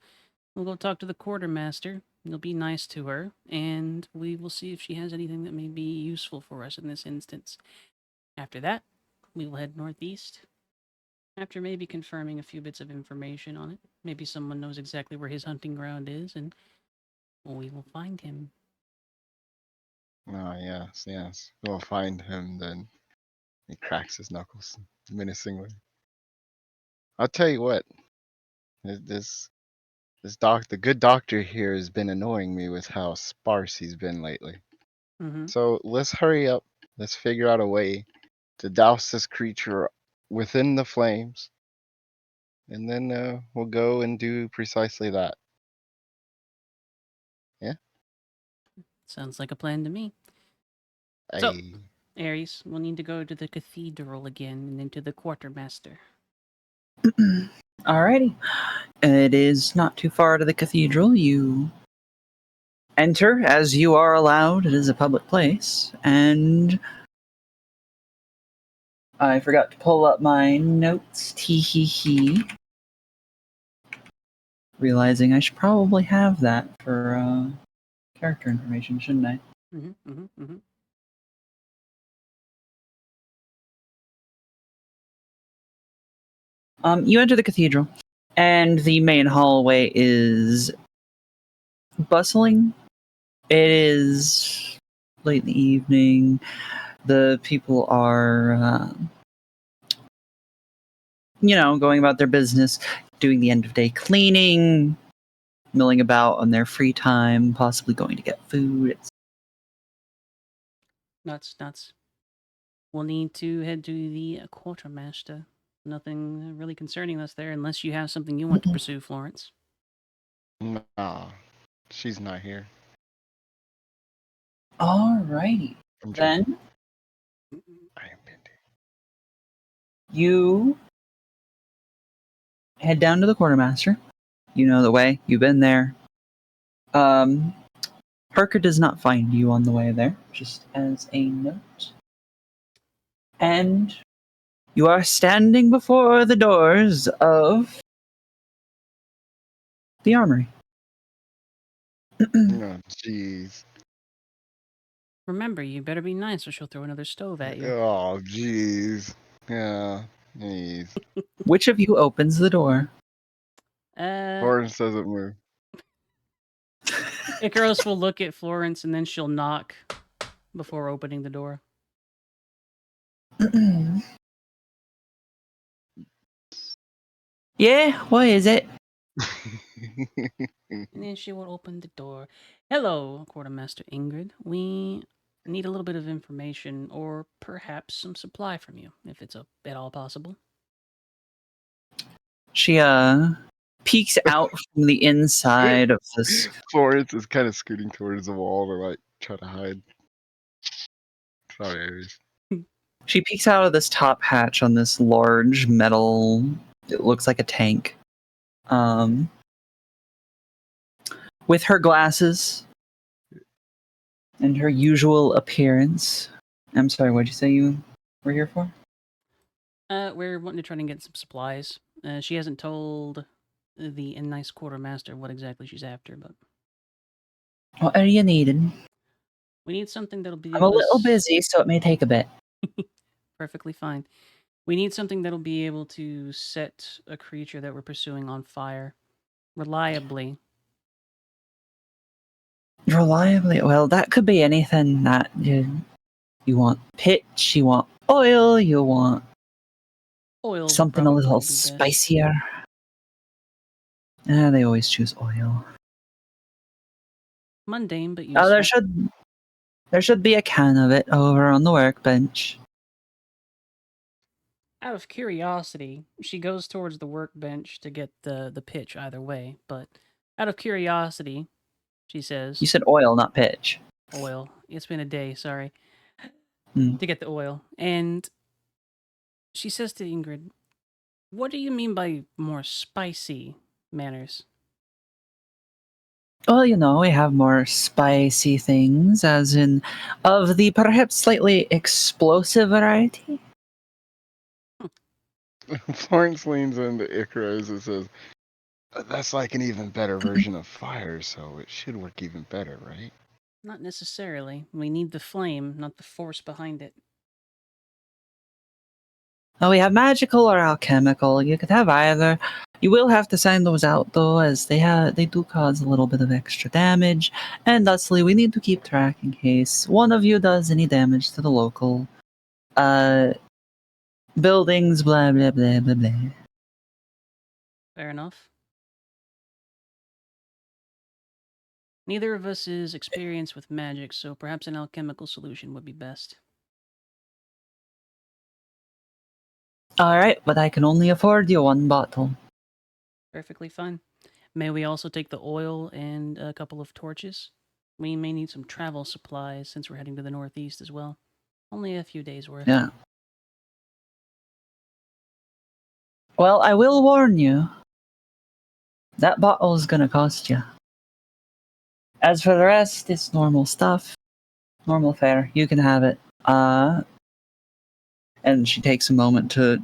We'll go talk to the quartermaster. You'll be nice to her, and we will see if she has anything that may be useful for us in this instance. After that, we will head northeast. After maybe confirming a few bits of information on it, maybe someone knows exactly where his hunting ground is, and we will find him. Oh, yes. We'll find him then. He cracks his knuckles menacingly. I'll tell you what. The good doctor here has been annoying me with how sparse he's been lately. So let's hurry up. Let's figure out a way to douse this creature within the flames. And then we'll go and do precisely that. Sounds like a plan to me. So, Ares, we'll need to go to the cathedral again and then to the quartermaster. Alrighty. It is not too far to the cathedral. You enter as you are allowed. It is a public place. And I forgot to pull up my notes. Tee hee hee. Realizing I should probably have that for character information, shouldn't I? You enter the cathedral, and the main hallway is bustling. It is late in the evening. The people are, going about their business, doing the end of day cleaning, milling about on their free time, possibly going to get food. Nuts. We'll need to head to the quartermaster. Nothing really concerning us there, unless you have something you want to pursue, Florence. Nah, she's not here. Alrighty. Then you head down to the quartermaster. You know the way. You've been there. Parker does not find you on the way there, just as a note. And you are standing before the doors of the armory. Oh, jeez. Remember, you better be nice or she'll throw another stove at you. Oh, jeez. Yeah, jeez. Which of you opens the door? Florence doesn't move. Icarus will look at Florence and then she'll knock before opening the door. Yeah, what is it? And then she will open the door. Hello, Quartermaster Ingrid. We need a little bit of information or perhaps some supply from you, if it's at all possible. She peeks out from the inside of this. Florence is kind of scooting towards the wall to like try to hide. Sorry, Aries. She peeks out of this top hatch on this large metal. It looks like a tank. With her glasses and her usual appearance. I'm sorry, what'd you say you were here for? We're wanting to try and get some supplies. She hasn't told the nice quartermaster what exactly she's after, but What are you needing? we need something that'll be I'm a little busy, so it may take a bit. Perfectly fine. We need something that'll be able to set a creature that we're pursuing on fire reliably. Reliably? Well, that could be anything that you want. Pitch, you want oil, you want oil, something a little spicier. They always choose oil. Mundane, but useful. There should be a can of it over on the workbench. Out of curiosity, she goes towards the workbench to get the pitch either way, but out of curiosity, she says... You said oil, not pitch. Oil. It's been a day, sorry. To get the oil. And she says to Ingrid, what do you mean by more spicy manners? Well, we have more spicy things, as in of the perhaps slightly explosive variety. Florence leans into Icarus and says, that's like an even better version of fire, so it should work even better, right? Not necessarily. We need the flame, not the force behind it. Well, we have magical or alchemical. You could have either. You will have to send those out, though, as they do cause a little bit of extra damage, and thusly we need to keep track in case one of you does any damage to the local buildings, blah, blah, blah, blah, blah. Fair enough. Neither of us is experienced with magic, so perhaps an alchemical solution would be best. Alright, but I can only afford you one bottle. Perfectly fine. May we also take the oil and a couple of torches? We may need some travel supplies since we're heading to the northeast as well. Only a few days worth. Yeah. Well, I will warn you. That bottle is gonna cost you. As for the rest, it's normal stuff. Normal fare. You can have it. And she takes a moment to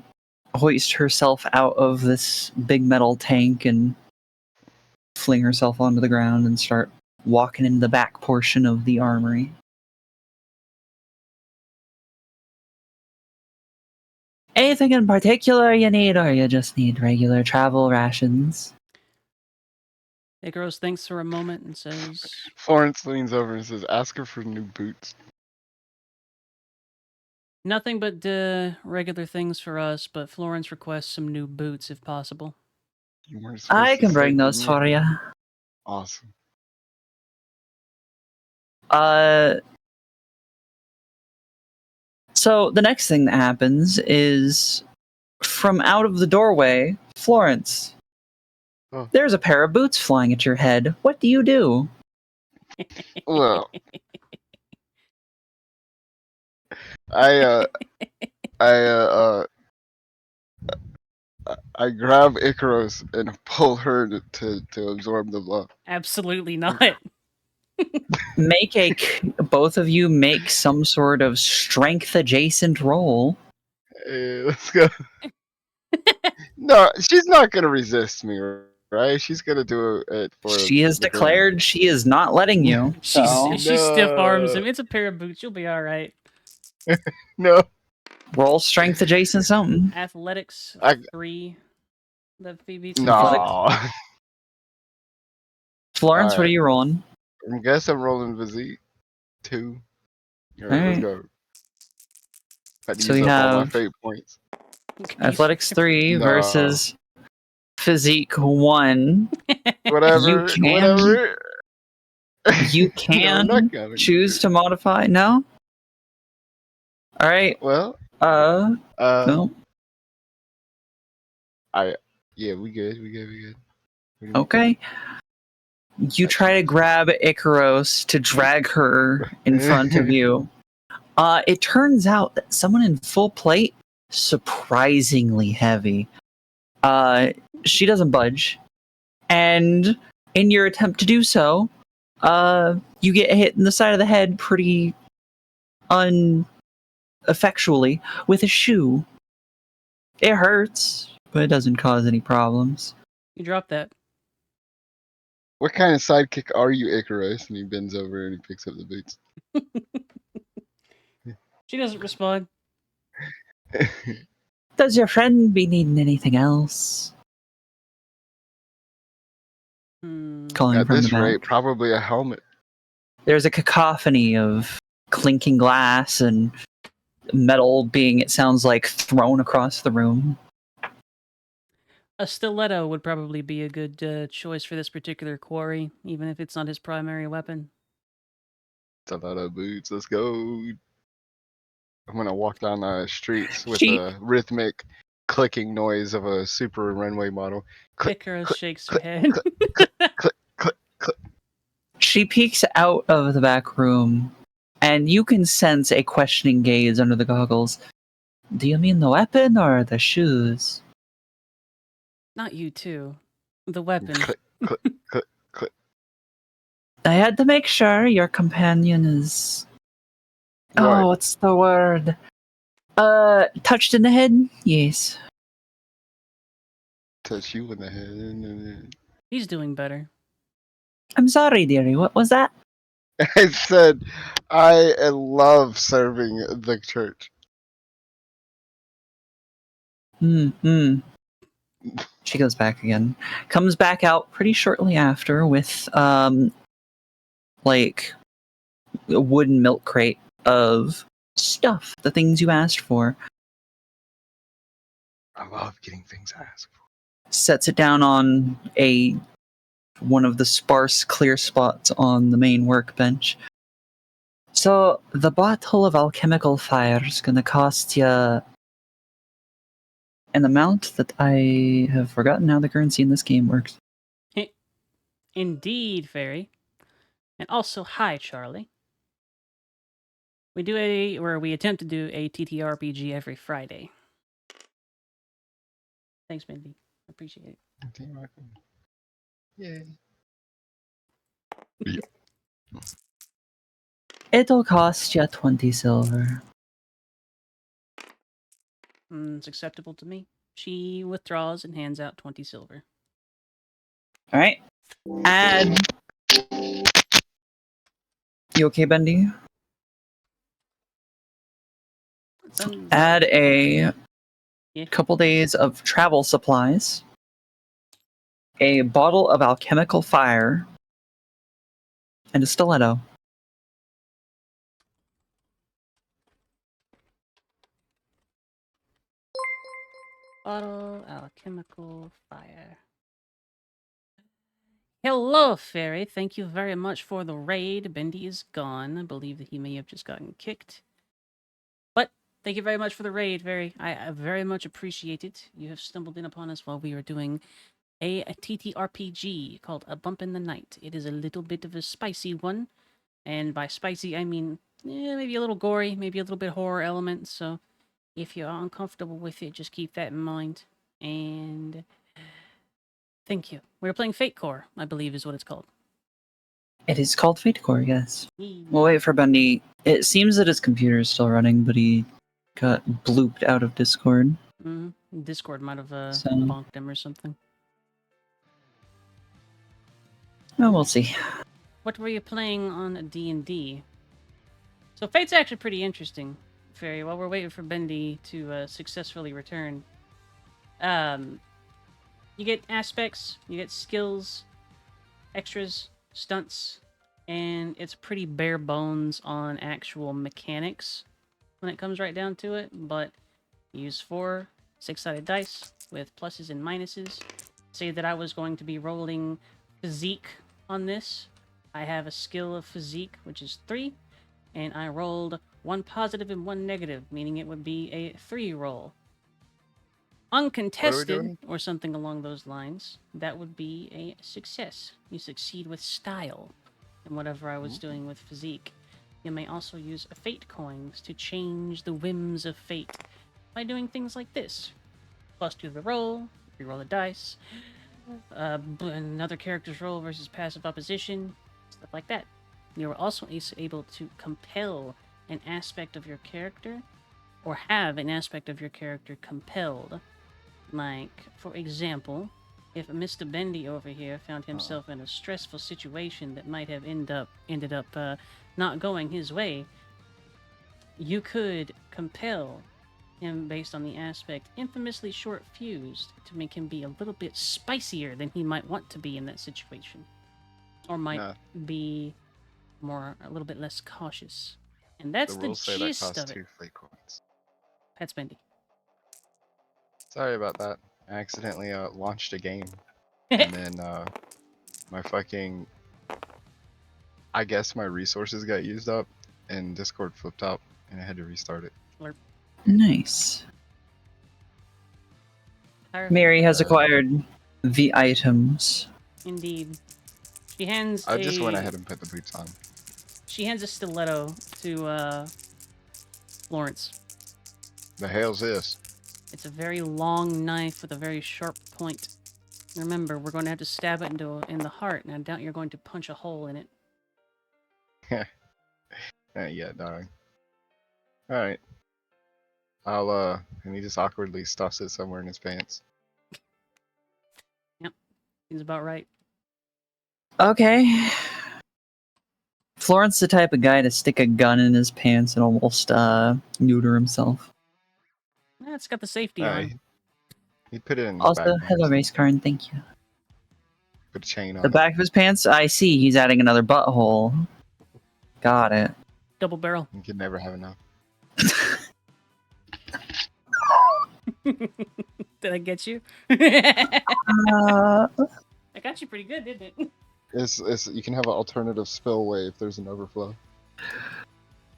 hoist herself out of this big metal tank and fling herself onto the ground and start walking into the back portion of the armory. Anything in particular you need, or you just need regular travel rations? Icaros thinks for a moment and says, Florence leans over and says, "Ask her for new boots." nothing but regular things for us, but Florence requests some new boots if possible. You weren't I supposed to can say, bring those didn't for you. Awesome. So the next thing that happens is from out of the doorway, Florence. Oh. There's a pair of boots flying at your head. What do you do? Well, I grab Icaros and pull her to absorb the blow. Absolutely not. Both of you make some sort of strength adjacent roll. Hey, let's go. No, she's not gonna resist me, right? She's gonna do it for. She has declared she is not letting you. She So. stiff arms him. It's a pair of boots. You'll be all right. No. Roll strength adjacent something. Athletics 3. The Phoebe. No. Florence, what are you rolling? I guess I'm rolling physique 2. All right, let's go. Had to So use we up all my have fate points. athletics 3 versus physique 1. Whatever. Whatever. You can No, choose to modify. No. All right. Well. No. Yeah, we good. We good. Okay. You try to grab Icaros to drag her in front of you. It turns out that someone in full plate, surprisingly heavy. She doesn't budge. And in your attempt to do so, you get hit in the side of the head pretty ineffectually with a shoe. It hurts, but it doesn't cause any problems. You drop that. What kind of sidekick are you, Icaros? And he bends over and he picks up the boots. She doesn't respond. Does your friend be needing anything else? Calling At from this the back. rate, probably a helmet. There's a cacophony of clinking glass and metal being, it sounds like, thrown across the room. A stiletto would probably be a good choice for this particular quarry, even if it's not his primary weapon. Stiletto boots, let's go. I'm gonna walk down the streets with a rhythmic clicking noise of a super runway model. Icarus shakes her head. Click. She peeks out of the back room, and you can sense a questioning gaze under the goggles. Do you mean the weapon or the shoes? Not you two. The weapon. Click. I had to make sure your companion is... What? Oh, what's the word? Touched in the head? Yes. Touch you in the head. He's doing better. I'm sorry, dearie. What was that? I said, I love serving the church. She goes back again. Comes back out pretty shortly after with, like, a wooden milk crate of stuff, the things you asked for. I love getting things asked for. Sets it down on one of the sparse clear spots on the main workbench. So, the bottle of alchemical fire is going to cost you an amount that I have forgotten how the currency in this game works. Indeed, Fairy. And also, hi, Charlie. We attempt to do a TTRPG every Friday. Thanks, Mindy. I appreciate it. Yay. It'll cost you 20 silver. It's acceptable to me. She withdraws and hands out 20 silver. All right. Add. You okay, Bendy? Add a couple days of travel supplies, a bottle of alchemical fire, and a stiletto. Bottle, alchemical fire. Hello, Fairy. Thank you very much for the raid. Bendy is gone. I believe that he may have just gotten kicked. But thank you very much for the raid, Fairy. I very much appreciate it. You have stumbled in upon us while we were doing a TTRPG called A Bump in the Night. It is a little bit of a spicy one. And by spicy, I mean maybe a little gory, maybe a little bit horror element. So if you're uncomfortable with it, just keep that in mind. And thank you. We're playing Fate Core, I believe is what it's called. It is called Fate Core, yes. We'll wait for Bendy. It seems that his computer is still running, but he got blooped out of Discord. Discord might have bonked him or something. Well, we'll see. What were you playing on D&D? So Fate's actually pretty interesting, Fairy. While we're waiting for Bendy to successfully return, you get aspects, you get skills, extras, stunts, and it's pretty bare bones on actual mechanics when it comes right down to it. But you use 4 6-sided dice with pluses and minuses. Say that I was going to be rolling physique on this. I have a skill of physique, which is 3, and I rolled 1 positive and 1 negative, meaning it would be a 3 roll. Uncontested, or something along those lines, that would be a success. You succeed with style in whatever I was doing with physique. You may also use fate coins to change the whims of fate by doing things like this. +2 to the roll, reroll the dice, another character's roll versus passive opposition, stuff like that. You're also able to compel an aspect of your character, or have an aspect of your character compelled. Like, for example, if Mr. Bendy over here found himself in a stressful situation that might have ended up not going his way, you could compel him based on the aspect infamously short fused to make him be a little bit spicier than he might want to be in that situation, or might be a little bit less cautious. And that's the gist of it. 2 fate coins. Pets Bendy. Sorry about that. I accidentally launched a game, and then I guess my resources got used up, and Discord flipped out, and I had to restart it. Nice. Mary has acquired the items. Indeed. She hands I just went ahead and put the boots on. She hands a stiletto to Florence. The hell's this? It's a very long knife with a very sharp point. Remember, we're going to have to stab it in the heart, and I doubt you're going to punch a hole in it. Yeah, darling. Alright. And he just awkwardly stuffs it somewhere in his pants. Yep. Seems about right. Okay. Florence the type of guy to stick a gun in his pants and almost neuter himself. Yeah, it's got the safety on. He put it in his Also, back hello, race car, and thank you. Put a chain on the back of his pants? I see. He's adding another butthole. Got it. Double barrel. You can never have enough. Did I get you? I got you pretty good, didn't it? You can have an alternative spillway if there's an overflow.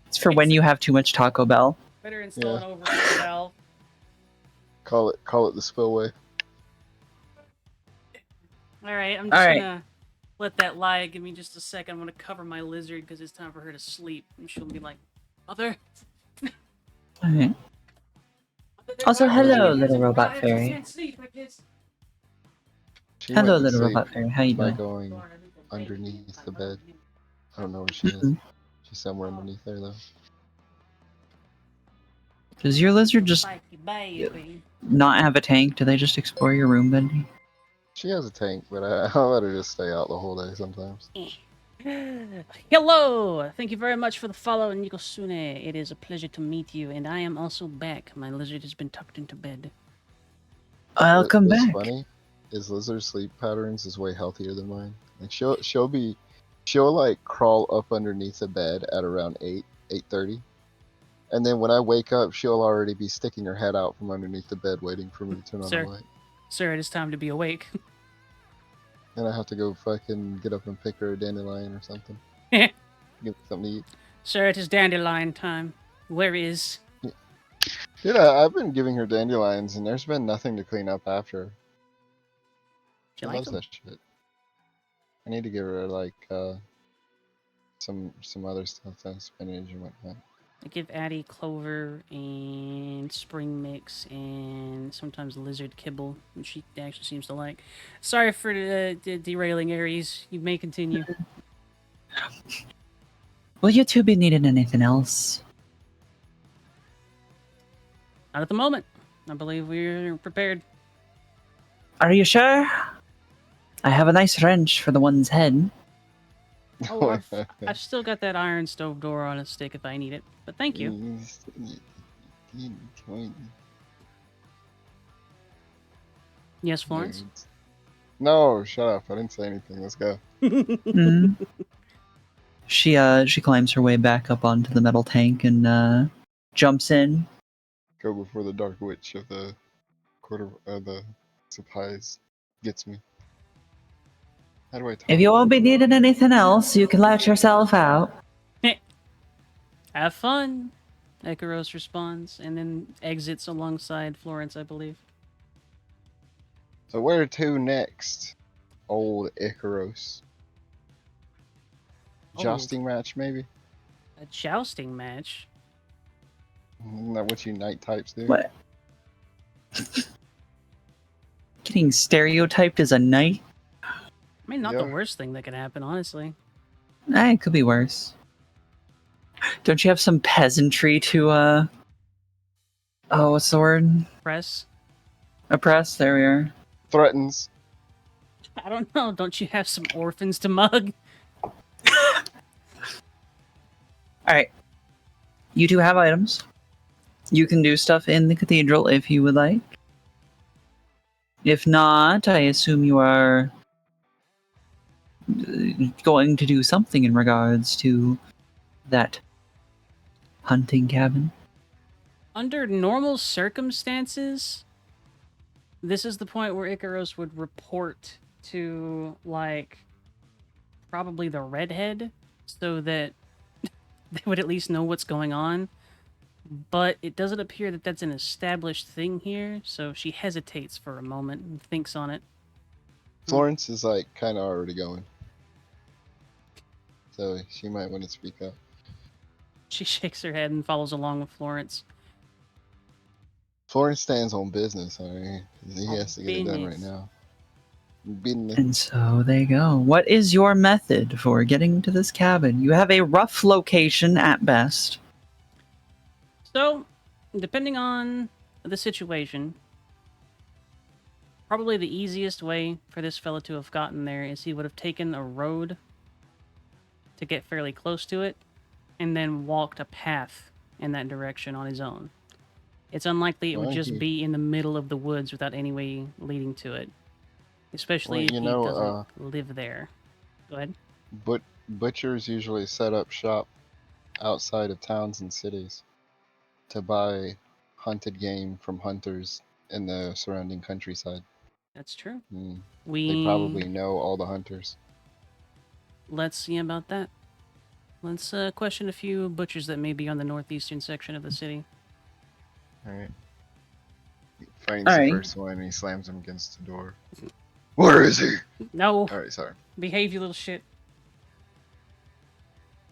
It's for when you have too much Taco Bell. Better install an overflow valve. Call it the spillway. All right, I'm just gonna Let that lie. Give me just a second. I'm gonna cover my lizard because it's time for her to sleep, and she'll be like, "Mother." Alright. Also, hello, little robot fairy. Can't sleep, I guess. She Hello, went to little sleep robot fairy. How you by doing? going underneath the bed. I don't know where she is. She's somewhere underneath there, though. Does your lizard just Spiky baby. not have a tank? Do they just explore your room, Bendy? She has a tank, but I'll let her just stay out the whole day sometimes. Hello! Thank you very much for the follow, Nikosune. It is a pleasure to meet you, and I am also back. My lizard has been tucked into bed. Welcome What's back. funny is Lizard's sleep patterns is way healthier than mine. Like she'll like crawl up underneath the bed at around 8:30. And then when I wake up, she'll already be sticking her head out from underneath the bed waiting for me to turn on the light. Sir, it is time to be awake. And I have to go fucking get up and pick her a dandelion or something. Give me something to eat. Sir, it is dandelion time. Where is... Dude, I've been giving her dandelions, and there's been nothing to clean up after. She loves that shit. I need to give her like some other stuff, like spinach and whatnot. I give Addie clover and spring mix and sometimes lizard kibble, which she actually seems to like. Sorry for derailing Aries. You may continue. Will you two be needing anything else? Not at the moment. I believe we're prepared. Are you sure? I have a nice wrench for the one's head. Oh, I've still got that iron stove door on a stick if I need it. But thank you. Yes, Florence? No, shut up. I didn't say anything. Let's go. She climbs her way back up onto the metal tank and jumps in. Go before the dark witch of the the supplies gets me. How do I talk? If you won't be needing anything else, you can let yourself out. Have fun, Ikaros responds, and then exits alongside Florence, I believe. So where to next, old Ikaros? Jousting match, maybe? A jousting match? Isn't that what you knight types do? What? Getting stereotyped as a knight? I mean, not the worst thing that could happen, honestly. It could be worse. Don't you have some peasantry to, oh, what's the word? Press? Oppress? There we are. Threatens. I don't know. Don't you have some orphans to mug? Alright. You two have items. You can do stuff in the cathedral if you would like. If not, I assume you are going to do something in regards to that hunting cabin. Under normal circumstances, this is the point where Ikaros would report to, like, probably the redhead, so that they would at least know what's going on. But it doesn't appear that that's an established thing here, so she hesitates for a moment and thinks on it. Florence is like kind of already going, so she might want to speak up. She shakes her head and follows along with Florence. Florence stands on business. I mean, he has to get it done right now. Business. And so they go. What is your method for getting to this cabin? You have a rough location at best. So, depending on the situation, probably the easiest way for this fella to have gotten there is he would have taken a road to get fairly close to it, and then walked a path in that direction on his own. It's unlikely it would just be in the middle of the woods without any way leading to it. Especially if he doesn't live there. Go ahead. Butchers usually set up shop outside of towns and cities to buy hunted game from hunters in the surrounding countryside. That's true. They probably know all the hunters. Let's see about that. Let's question a few butchers that may be on the northeastern section of the city. Alright. He finds the first one and he slams him against the door. Where is he? No. All right, sorry. Behave, you little shit.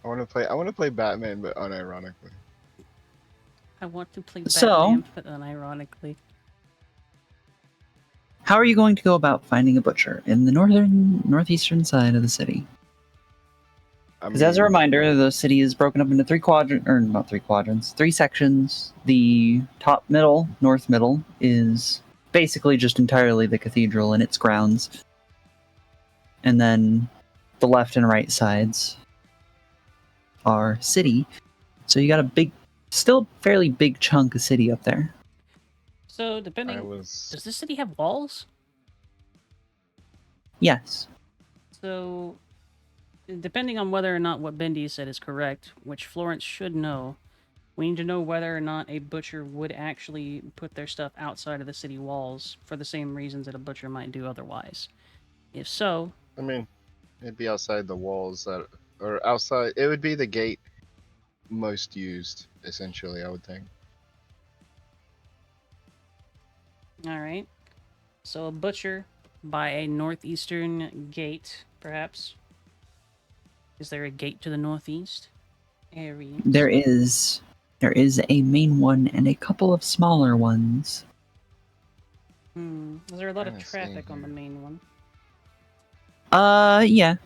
I want to play Batman, but unironically. I want to play So- Batman, but unironically. How are you going to go about finding a butcher in the northeastern side of the city? Because as a reminder, the city is broken up into three sections. The top middle, north middle, is basically just entirely the cathedral and its grounds. And then the left and right sides are city. So you got a still fairly big chunk of city up there. So, does this city have walls? Yes. So, depending on whether or not what Bendy said is correct, which Florence should know, we need to know whether or not a butcher would actually put their stuff outside of the city walls for the same reasons that a butcher might do otherwise. If so... I mean, it'd be outside the walls or outside. It would be the gate most used, essentially, I would think. Alright. So a butcher by a northeastern gate, perhaps. Is there a gate to the northeast? Aries. There is a main one and a couple of smaller ones. Is there a lot of traffic on the main one? Yeah.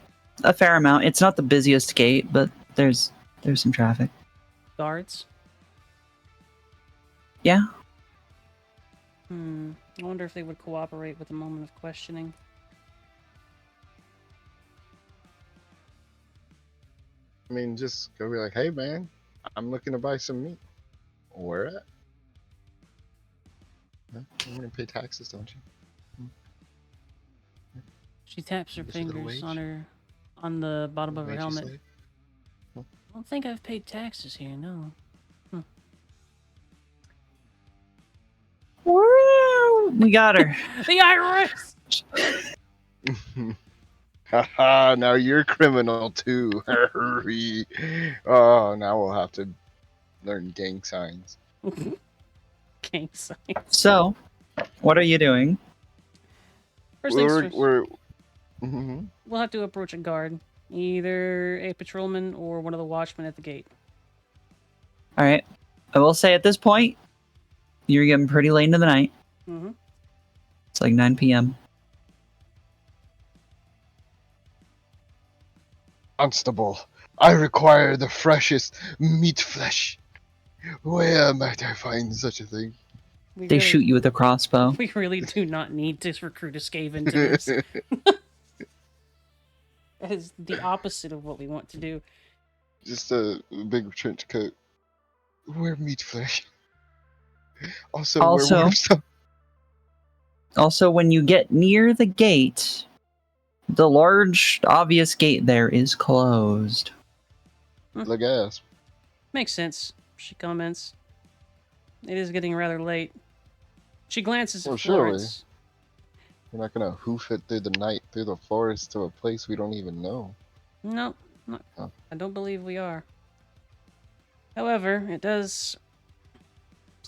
A fair amount. It's not the busiest gate, but there's some traffic. Guards? Yeah. I wonder if they would cooperate with a moment of questioning. I mean, just go be like, hey man, I'm looking to buy some meat. Where at? Huh? You're gonna pay taxes, don't you? She taps her Just a little fingers wage? on the bottom of her Wage you helmet. slave? I don't think I've paid taxes here, no. We got her. The IRS! Haha, now you're criminal too. Hurry. Oh, now we'll have to learn gang signs. Gang signs. So, what are you doing? First things first. Mhm. We'll have to approach a guard. Either a patrolman or one of the watchmen at the gate. Alright. I will say at this point, you're getting pretty late into the night. Mm-hmm. It's like 9 p.m. Constable, I require the freshest meat flesh. Where might I find such a thing? They shoot you with a crossbow. We really do not need to recruit a Skaven to this. That is the opposite of what we want to do. Just a big trench coat. Where meat flesh? Also, werewolves. Also, when you get near the gate, the large, obvious gate there is closed. The gas. Makes sense, she comments. It is getting rather late. She glances at Florence. We're not gonna hoof it through the night, through the forest, to a place we don't even know. No, I don't believe we are. However, it does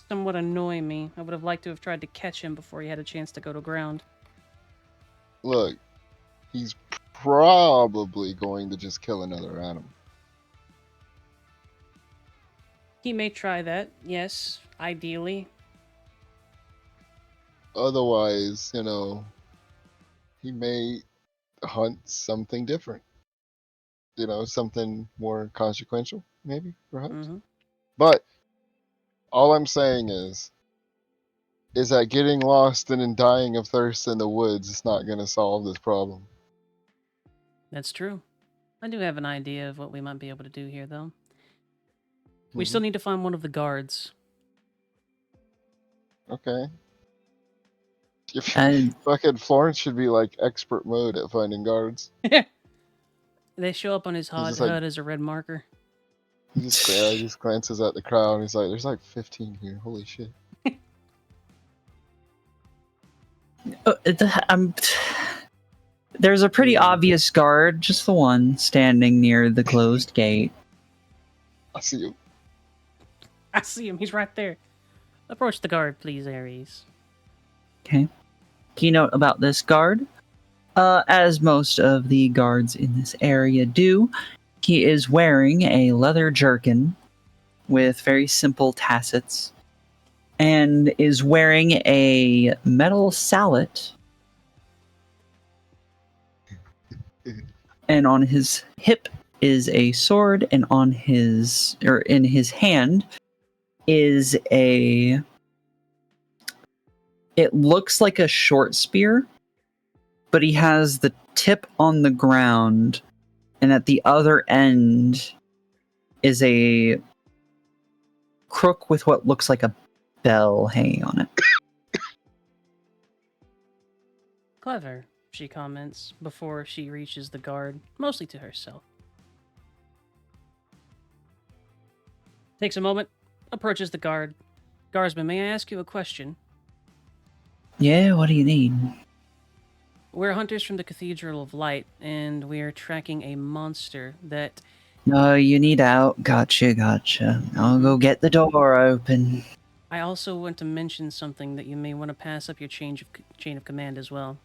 somewhat annoy me. I would have liked to have tried to catch him before he had a chance to go to ground. Look, he's probably going to just kill another animal. He may try that, yes, ideally. Otherwise, he may hunt something different. Something more consequential, maybe, perhaps. Mm-hmm. But all I'm saying is that getting lost and then dying of thirst in the woods is not going to solve this problem. That's true. I do have an idea of what we might be able to do here, though. We still need to find one of the guards. Okay. Fucking Florence should be like expert mode at finding guards. They show up on his HUD as a red marker. He just glances at the crowd and he's like, there's like 15 here. Holy shit. There's a pretty obvious guard, just the one, standing near the closed gate. I see him. I see him. He's right there. Approach the guard, please, Aries. Okay. Keynote about this guard. As most of the guards in this area do, he is wearing a leather jerkin with very simple tassets and is wearing a metal sallet. And on his hip is a sword, and in his hand is it looks like a short spear, but he has the tip on the ground, and at the other end is a crook with what looks like a bell hanging on it. Clever, she comments before she reaches the guard, mostly to herself. Takes a moment, approaches the guard. Guardsman, may I ask you a question? Yeah, what do you need? We're hunters from the Cathedral of Light, and we are tracking a monster that... No, you need out. Gotcha. I'll go get the door open. I also want to mention something that you may want to pass up your chain of command as well.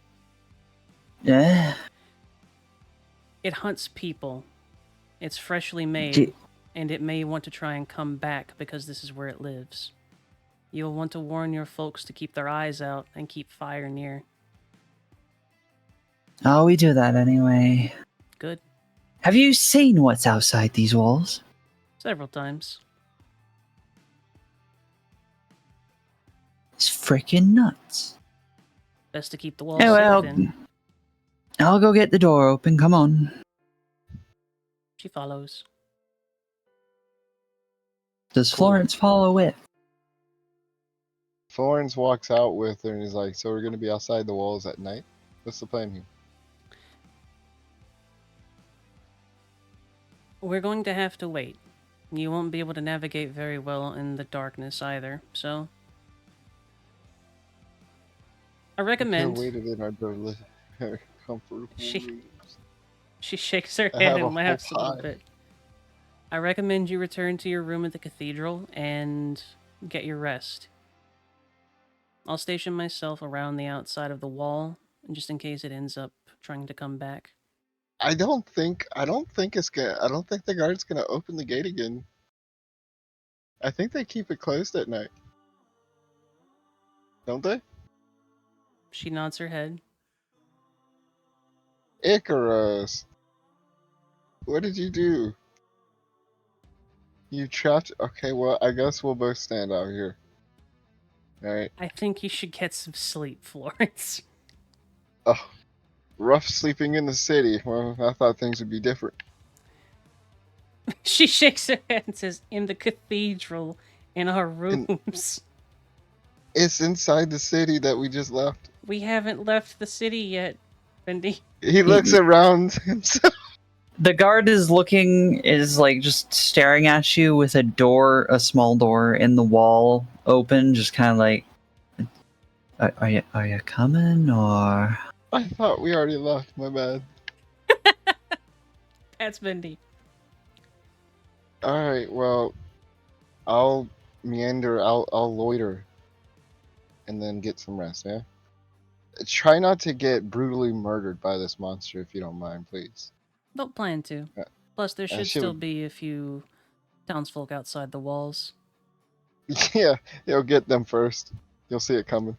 Yeah. It hunts people. It's freshly made, and it may want to try and come back because this is where it lives. You'll want to warn your folks to keep their eyes out and keep fire near. Oh, we do that anyway. Good. Have you seen what's outside these walls? Several times. It's freaking nuts. Best to keep the walls safe then. I'll go get the door open. Come on. She follows. Does Florence follow with? Florence walks out with her and is like, so we're going to be outside the walls at night? What's the plan here? We're going to have to wait. You won't be able to navigate very well in the darkness either, so... I recommend... We waited in our comfortable rooms. She shakes her head and laughs a little bit. I recommend you return to your room at the cathedral and get your rest. I'll station myself around the outside of the wall, just in case it ends up trying to come back. I don't think the guard's gonna open the gate again. I think they keep it closed at night. Don't they? She nods her head. Icarus! What did you do? You trapped... Okay, well, I guess we'll both stand out here. Alright. I think you should get some sleep, Florence. Oh, rough sleeping in the city. Well, I thought things would be different. She shakes her head and says, in the cathedral, in our rooms. It's inside the city that we just left. We haven't left the city yet, Bendy. He looks around himself. The guard is like just staring at you with a small door in the wall open, just kind of like, are you coming or? I thought we already left. My bad. That's Bendy. All right. Well, I'll meander. I'll loiter, and then get some rest. Yeah. Try not to get brutally murdered by this monster, if you don't mind, please. Don't plan to. Plus, there should still be a few townsfolk outside the walls. Yeah, you'll get them first. You'll see it coming.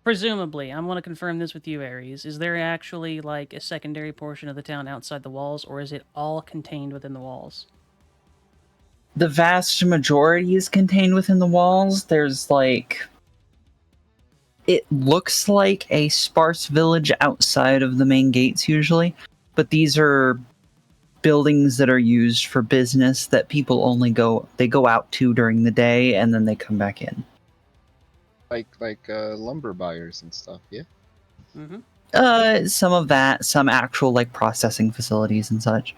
Presumably, I want to confirm this with you, Aries. Is there actually like a secondary portion of the town outside the walls, or is it all contained within the walls? The vast majority is contained within the walls. There's like... It looks like a sparse village outside of the main gates usually, but these are buildings that are used for business that people only go out to during the day and then they come back in. Like lumber buyers and stuff, yeah? Mm-hmm. Some of that, some actual like processing facilities and such.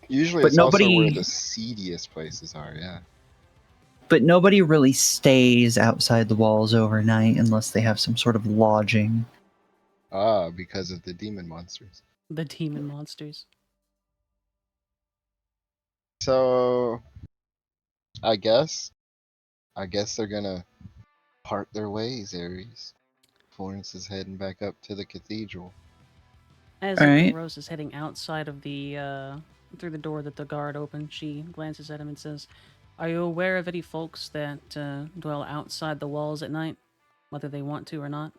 Usually but it's nobody, also where the seediest places are, yeah. But nobody really stays outside the walls overnight unless they have some sort of lodging. Ah, because of the demon monsters. The demon monsters. So, I guess they're gonna part their ways, Ares. Florence is heading back up to the cathedral. As Alright. Rose is heading outside of the through the door that the guard opened, she glances at him and says, "Are you aware of any folks that dwell outside the walls at night, whether they want to or not?"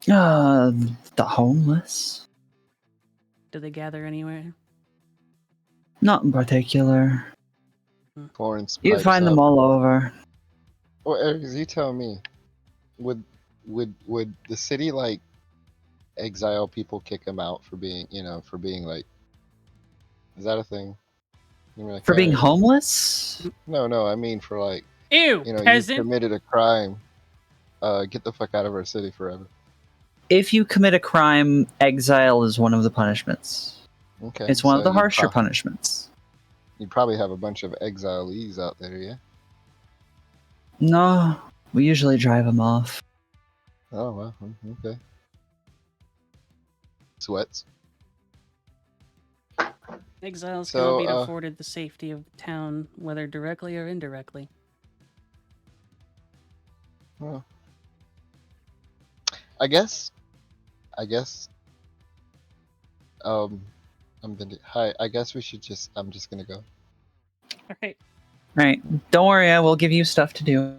The homeless? Do they gather anywhere? Not in particular. Florence You pipes find them up. all over. Well, Eric, you tell me, would the city like exile people, kick them out for being, for being like, is that a thing? You mean, like, For being hey, homeless? no, I mean for like, Ew, you've peasant! committed a crime. Get the fuck out of our city forever. If you commit a crime, exile is one of the punishments. Okay, It's one of so the harsher punishments. you'd probably have a bunch of exilees out there, yeah? No, we usually drive them off. Oh, well, okay. Sweats. Exiles So, cannot be afforded the safety of the town, whether directly or indirectly. Well, I guess. I'm Bendy. Hi, I guess we should I'm just gonna go. Alright. Right. Don't worry, I will give you stuff to do.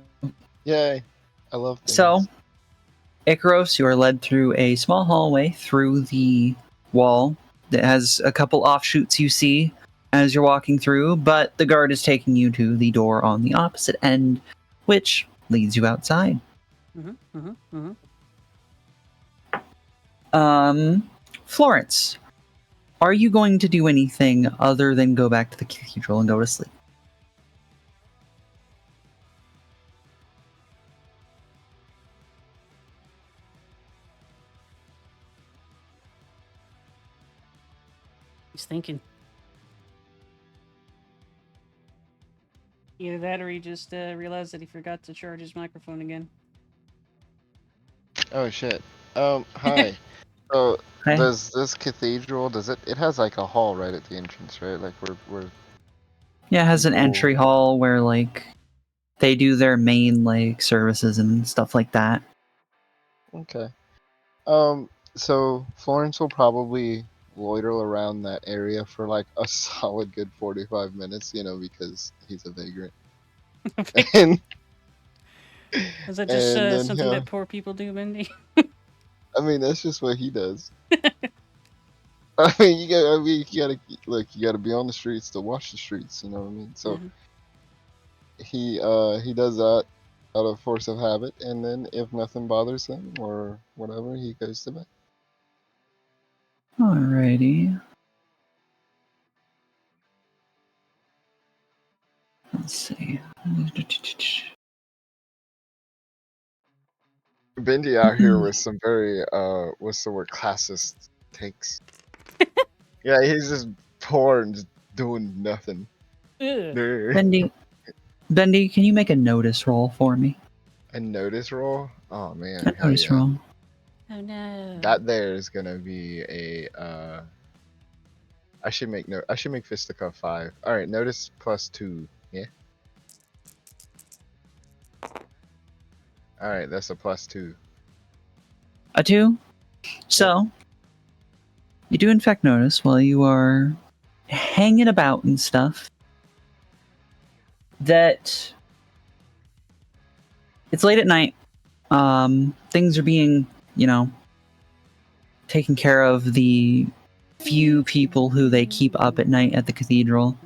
Yay! I love things. So, Icaros, you are led through a small hallway through the wall that has a couple offshoots you see as you're walking through, but the guard is taking you to the door on the opposite end, which leads you outside. Florence, are you going to do anything other than go back to the cathedral and go to sleep? He's thinking. Either that or he just realized that he forgot to charge his microphone again. Oh shit. Hi. So, Hi. does this cathedral, it has like a hall right at the entrance, right? Like we're Yeah, it has an people- entry hall where, like, they do their main, like, services and stuff like that. Okay. So Florence will probably loiter around that area for like a solid good 45 minutes, because he's a vagrant. And Is that just and then something that poor people do, Mindy? I mean, that's just what he does. I mean, you gotta look. You gotta be on the streets to watch the streets. You know what I mean? So he does that out of force of habit, and then if nothing bothers him or whatever, he goes to bed. Alrighty. Let's see. Bendy out here with some very what's the word, classist takes. Yeah, he's just poor and just doing nothing. Bendy, can you make a notice roll for me? A notice roll? Oh man, A notice roll. Oh no. That there is gonna be a I should make fisticuff 5. Alright, notice +2, yeah? Alright, that's a +2. A 2? So, you do in fact notice while you are hanging about and stuff that it's late at night. Things are being, taken care of. The few people who they keep up at night at the cathedral,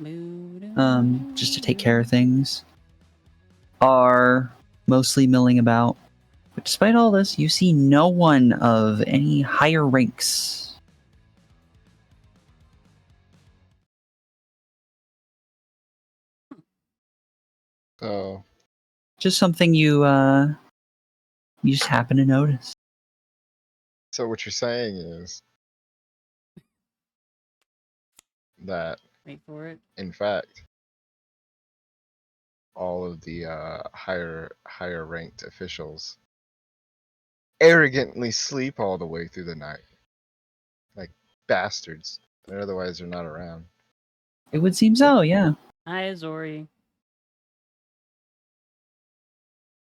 just to take care of things, are mostly milling about. But despite all this, you see no one of any higher ranks. So, just something you just happen to notice. So what you're saying is that, wait for it, in fact, all of the higher ranked officials arrogantly sleep all the way through the night, like bastards. Otherwise, they're not around. It would seem so, yeah. Hi, Auri.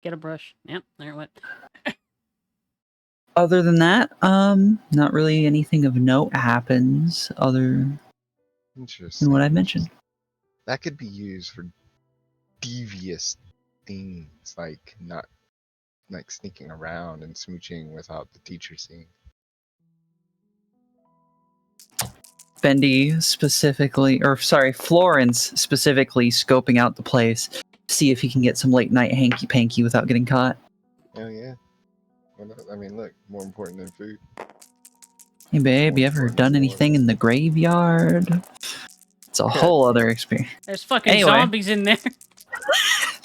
Get a brush. Yep, there it went. Other than that, not really anything of note happens other Interesting. than what I mentioned. That could be used for devious things, like not like sneaking around and smooching without the teacher seeing. Bendy specifically, or sorry, Florence specifically scoping out the place, see if he can get some late night hanky panky without getting caught. Oh yeah. Well, I mean, look, more important than food. Hey babe, More you ever important done than anything in the graveyard? It's a whole other experience. There's fucking Anyway. zombies in there.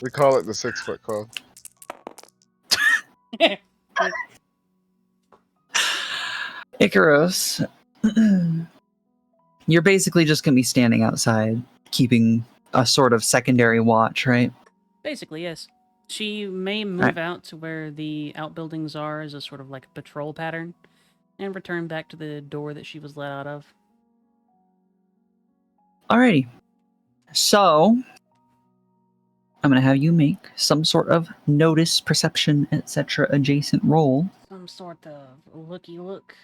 We call it the 6-foot club. Icaros, you're basically just going to be standing outside, keeping a sort of secondary watch, right? Basically, yes. She may move out to where the outbuildings are as a sort of like a patrol pattern and return back to the door that she was let out of. Alrighty. So, I'm going to have you make some sort of notice, perception, etc. adjacent roll. Some sort of looky look,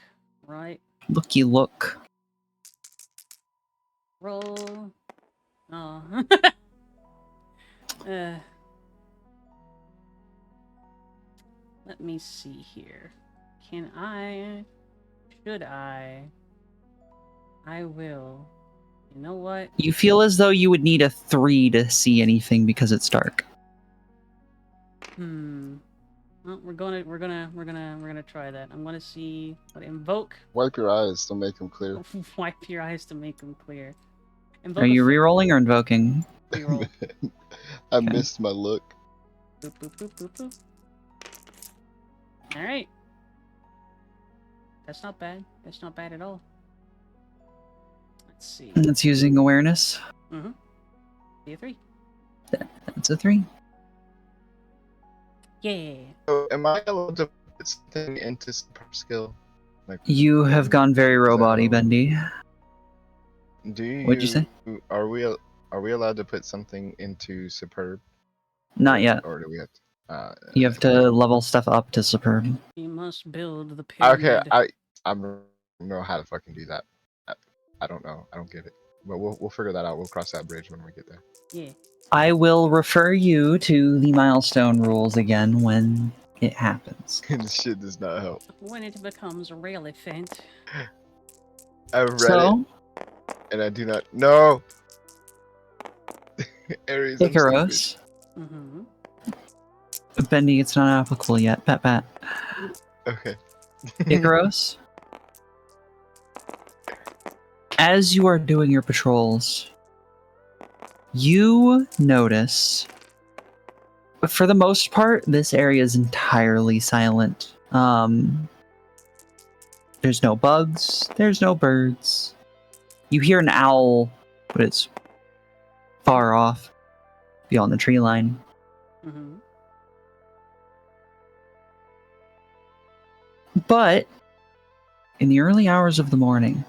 right? Looky look. Roll. Oh. Let me see here. Can I? Should I? I will. You know what? You feel as though you would need a 3 to see anything because it's dark. Well, we're gonna try that. I'm gonna see what invoke. Wipe your eyes to make them clear. Wipe your eyes to make them clear. Are you re-rolling or invoking? Reroll. I missed my look. Boop, boop, boop, boop, boop. All right. That's not bad. That's not bad at all. Let's see. And that's using awareness. Mm-hmm. Be a 3. That's a 3. Yeah. So am I allowed to put something into super skill? Like, You have gone very robot-y, Bendy. Do you? What'd you say? Are we allowed to put something into superb? Not yet. Or do we have to? You have to level stuff up to superb. You must build the pyramid. Okay, I don't know how to fucking do that. I don't know. I don't get it. But we'll figure that out. We'll cross that bridge when we get there. Yeah. I will refer you to the milestone rules again when it happens. This shit does not help. When it becomes relevant. I've read it, and I do not know. Aries, Icaros. Mm-hmm. Bendy, it's not applicable yet. Pat. Okay. Icaros. As you are doing your patrols, you notice, for the most part, this area is entirely silent. There's no bugs, there's no birds. You hear an owl, but it's far off, beyond the tree line. Mm-hmm. But, in the early hours of the morning,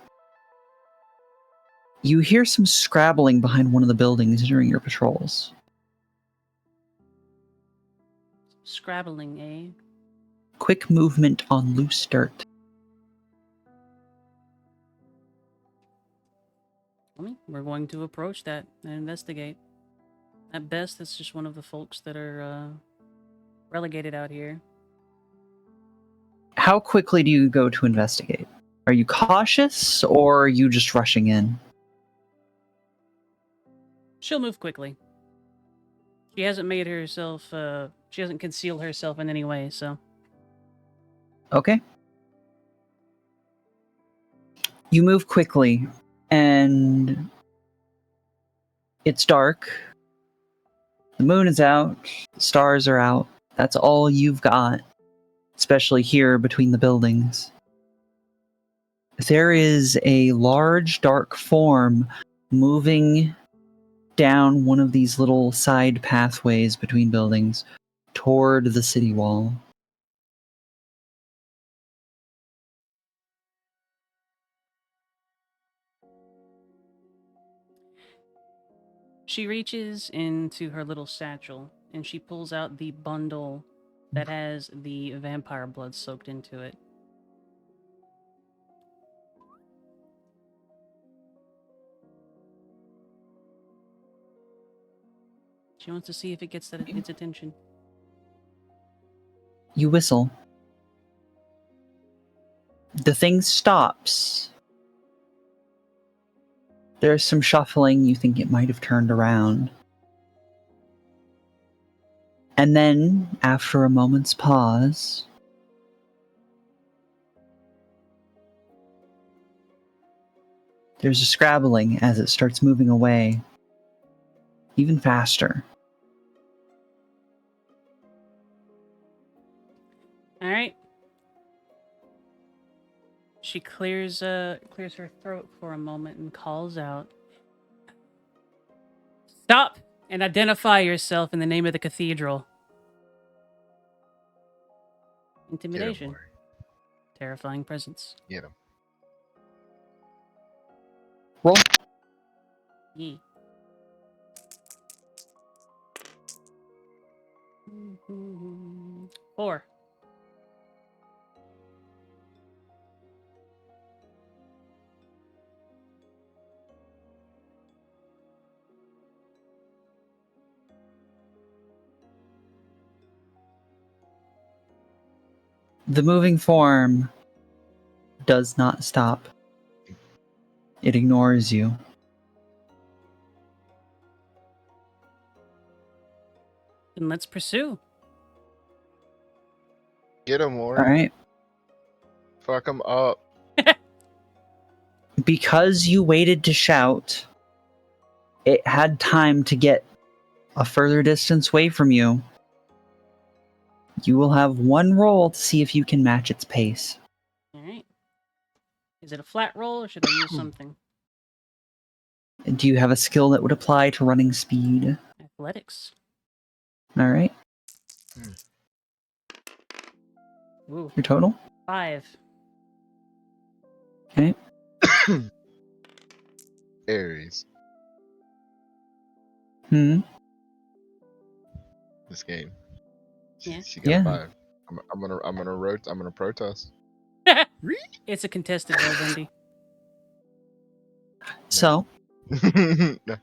you hear some scrabbling behind one of the buildings during your patrols. Scrabbling, eh? Quick movement on loose dirt. I mean, we're going to approach that and investigate. At best, it's just one of the folks that are relegated out here. How quickly do you go to investigate? Are you cautious, or are you just rushing in? She'll move quickly. She hasn't made herself, she hasn't concealed herself in any way, so. Okay. You move quickly, and it's dark. The moon is out, the stars are out. That's all you've got, especially here between the buildings. There is a large, dark form moving down one of these little side pathways between buildings toward the city wall. She reaches into her little satchel and she pulls out the bundle that has the vampire blood soaked into it. She wants to see if it gets its attention. You whistle. The thing stops. There's some shuffling. You think it might have turned around. And then, after a moment's pause, there's a scrabbling as it starts moving away. Even faster. All right. She clears her throat for a moment and calls out, "Stop and identify yourself in the name of the cathedral." Intimidation. Terrifying presence. Get him. Roll. Yeah. Four. The moving form does not stop. It ignores you. Then let's pursue. Get him, Auri. Alright. Fuck him up. Because you waited to shout, it had time to get a further distance away from you. You will have one roll to see if you can match its pace. All right. Is it a flat roll or should I use something? Do you have a skill that would apply to running speed? Athletics. Alright. Ooh. Your total? 5. Okay. Aries. Hmm. This game. Yeah. She got Yeah. 5. I'm gonna protest. It's a contested roll, Bendy. So, No.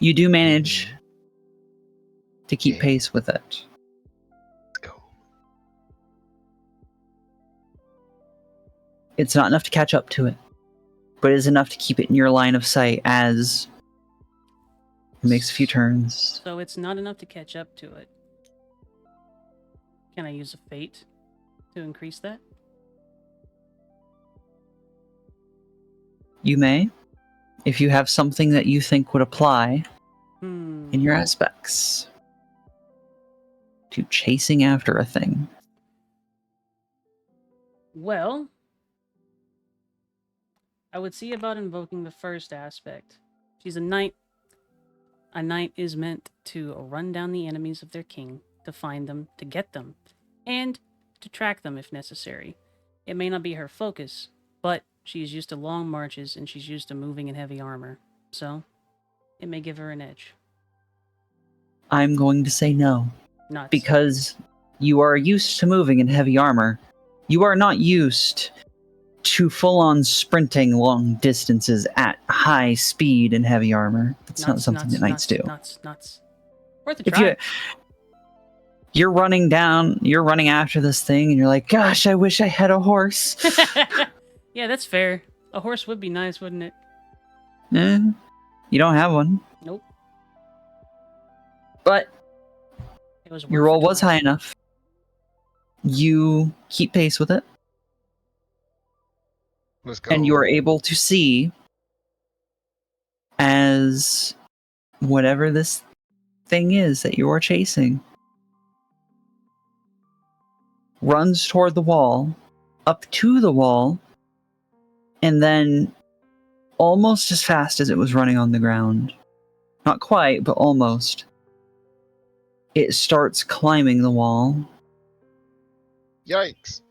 you do manage to keep Yeah. pace with it. Let's go. It's not enough to catch up to it, but it is enough to keep it in your line of sight as it makes a few turns. So it's not enough to catch up to it. Can I use a fate to increase that? You may, if you have something that you think would apply Hmm. in your aspects to chasing after a thing. Well, I would see about invoking the first aspect. She's a knight. A knight is meant to run down the enemies of their king, to find them, to get them, and to track them if necessary. It may not be her focus, but she's used to long marches and she's used to moving in heavy armor, so it may give her an edge. I'm going to say no. Nuts. Because you are used to moving in heavy armor. You are not used to full-on sprinting long distances at high speed in heavy armor. That's not something that knights do. Nuts. Worth a If try. you're running after this thing, and you're like, gosh, I wish I had a horse. Yeah, that's fair. A horse would be nice, wouldn't it? You don't have one. Nope. But It was your worth roll a was try. high enough. You keep pace with it, Let's go. and you are able to see as whatever this thing is that you are chasing runs toward the wall, up to the wall, and then almost as fast as it was running on the ground. Not quite, but almost. It starts climbing the wall, Yikes.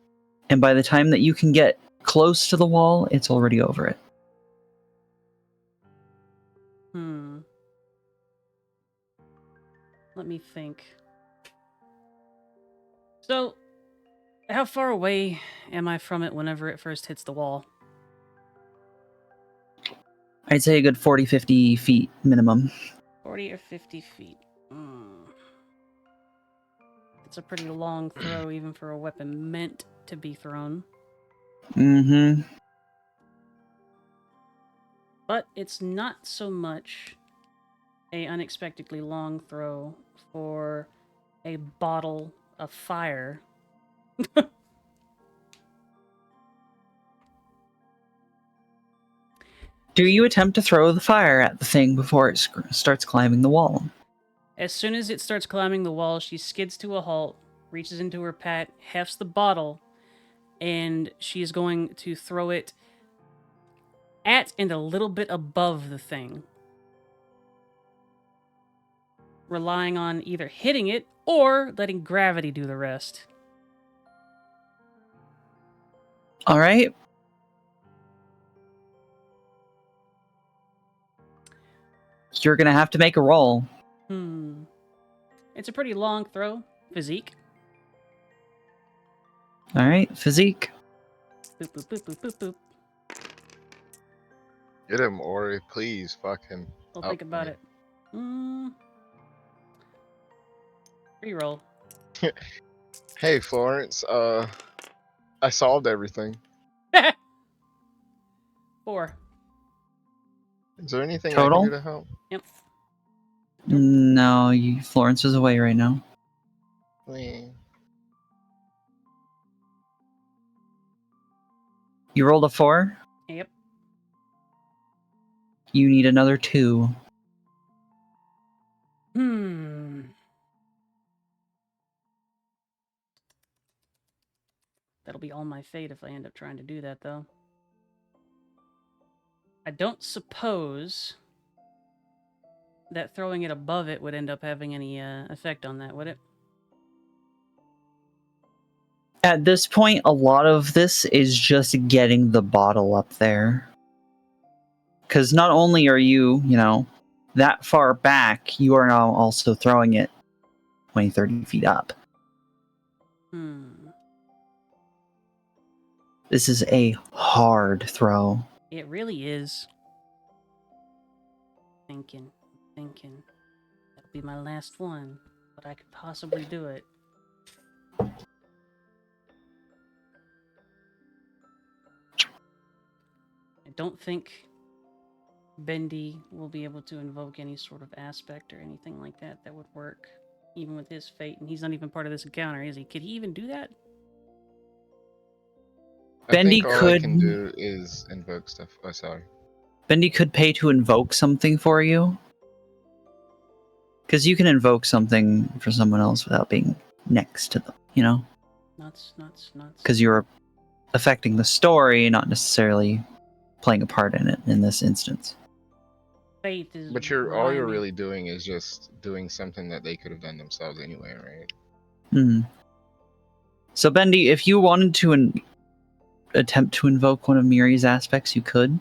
and by the time that you can get close to the wall, it's already over it. Let me think. So, how far away am I from it whenever it first hits the wall? I'd say a good 40, 50 feet minimum. 40 or 50 feet. It's a pretty long throw, even for a weapon meant to be thrown. Mm-hmm. But it's not so much a unexpectedly long throw for a bottle of fire. Do you attempt to throw the fire at the thing before it starts climbing the wall? As soon as it starts climbing the wall, she skids to a halt, reaches into her pack, hefts the bottle, and she is going to throw it at and a little bit above the thing, relying on either hitting it or letting gravity do the rest. All right. You're going to have to make a roll. It's a pretty long throw. Physique. All right, physique. Boop, boop, boop, boop, boop, boop. Get him, Ori, please. Fuck him. I'll think about it. Reroll. Hey, Florence. I solved everything. 4. Is there anything Total? I can do to help? Yep. No, Florence is away right now. You rolled a 4? Yep. You need another 2. That'll be all my fate if I end up trying to do that, though. I don't suppose that throwing it above it would end up having any effect on that, would it? At this point, a lot of this is just getting the bottle up there. Because not only are you, that far back, you are now also throwing it 20, 30 feet up. This is a hard throw. It really is. Thinking. That'll be my last one, but I could possibly do it. I don't think Bendy will be able to invoke any sort of aspect or anything like that that would work, even with his fate. And he's not even part of this encounter, is he? Could he even do that? Bendy I think all I can do is invoke stuff. Oh, sorry. Bendy could pay to invoke something for you. Because you can invoke something for someone else without being next to them, Nuts. Because you're affecting the story, not necessarily playing a part in it in this instance. Faith is. But all you're really doing is just doing something that they could have done themselves anyway, right? So, Bendy, if you wanted to attempt to invoke one of Miri's aspects, you could.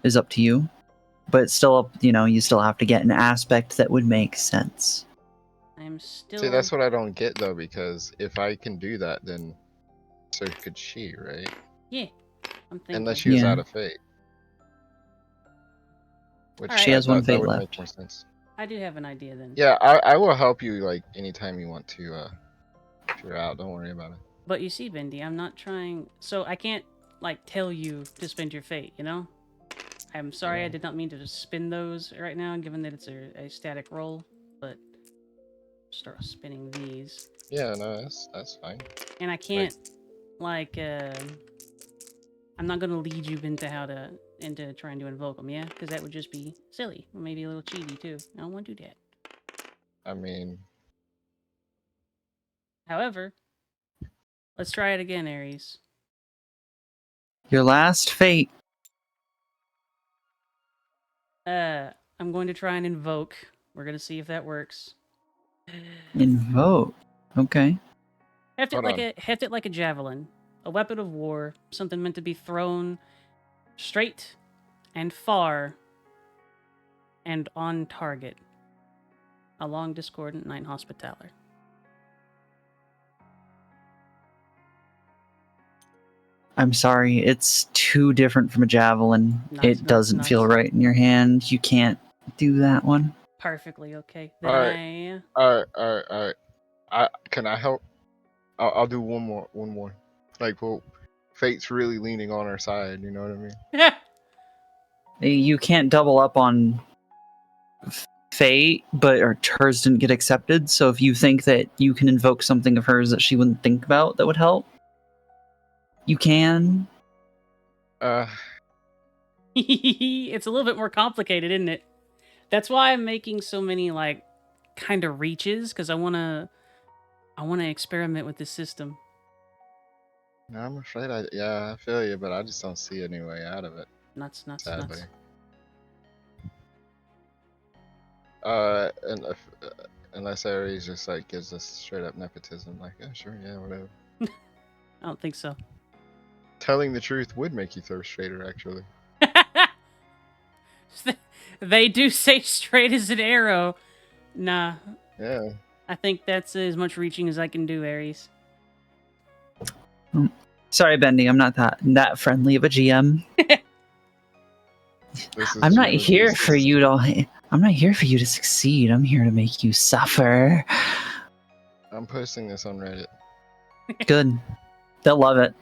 Is up to you. But it's still, you still have to get an aspect that would make sense. I'm still. See, that's what I don't get, though, because if I can do that, then so could she, right? Yeah, I'm thinking. Unless she was out of fate. Which She has one fate that would left. make more sense. I do have an idea then. Yeah, I will help you, like, anytime you want to, if you're out. Don't worry about it. But you see, Bendy, I'm not trying... So I can't, tell you to spend your fate, I'm sorry, I did not mean to just spin those right now, given that it's a static roll, but start spinning these. Yeah, no, that's fine. And I can't, I'm not going to lead you into trying to invoke them, yeah? Because that would just be silly, or maybe a little cheaty, too. I don't want to do that. I mean... However, let's try it again, Ares. Your last fate. I'm going to try and invoke. We're going to see if that works. Invoke? Okay. Heft it like a javelin. A weapon of war. Something meant to be thrown straight and far and on target. A long discordant night hospitaller. I'm sorry, it's too different from a javelin. It doesn't feel right in your hand. You can't do that one. Perfectly okay. All right, Then all right. Can I help? I'll do one more. Like, well, fate's really leaning on our side. You know what I mean? I. You can't double up on fate, but hers didn't get accepted. So if you think that you can invoke something of hers that she wouldn't think about that would help, you can. It's a little bit more complicated, isn't it? That's why I'm making so many like kind of reaches because I wanna experiment with this system. No, I'm afraid I feel you, but I just don't see any way out of it. Nuts. Sadly. And unless Aries just like gives us straight up nepotism, like, yeah, sure, yeah, whatever. I don't think so. Telling the truth would make you throw straighter, actually. They do say straight as an arrow. Nah. Yeah. I think that's as much reaching as I can do, Aries. Sorry, Bendy, I'm not that friendly of a GM. I'm not here for you to. I'm not here for you to succeed. I'm here to make you suffer. I'm posting this on Reddit. Good. They'll love it.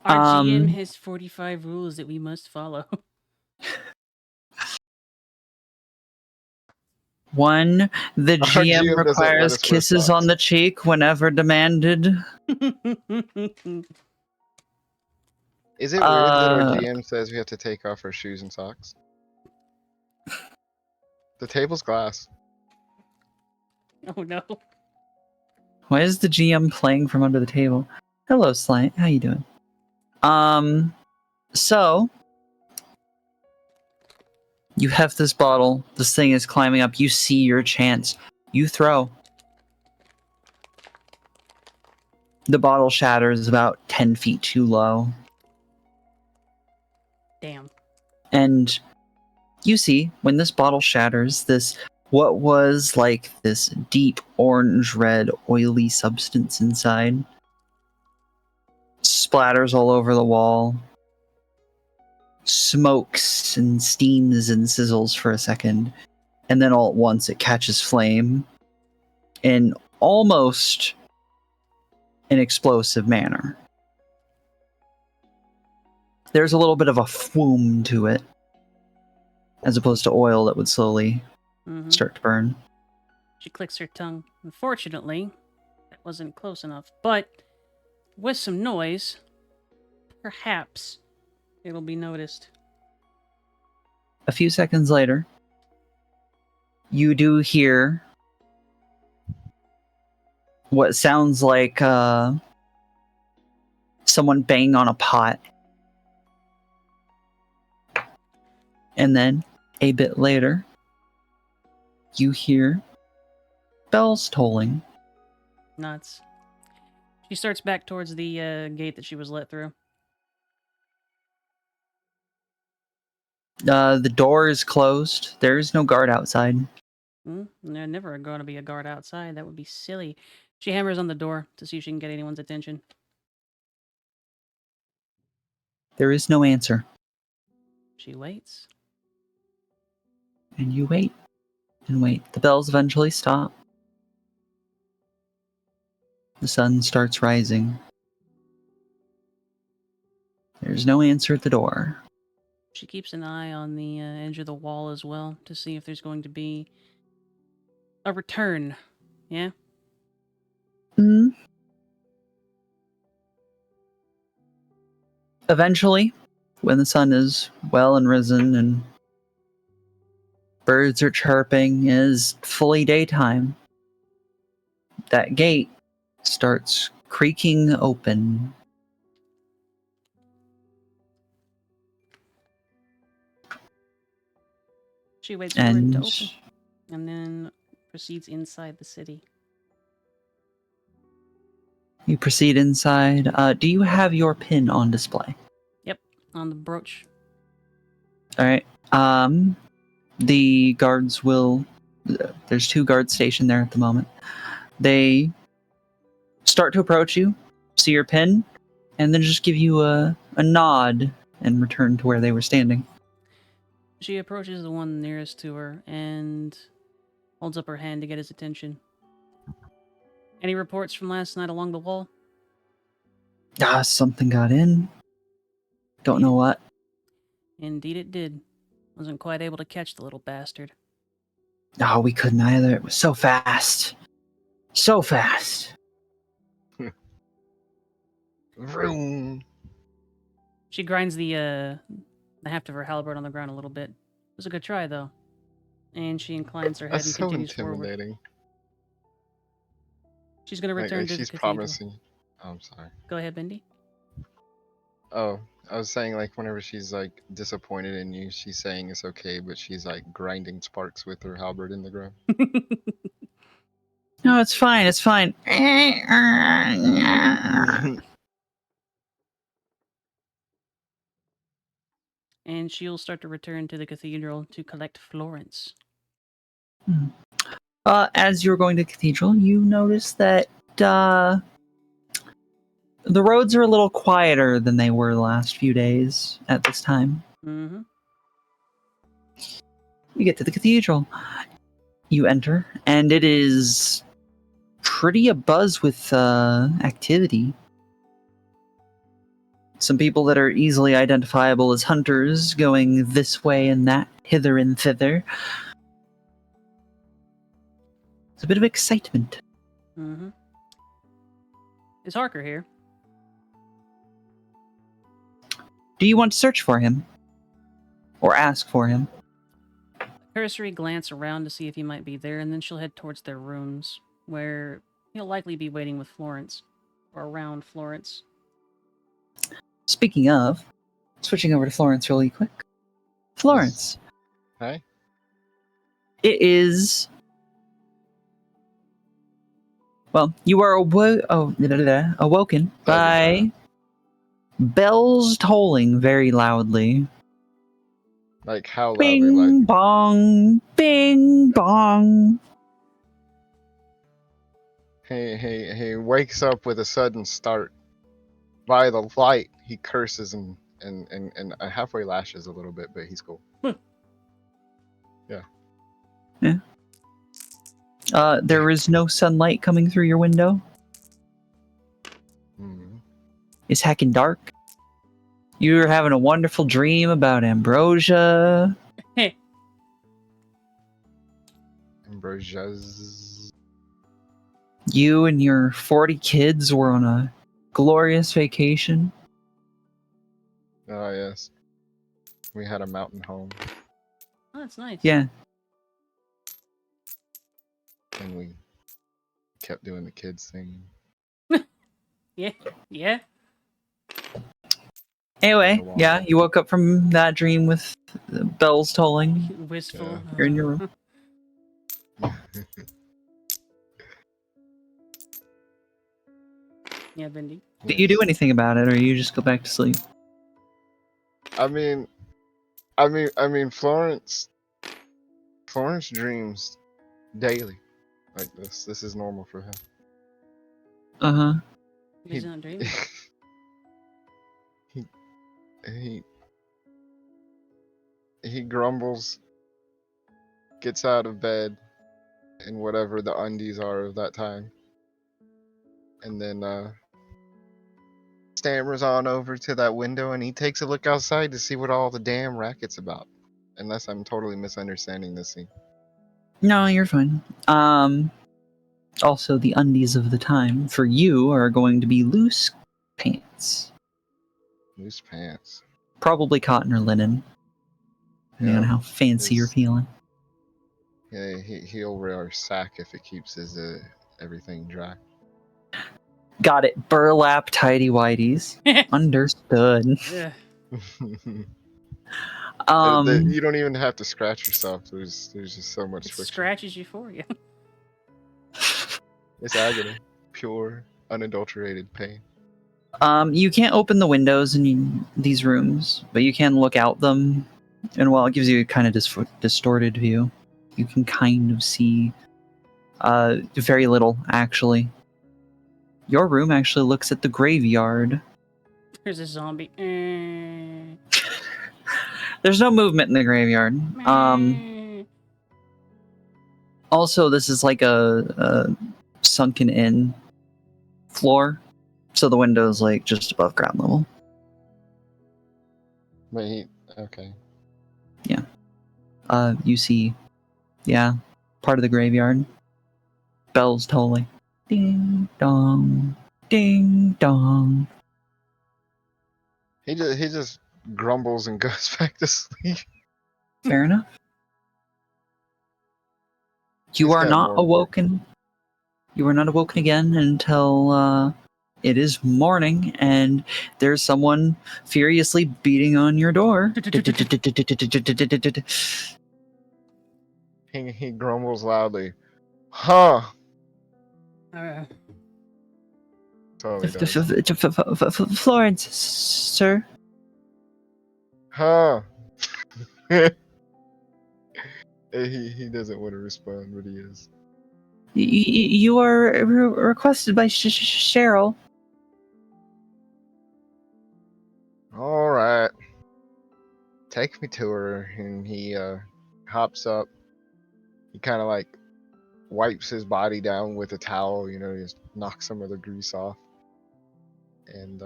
Our GM has 45 rules that we must follow. 1. The GM requires kisses on the cheek whenever demanded. Is it weird that our GM says we have to take off our shoes and socks? The table's glass. Oh no. Why is the GM playing from under the table? Hello, Slight. How you doing? So you have this bottle. This thing is climbing up. You see your chance. You throw. The bottle shatters about 10 feet too low. Damn. And you see, when this bottle shatters, what was like this deep orange-red oily substance inside splatters all over the wall, smokes and steams and sizzles for a second, and then all at once it catches flame in almost an explosive manner. There's a little bit of a foam to it, as opposed to oil that would slowly start to burn. She clicks her tongue. Unfortunately, that wasn't close enough. But with some noise, perhaps it'll be noticed. A few seconds later, you do hear what sounds like someone banging on a pot. And then, a bit later, you hear bells tolling. Nuts. She starts back towards the gate that she was let through. The door is closed. There is no guard outside. There's never going to be a guard outside. That would be silly. She hammers on the door to see if she can get anyone's attention. There is no answer. She waits. And you wait. And wait. The bells eventually stop. The sun starts rising. There's no answer at the door. She keeps an eye on the edge of the wall as well to see if there's going to be a return. Yeah? Eventually, when the sun is well and risen and birds are chirping, is fully daytime, that gate starts creaking open. She waits for it to open and then proceeds inside the city. You proceed inside. Do you have your pin on display? Yep, on the brooch. All right. The guards will... There's 2 guards stationed there at the moment. They start to approach you, see your pin, and then just give you a nod and return to where they were standing. She approaches the one nearest to her, and Holds up her hand to get his attention. Any reports from last night along the wall? Something got in. Don't know what. Indeed it did. Wasn't quite able to catch the little bastard. Oh, we couldn't either. It was so fast. So fast. Vroom. She grinds the haft of her halberd on the ground a little bit. It was a good try, though. And she inclines her head That's and so continues forward. intimidating. She's going to return to the she's cathedral. promising. Oh, I'm sorry. Go ahead, Bendy. Oh, I was saying, like, whenever she's, like, disappointed in you, she's saying it's okay, but she's, like, grinding sparks with her halberd in the ground. No, it's fine. It's fine. And she'll start to return to the cathedral to collect Florence. As you're going to cathedral, you notice that the roads are a little quieter than they were the last few days at this time. Mm-hmm. You get to the cathedral. You enter, and it is pretty abuzz with activity. Some people that are easily identifiable as hunters going this way and that, hither and thither. It's a bit of excitement. Mm-hmm. Is Harker here? Do you want to search for him? Or ask for him? A cursory glance around to see if he might be there, and then she'll head towards their rooms, where he'll likely be waiting with Florence. Or around Florence. Speaking of, switching over to Florence really quick. Florence. Hi. It is... Well, you are awoken by bells tolling very loudly. Like, how loudly? Bing Like, bong, bing bong. he wakes up with a sudden start. By the light, he curses and halfway lashes a little bit, but he's cool. Yeah. There is no sunlight coming through your window. It's heckin' dark. You're having a wonderful dream about ambrosia. Ambrosia's. You and your 40 kids were on a glorious vacation. Oh, yes. We had a mountain home. Oh, that's nice. Yeah. And we kept doing the kids thing. Yeah. Anyway, yeah, you woke up from that dream with the bells tolling. Wistful. You're in your room. Yeah, Bendy. Did you do anything about it, or you just go back to sleep? I mean, Florence dreams daily like this. This is normal for him. Uh-huh. He's not dreaming. He grumbles, gets out of bed, in whatever the undies are of that time, and then stammers on over to that window, and he takes a look outside to see what all the damn racket's about. Unless I'm totally misunderstanding this scene. No, you're fine. Also, the undies of the time for you are going to be loose pants. Loose pants. Probably cotton or linen. Depending on how fancy you're feeling. Yeah, he'll wear a sack if it keeps his everything dry. Got it. Burlap tidy whities. Understood. Yeah. You don't even have to scratch yourself. There's just so much friction. Scratches you for you. It's agony. Pure, unadulterated pain. You can't open the windows in these rooms, but you can look out them. And while it gives you a kind of distorted view, you can kind of see very little, actually. Your room actually looks at the graveyard. There's a zombie. There's no movement in the graveyard. Also, this is like a sunken in floor, so the window's like just above ground level. But okay. Yeah. You see, yeah, part of the graveyard. Bells tolling. Ding dong, ding dong. He just grumbles and goes back to sleep. Fair enough. You He's are got not more work. awoken. You are not awoken again until it is morning, and there's someone furiously beating on your door. He grumbles loudly. Huh. That's all he does. Florence, sir. Huh. He doesn't want to respond, but he is. You are requested by Cheryl. All right. Take me to her, and he hops up. He kind of like wipes his body down with a towel, you know, just knocks some of the grease off, and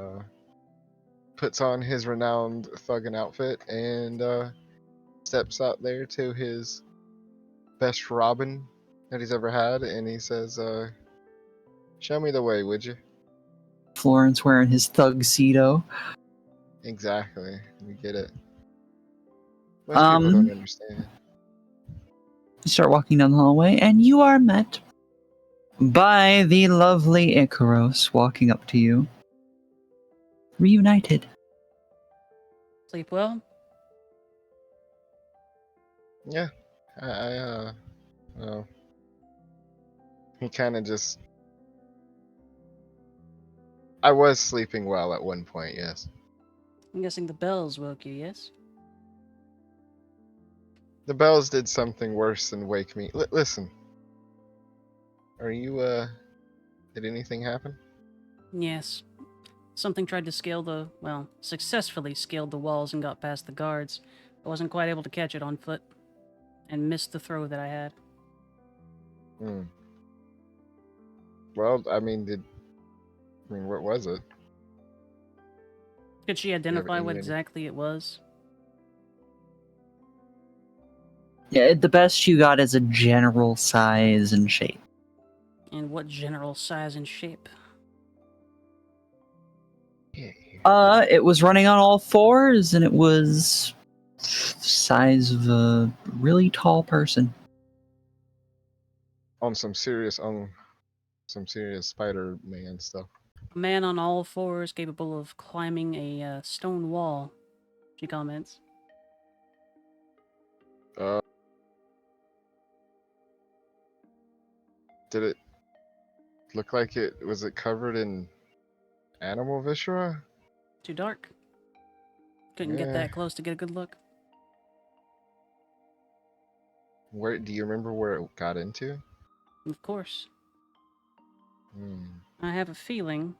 puts on his renowned thuggin' outfit and steps out there to his best robin that he's ever had, and he says, "Show me the way, would you?" Florence wearing his Thugcedo. Exactly, we get it. Most people don't understand. You start walking down the hallway, and you are met by the lovely Icaros walking up to you. Reunited. Sleep well? Yeah, well, he kind of just. I was sleeping well at one point, yes. I'm guessing the bells woke you, yes? The bells did something worse than wake me. Listen. Are you, did anything happen? Yes. Something tried to successfully scaled the walls and got past the guards. I wasn't quite able to catch it on foot, and missed the throw that I had. Hmm. Well, I mean, what was it? Could she identify what exactly it was? Yeah, the best you got is a general size and shape. And what general size and shape? It was running on all fours, and it was size of a really tall person. On some serious Spider-Man stuff. A man on all fours capable of climbing a stone wall, she comments. Did it look like was it covered in animal viscera? Too dark. Couldn't get that close to get a good look. Where do you remember where it got into? Of course. Hmm. I have a feeling,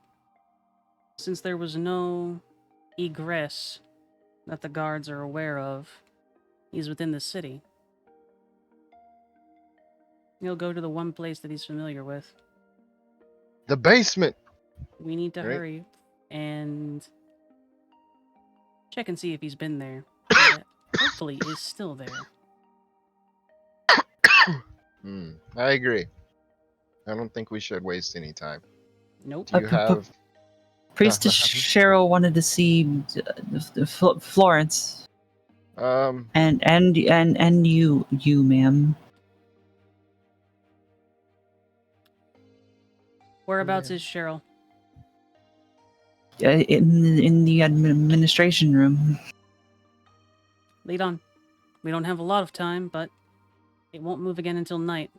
since there was no egress that the guards are aware of, he's within the city. He'll go to the one place that he's familiar with. The basement! We need to hurry and check and see if he's been there. Hopefully is still there. I agree. I don't think we should waste any time. Nope. Do you have... Priestess Cheryl wanted to see Florence. And you, ma'am. Whereabouts is Cheryl? In the administration room. Lead on. We don't have a lot of time, but it won't move again until night.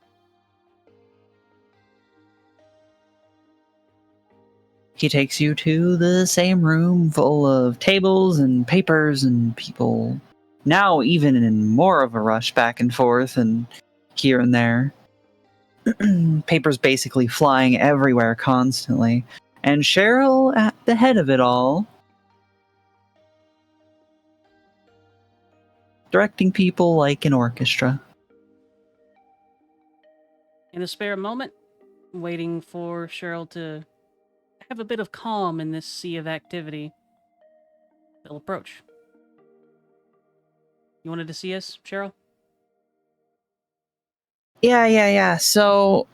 He takes you to the same room full of tables and papers and people. Now even in more of a rush back and forth and here and there. Papers basically flying everywhere constantly. And Cheryl at the head of it all. Directing people like an orchestra. in a spare moment, waiting for Cheryl to have a bit of calm in this sea of activity, they'll approach. You wanted to see us, Cheryl? Yeah. So,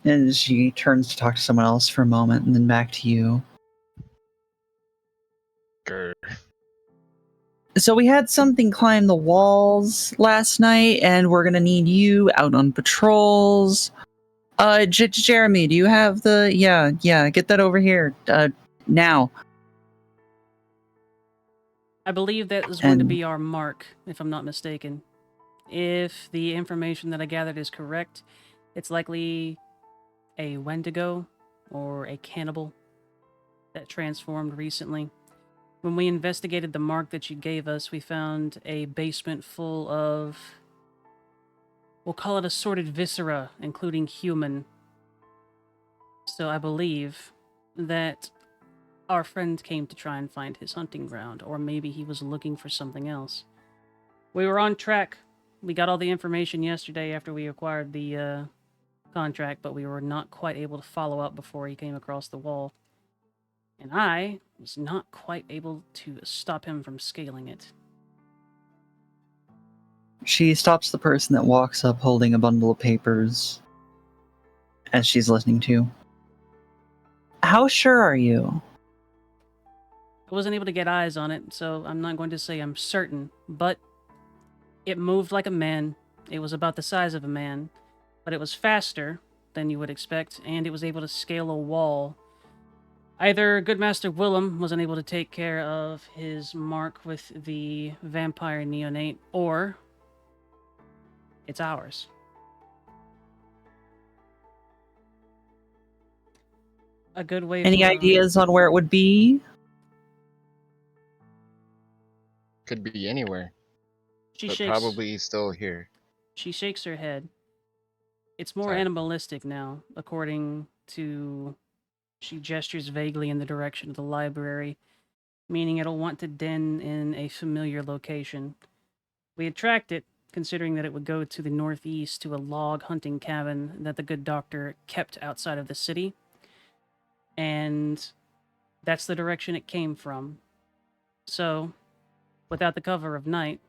and she turns to talk to someone else for a moment and then back to you. Grr. So we had something climb the walls last night, and we're gonna need you out on patrols. Jeremy, do you have the... Yeah, get that over here, now. I believe that is going to be our mark, if I'm not mistaken. If the information that I gathered is correct, it's likely a Wendigo or a cannibal that transformed recently. When we investigated the mark that you gave us, we found a basement full of, we'll call it assorted viscera, including human. So I believe that our friend came to try and find his hunting ground, or maybe he was looking for something else. We were on track. We got all the information yesterday after we acquired the contract, but we were not quite able to follow up before he came across the wall. And I was not quite able to stop him from scaling it. She stops the person that walks up holding a bundle of papers as she's listening to. How sure are you? I wasn't able to get eyes on it, so I'm not going to say I'm certain, but it moved like a man. It was about the size of a man, but it was faster than you would expect, and it was able to scale a wall. Either Goodmaster Willem was unable to take care of his mark with the vampire neonate, or it's ours. A good way Any ideas on where it would be? Could be anywhere. She but shakes, probably still here. She shakes her head. It's more Sorry. animalistic now, according to... She gestures vaguely in the direction of the library, meaning it'll want to den in a familiar location. We had tracked it, considering that it would go to the northeast to a log hunting cabin that the good doctor kept outside of the city. And that's the direction it came from. So, without the cover of night,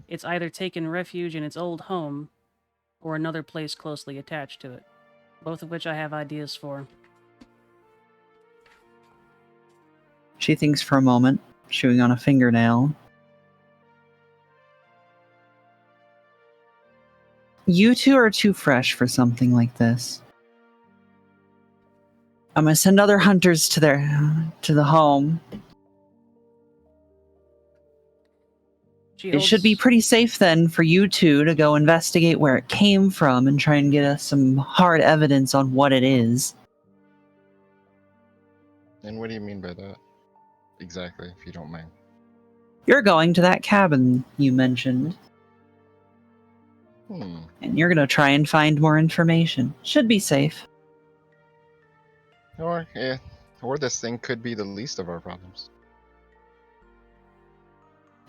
it's either taken refuge in its old home or another place closely attached to it, both of which I have ideas for. She thinks for a moment, chewing on a fingernail. You two are too fresh for something like this. I'm gonna send other hunters to the home. It should be pretty safe then for you two to go investigate where it came from and try and get us some hard evidence on what it is. And what do you mean by that? Exactly, if you don't mind. You're going to that cabin you mentioned. And you're gonna try and find more information. Should be safe. Or this thing could be the least of our problems.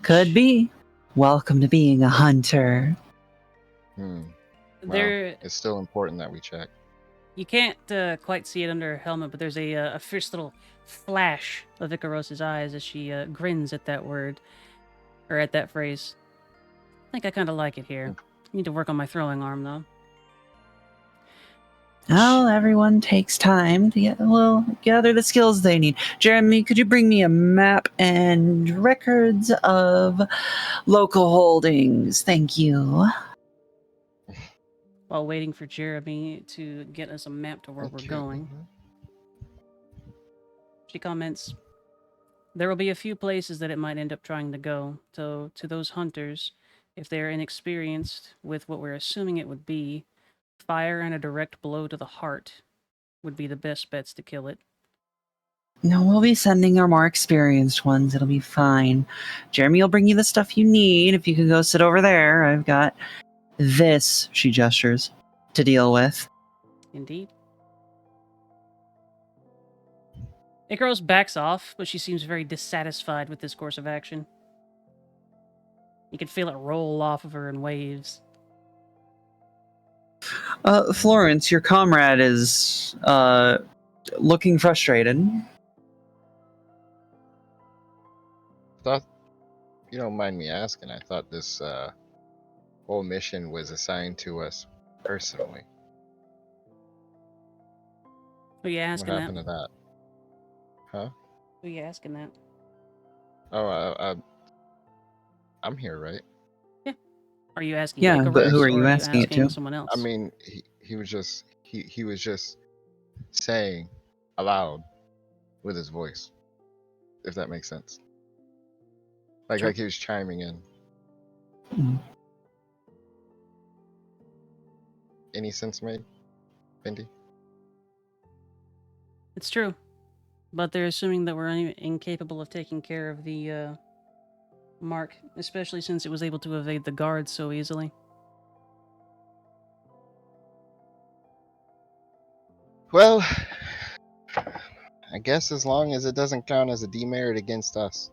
Could be. Welcome to being a hunter. Well, There, it's still important that we check. you can't quite see it under her helmet, but there's a fierce little flash of Icaros's eyes as she grins at that word, or at that phrase. I think I kind of like it here. Need to work on my throwing arm, though. Well, everyone takes time to gather the skills they need. Jeremy, could you bring me a map and records of local holdings? Thank you. While waiting for Jeremy to get us a map to where we're going, she comments, there will be a few places that it might end up trying to go. So, to those hunters, if they're inexperienced with what we're assuming it would be, fire and a direct blow to the heart would be the best bets to kill it. No, we'll be sending our more experienced ones. It'll be fine. Jeremy will bring you the stuff you need. If you can go sit over there, I've got this, she gestures, to deal with. Indeed. Icaros backs off, but she seems very dissatisfied with this course of action. You can feel it roll off of her in waves. Florence, your comrade is looking frustrated. Thought, you don't mind me asking, I thought this whole mission was assigned to us personally. Who you What asking happened that? to that? Huh? Who you asking that? Oh, I'm here, right? Yeah. Are you asking Yeah, but who Icarus, are or you are you asking it asking to? someone else? I mean, he was just saying aloud with his voice, if that makes sense. Like Sure. like he was chiming in. Mm. Any sense made, Bendy? It's true. But they're assuming that we're incapable of taking care of the mark, especially since it was able to evade the guards so easily. Well, I guess as long as it doesn't count as a demerit against us.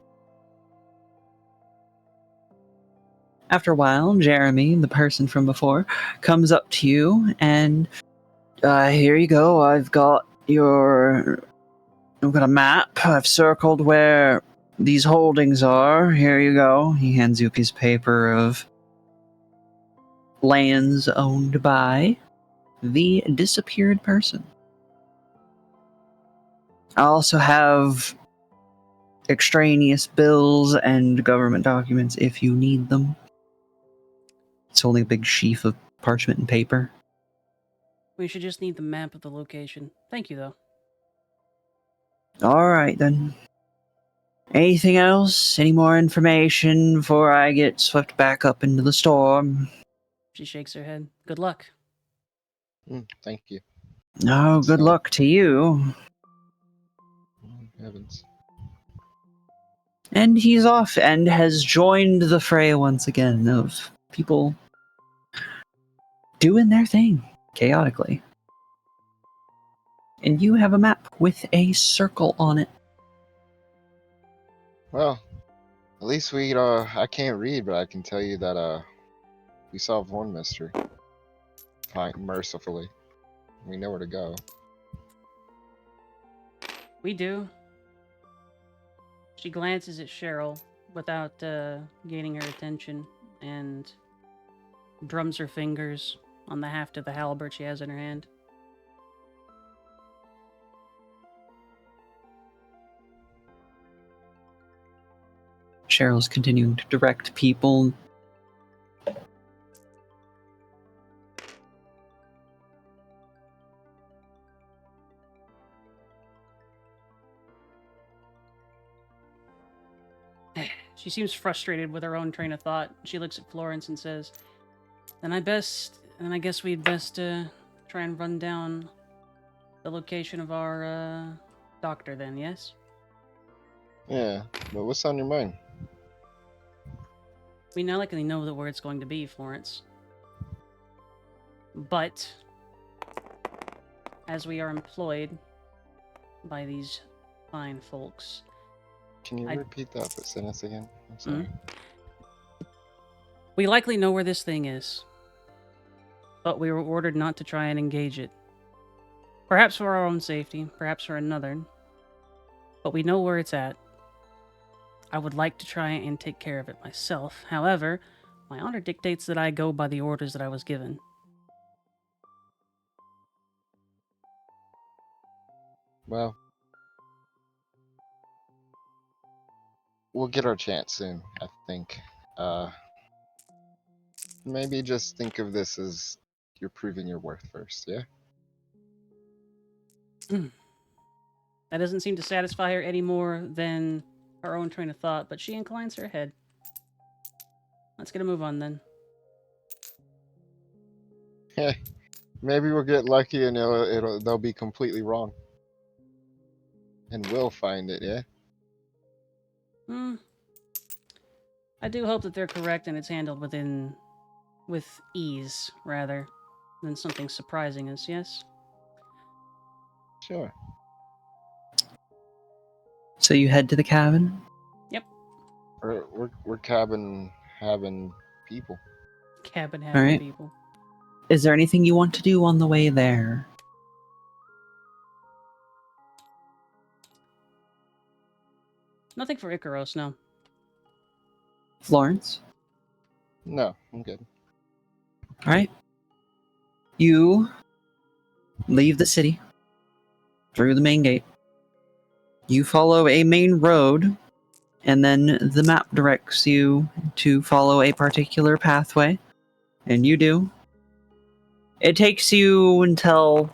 After a while, Jeremy, the person from before, comes up to you and, here you go. I've got a map. I've circled where these holdings are. Here you go. He hands you a piece of paper of lands owned by the disappeared person. I also have extraneous bills and government documents if you need them. It's only a big sheaf of parchment and paper. We should just need the map of the location. Thank you, though. Alright then. Anything else? Any more information before I get swept back up into the storm? She shakes her head. Good luck. Thank you. Oh, good So- luck to you. Heavens. And he's off and has joined the fray once again of people doing their thing chaotically. And you have a map with a circle on it. Well, at least I can't read, but I can tell you that we solved one mystery. Fine, mercifully. We know where to go. We do. She glances at Cheryl without gaining her attention and drums her fingers on the haft of the halberd she has in her hand. Cheryl's continuing to direct people. She seems frustrated with her own train of thought. She looks at Florence and says, then I guess we'd best try and run down the location of our doctor then, yes? Yeah, but what's on your mind? We not likely know where it's going to be, Florence. But as we are employed by these fine folks. Can you repeat that sentence again? I'm sorry. We likely know where this thing is, but we were ordered not to try and engage it. Perhaps for our own safety, perhaps for another, but we know where it's at. I would like to try and take care of it myself. However, my honor dictates that I go by the orders that I was given. Well, we'll get our chance soon, I think. Maybe just think of this as you're proving your worth first, yeah? That doesn't seem to satisfy her any more than her own train of thought, but she inclines her head. Let's get a move on then. Maybe we'll get lucky and they'll be completely wrong. And we'll find it, yeah? I do hope that they're correct and it's handled with ease, rather than something surprising us, yes? Sure. So you head to the cabin? Yep. We're cabin having people. Cabin having people. is there anything you want to do on the way there? Nothing for Icaros, no. Florence? No, I'm good. Alright. You leave the city through the main gate. You follow a main road, and then the map directs you to follow a particular pathway, and you do. It takes you until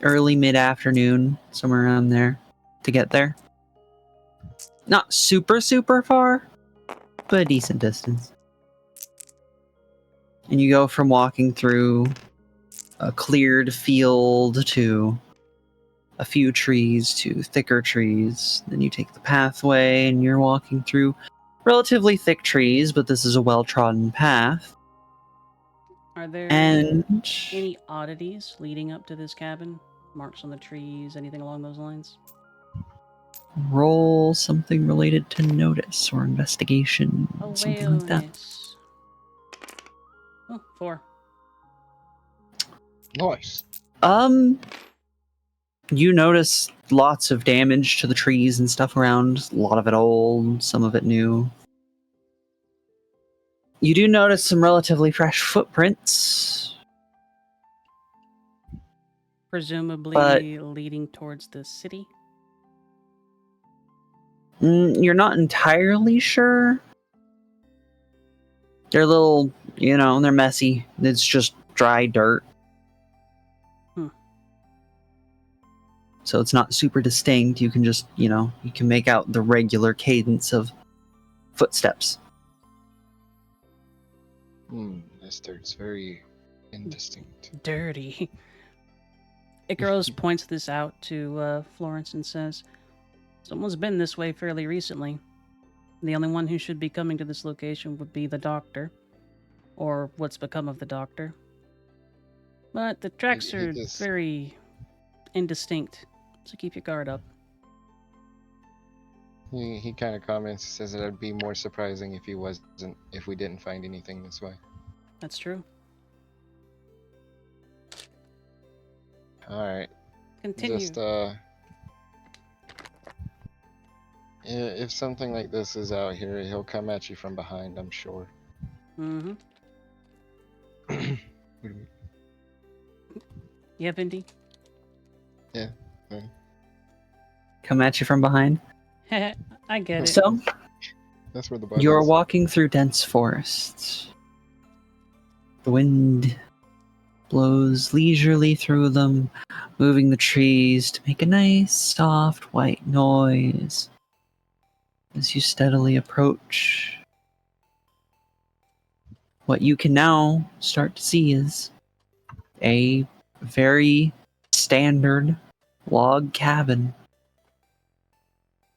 early mid-afternoon, somewhere around there, to get there. Not super, super far, but a decent distance. And you go from walking through a cleared field to a few trees to thicker trees. Then you take the pathway and you're walking through relatively thick trees, but this is a well-trodden path. Are there And any oddities leading up to this cabin? Marks on the trees, anything along those lines? roll something related to notice or investigation, something like that. Awareness. Oh, 4. Nice. You notice lots of damage to the trees and stuff around. A lot of it old, some of it new. You do notice some relatively fresh footprints. Presumably leading towards the city? You're not entirely sure. They're a little, they're messy. It's just dry dirt. So it's not super distinct. You can just, you can make out the regular cadence of footsteps. This dirt's very indistinct. Dirty. Icaros points this out to Florence and says, someone's been this way fairly recently. The only one who should be coming to this location would be the doctor. Or what's become of the doctor. But the tracks are very indistinct, so keep your guard up. He kind of comments, says that it'd be more surprising if if we didn't find anything this way. That's true. Alright. Continue. Just, if something like this is out here, he'll come at you from behind, I'm sure. Mm-hmm. Yeah, Vindy? Yeah. Come at you from behind. I get it. So, that's where the bug you're is. walking through dense forests. The wind blows leisurely through them, moving the trees to make a nice, soft, white noise as you steadily approach. What you can now start to see is a very standard log cabin.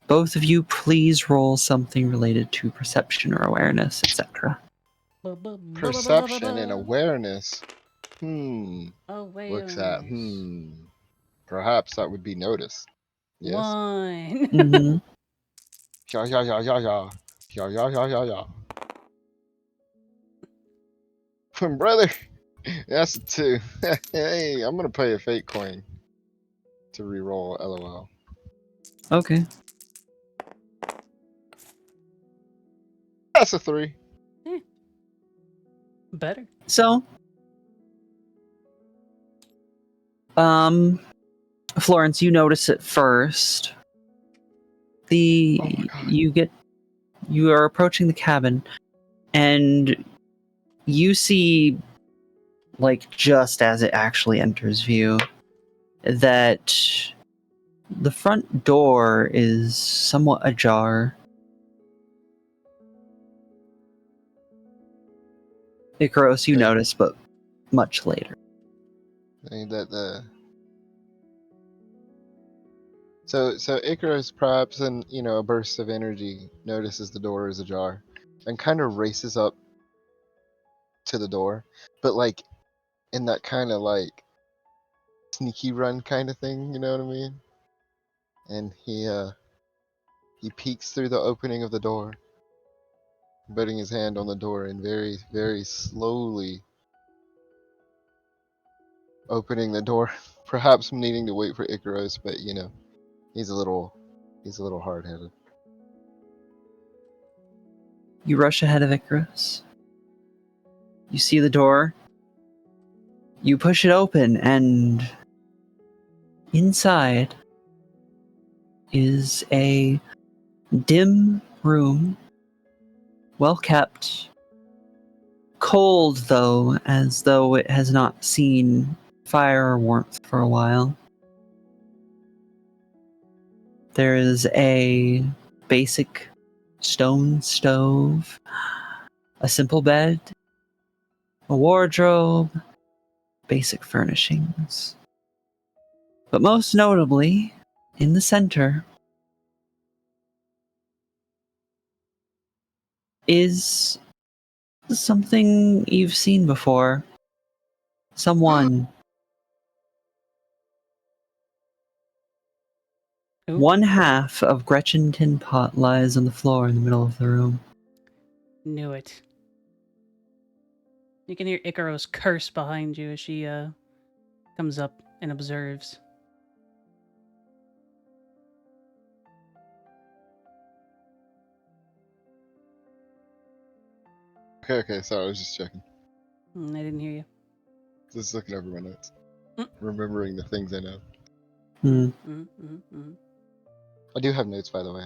Both of you, please roll something related to perception or awareness, etc. Perception and awareness. Awareness. Looks at, perhaps that would be notice. Yes? 1. Mm-hmm. Yeah. Brother, that's a 2. Hey, I'm gonna pay a fake coin to re-roll, LOL. Okay. That's a 3. Better. So, Florence, you notice it first. You are approaching the cabin, and you see, like, just as it actually enters view, that the front door is somewhat ajar. Icaros, you notice, but much later. So Icarus, perhaps in a burst of energy, notices the door is ajar, and kind of races up to the door, but like in that kind of like sneaky run kind of thing, you know what I mean? And he peeks through the opening of the door, putting his hand on the door and very, very slowly opening the door. Perhaps needing to wait for Icaros, but you know, he's a little hard-headed. You rush ahead of Icarus. You see the door. You push it open, and inside is a dim room, well kept, cold though, as though it has not seen fire or warmth for a while. There is a basic stone stove, a simple bed, a wardrobe, basic furnishings. But most notably, in the center is something you've seen before. Someone. Ooh. One half of Gretchen Tin Pot lies on the floor in the middle of the room. Knew it. You can hear Icaros curse behind you as she comes up and observes. Okay, sorry, I was just checking. I didn't hear you. Just looking over my notes. Mm. Remembering the things I know. Mm-hmm. I do have notes, by the way.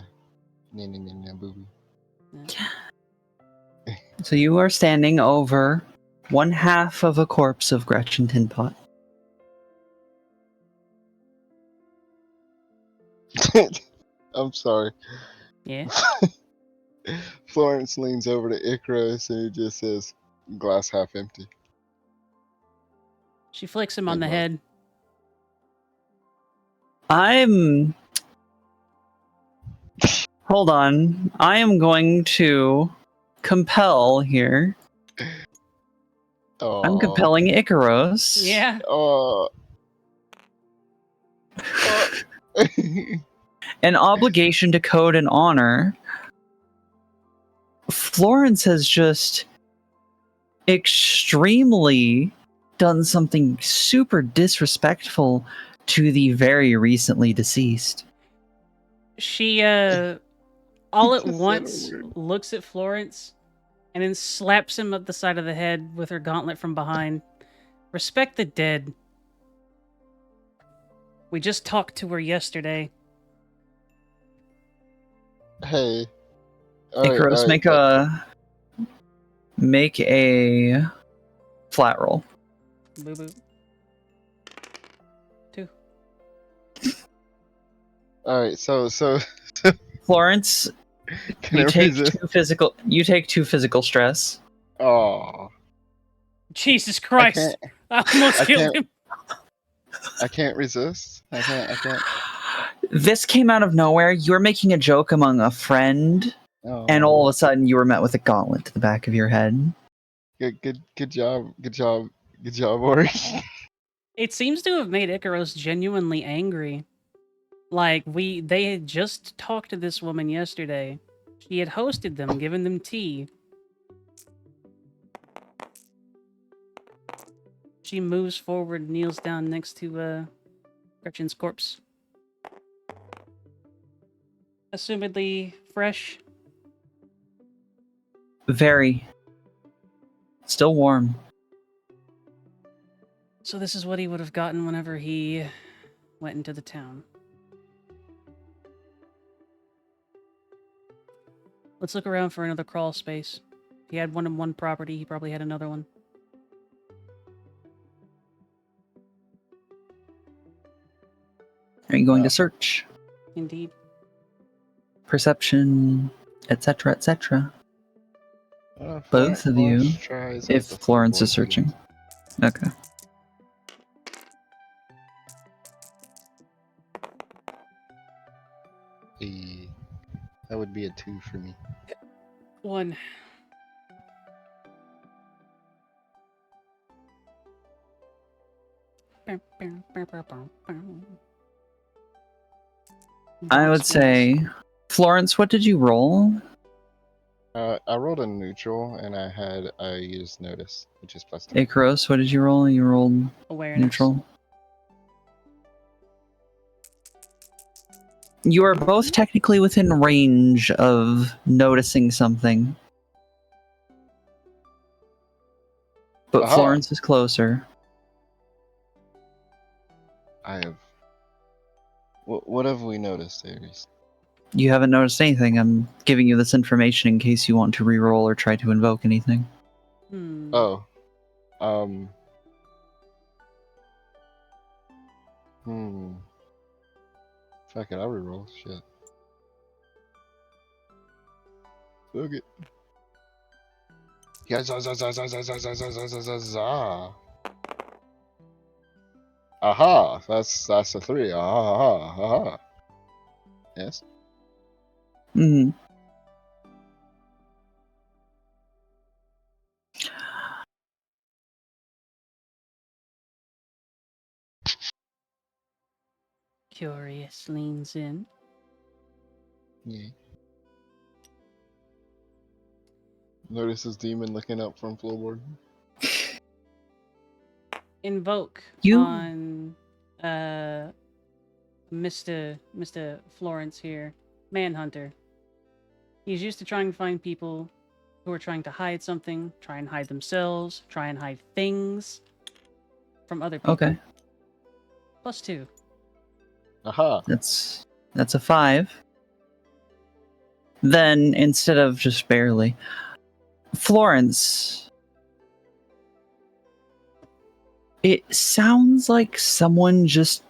Boo-boo. So you are standing over one half of a corpse of Gretchen Tin Pot. I'm sorry. Yeah? Florence leans over to Icaros and he just says, glass half empty. She flicks him on the head. Hold on. I am going to compel here. I'm compelling Icaros. Yeah. An obligation to code and honor. Florence has just extremely done something super disrespectful to the very recently deceased. She, all at once looks at Florence and then slaps him up the side of the head with her gauntlet from behind. Respect the dead. We just talked to her yesterday. Hey. Icaros, make a flat roll. Boo boo. 2. Alright, so Florence, you take two physical stress. Oh. Jesus Christ. I almost killed him. I can't resist. I can't. This came out of nowhere. You were making a joke among a friend, and all of a sudden you were met with a gauntlet to the back of your head. Good job, Auri. It seems to have made Icaros genuinely angry. Like, they had just talked to this woman yesterday. She had hosted them, given them tea. She moves forward, kneels down next to Gretchen's corpse. Assumedly fresh. Very. Still warm. So this is what he would have gotten whenever he went into the town. Let's look around for another crawl space. If he had one in one property, he probably had another one. Are you going to search? Indeed. Perception, etc., etc. Both of you, if Florence is searching. Okay. That would be a 2 for me. 1. I would say, Florence, what did you roll? I rolled a neutral, and I used notice, which is +2. Icaros, what did you roll? You rolled Awareness. neutral. You are both technically within range of noticing something. But Aha! Florence is closer. I have. What have we noticed, Ares? You haven't noticed anything. I'm giving you this information in case you want to reroll or try to invoke anything. Oh. Fuck it, I'll reroll. Shit. Fuck it. Yeah, Aha! That's a 3. Aha! Yes. Hmm. Curious leans in. Yeah. Notices demon looking up from floorboard. Invoke You- on Mr. Florence here. Manhunter. He's used to trying to find people who are trying to hide something, try and hide themselves, try and hide things from other people. Okay. +2. Aha! That's a 5. Then instead of just barely, Florence. It sounds like someone just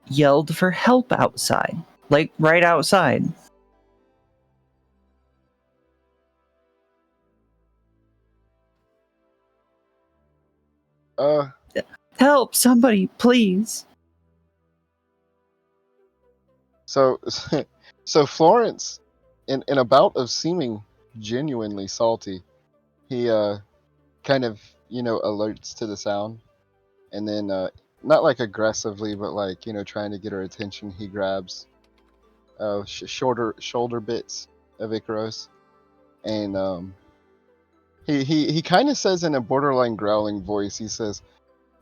yelled for help outside. Like right outside. Help, somebody, please. So Florence, in a bout of seeming genuinely salty, he kind of alerts to the sound, and then not like aggressively, but like trying to get her attention, he grabs shoulder bits of Icaros, and he kind of says in a borderline growling voice, he says,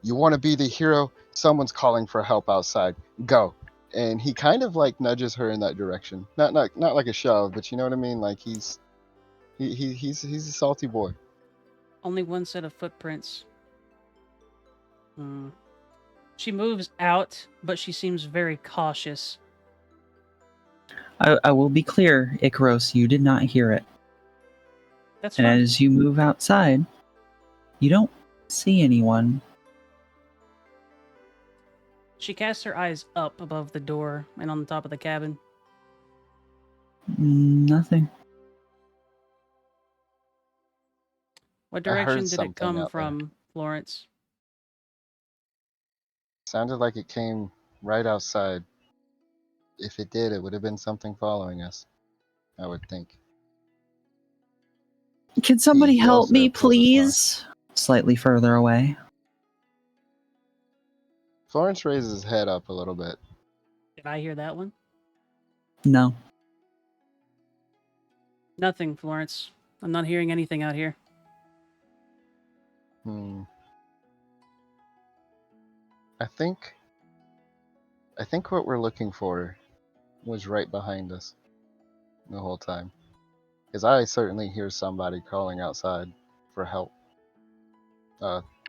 "You want to be the hero? Someone's calling for help outside. Go." And he kind of like nudges her in that direction. Not like a shove, but you know what I mean. Like he's a salty boy. Only one set of footprints. She moves out, but she seems very cautious. I will be clear, Icaros, you did not hear it. That's and fine. as you move outside, you don't see anyone. She casts her eyes up above the door and on the top of the cabin. Nothing. What I heard direction did it something come out there. from, Florence? Sounded like it came right outside. If it did, it would have been something following us, I would think. Can somebody He help also me, pulls his please? Slightly further away. Florence raises his head up a little bit. Did I hear that one? No. Nothing, Florence. I'm not hearing anything out here. I think what we're looking for was right behind us the whole time. Because I certainly hear somebody calling outside for help.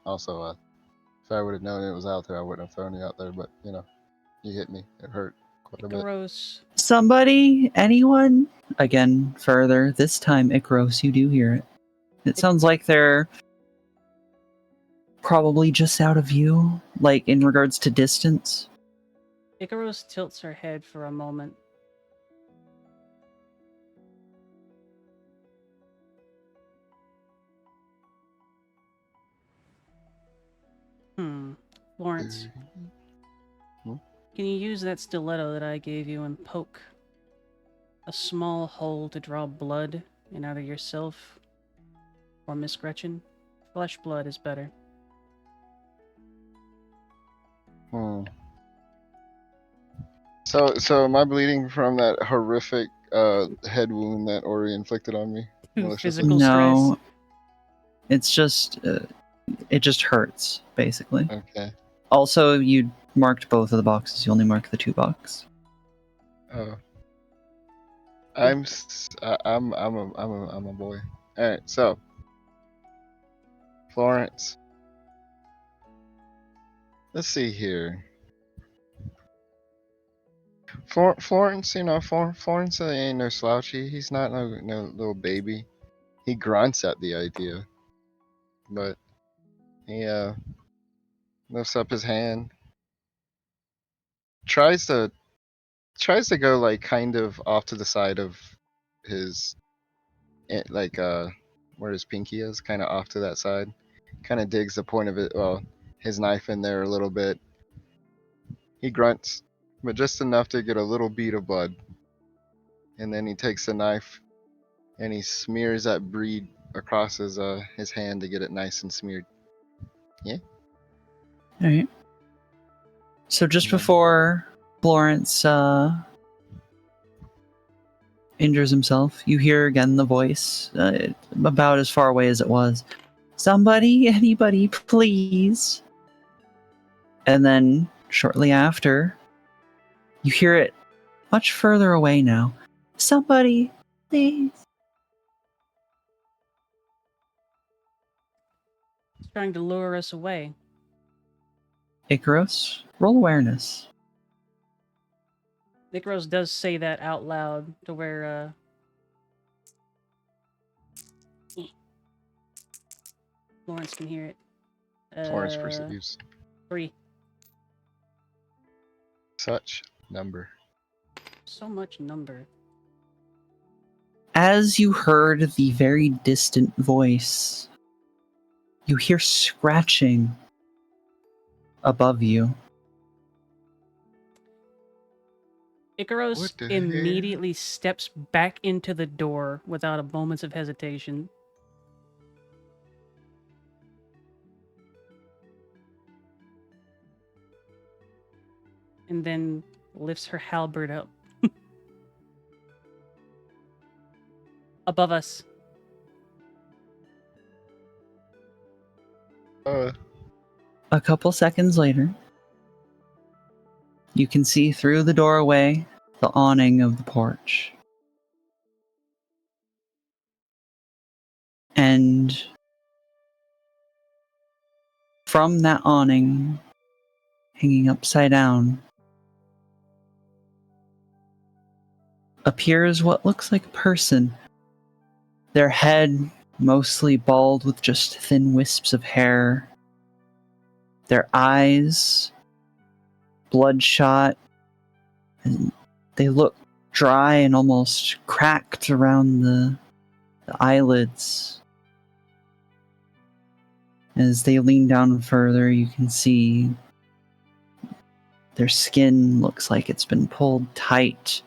Also, if I would have known it was out there, I wouldn't have thrown you out there. But you hit me. It hurt quite a bit. Icaros. Somebody? Anyone? Again, further. This time, Icaros, you do hear it. It sounds like they're probably just out of view, like in regards to distance. Icaros tilts her head for a moment. Florence. Can you use that stiletto that I gave you and poke a small hole to draw blood in either yourself or Miss Gretchen? Flesh blood is better. So am I bleeding from that horrific head wound that Ori inflicted on me maliciously? Physical stress. No, it's just it just hurts basically. Okay. Also, you marked both of the boxes. You only marked the 2 boxes. Oh. I'm a boy. All right, so Florence. Let's see here. Florence, Florence ain't no slouchy. He's not no little baby. He grunts at the idea, but he lifts up his hand, tries to go like kind of off to the side of his like where his pinky is, kind of off to that side. Kind of digs the point of it, his knife in there a little bit. He grunts, but just enough to get a little bead of blood. And then he takes the knife and he smears that bead across his hand to get it nice and smeared. Yeah. All right. So just And then- before Florence injures himself, you hear again the voice, about as far away as it was. Somebody, anybody, please. And then shortly after, you hear it much further away now. Somebody, please. It's trying to lure us away. Icaros, roll awareness. Icaros does say that out loud to where Lawrence can hear it. Florence perceives 3. such number. So much number. As you heard the very distant voice, you hear scratching above you. Icaros What the immediately steps back into the door without a moment of hesitation. And then lifts her halberd up. Above us. A couple seconds later, you can see through the doorway the awning of the porch. And from that awning, hanging upside down, appears what looks like a person. Their head mostly bald with just thin wisps of hair. Their eyes bloodshot, and they look dry and almost cracked around the eyelids. As they lean down further, you can see their skin looks like it's been pulled tight.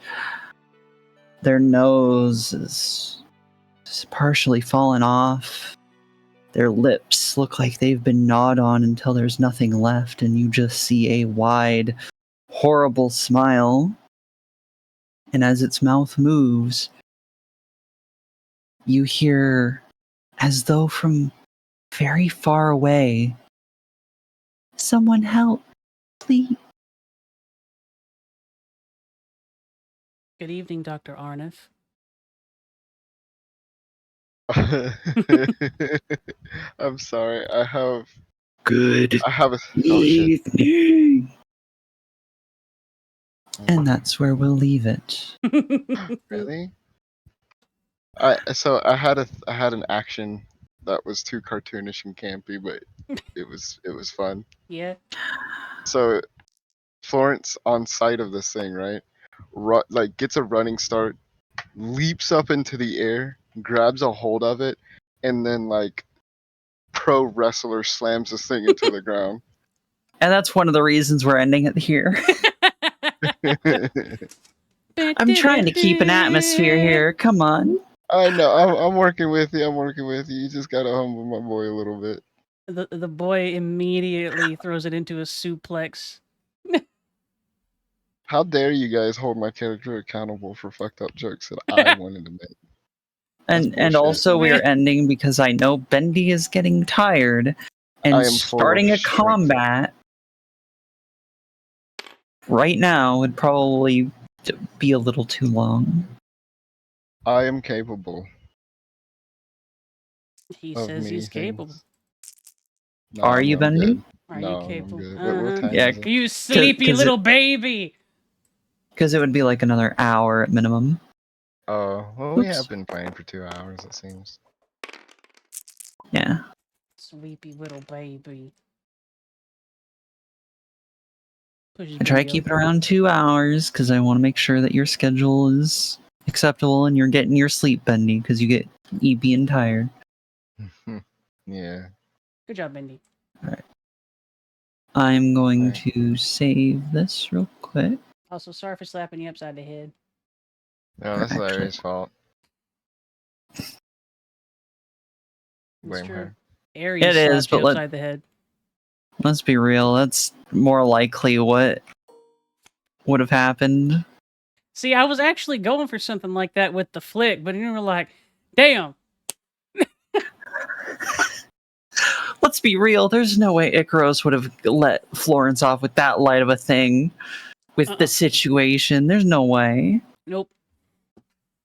Their nose is partially fallen off. Their lips look like they've been gnawed on until there's nothing left, and you just see a wide, horrible smile. And as its mouth moves, you hear, as though from very far away, "Someone help, please." Good evening, Dr. Arnif. I'm sorry. I have Good a oh shit. evening. And that's where we'll leave it. Really? I had an action that was too cartoonish and campy, but it was fun. Yeah. So Florence, on sight of this thing, right? Like gets a running start, leaps up into the air, grabs a hold of it, and then like pro wrestler slams this thing into the ground. And that's one of the reasons we're ending it here. I'm trying to keep an atmosphere here. Come on. I know. I'm working with you. I'm working with you. You just gotta humble my boy a little bit. The boy immediately throws it into a suplex. How dare you guys hold my character accountable for fucked up jokes that I wanted to make? And bullshit. also we are ending because I know Bendy is getting tired, and I am full of starting a strength. combat right now would probably be a little too long. I am capable. He of says many he's capable. things. No, Are you, I'm Bendy? good. Are No, you capable? I'm good. What time Yeah, is it? You sleepy little baby. Because it would be like another hour at minimum. Oh, well, we Oops. have been playing for 2 hours, it seems. Yeah. Sleepy little baby. I try to keep it around 2 hours because I want to make sure that your schedule is acceptable and you're getting your sleep, Bendy, because you get being tired. Yeah. Good job, Bendy. Alright. I'm going to save this real quick. Also, sorry for slapping you upside the head. No, that's Actually- Larry's fault. It's Blame true. her. Aries It is, slapped you but upside the head. let's be real. That's more likely what would have happened. See, I was actually going for something like that with the flick, but you were like, damn. Let's be real. There's no way Icaros would have let Florence off with that light of a thing with the situation. There's no way. Nope.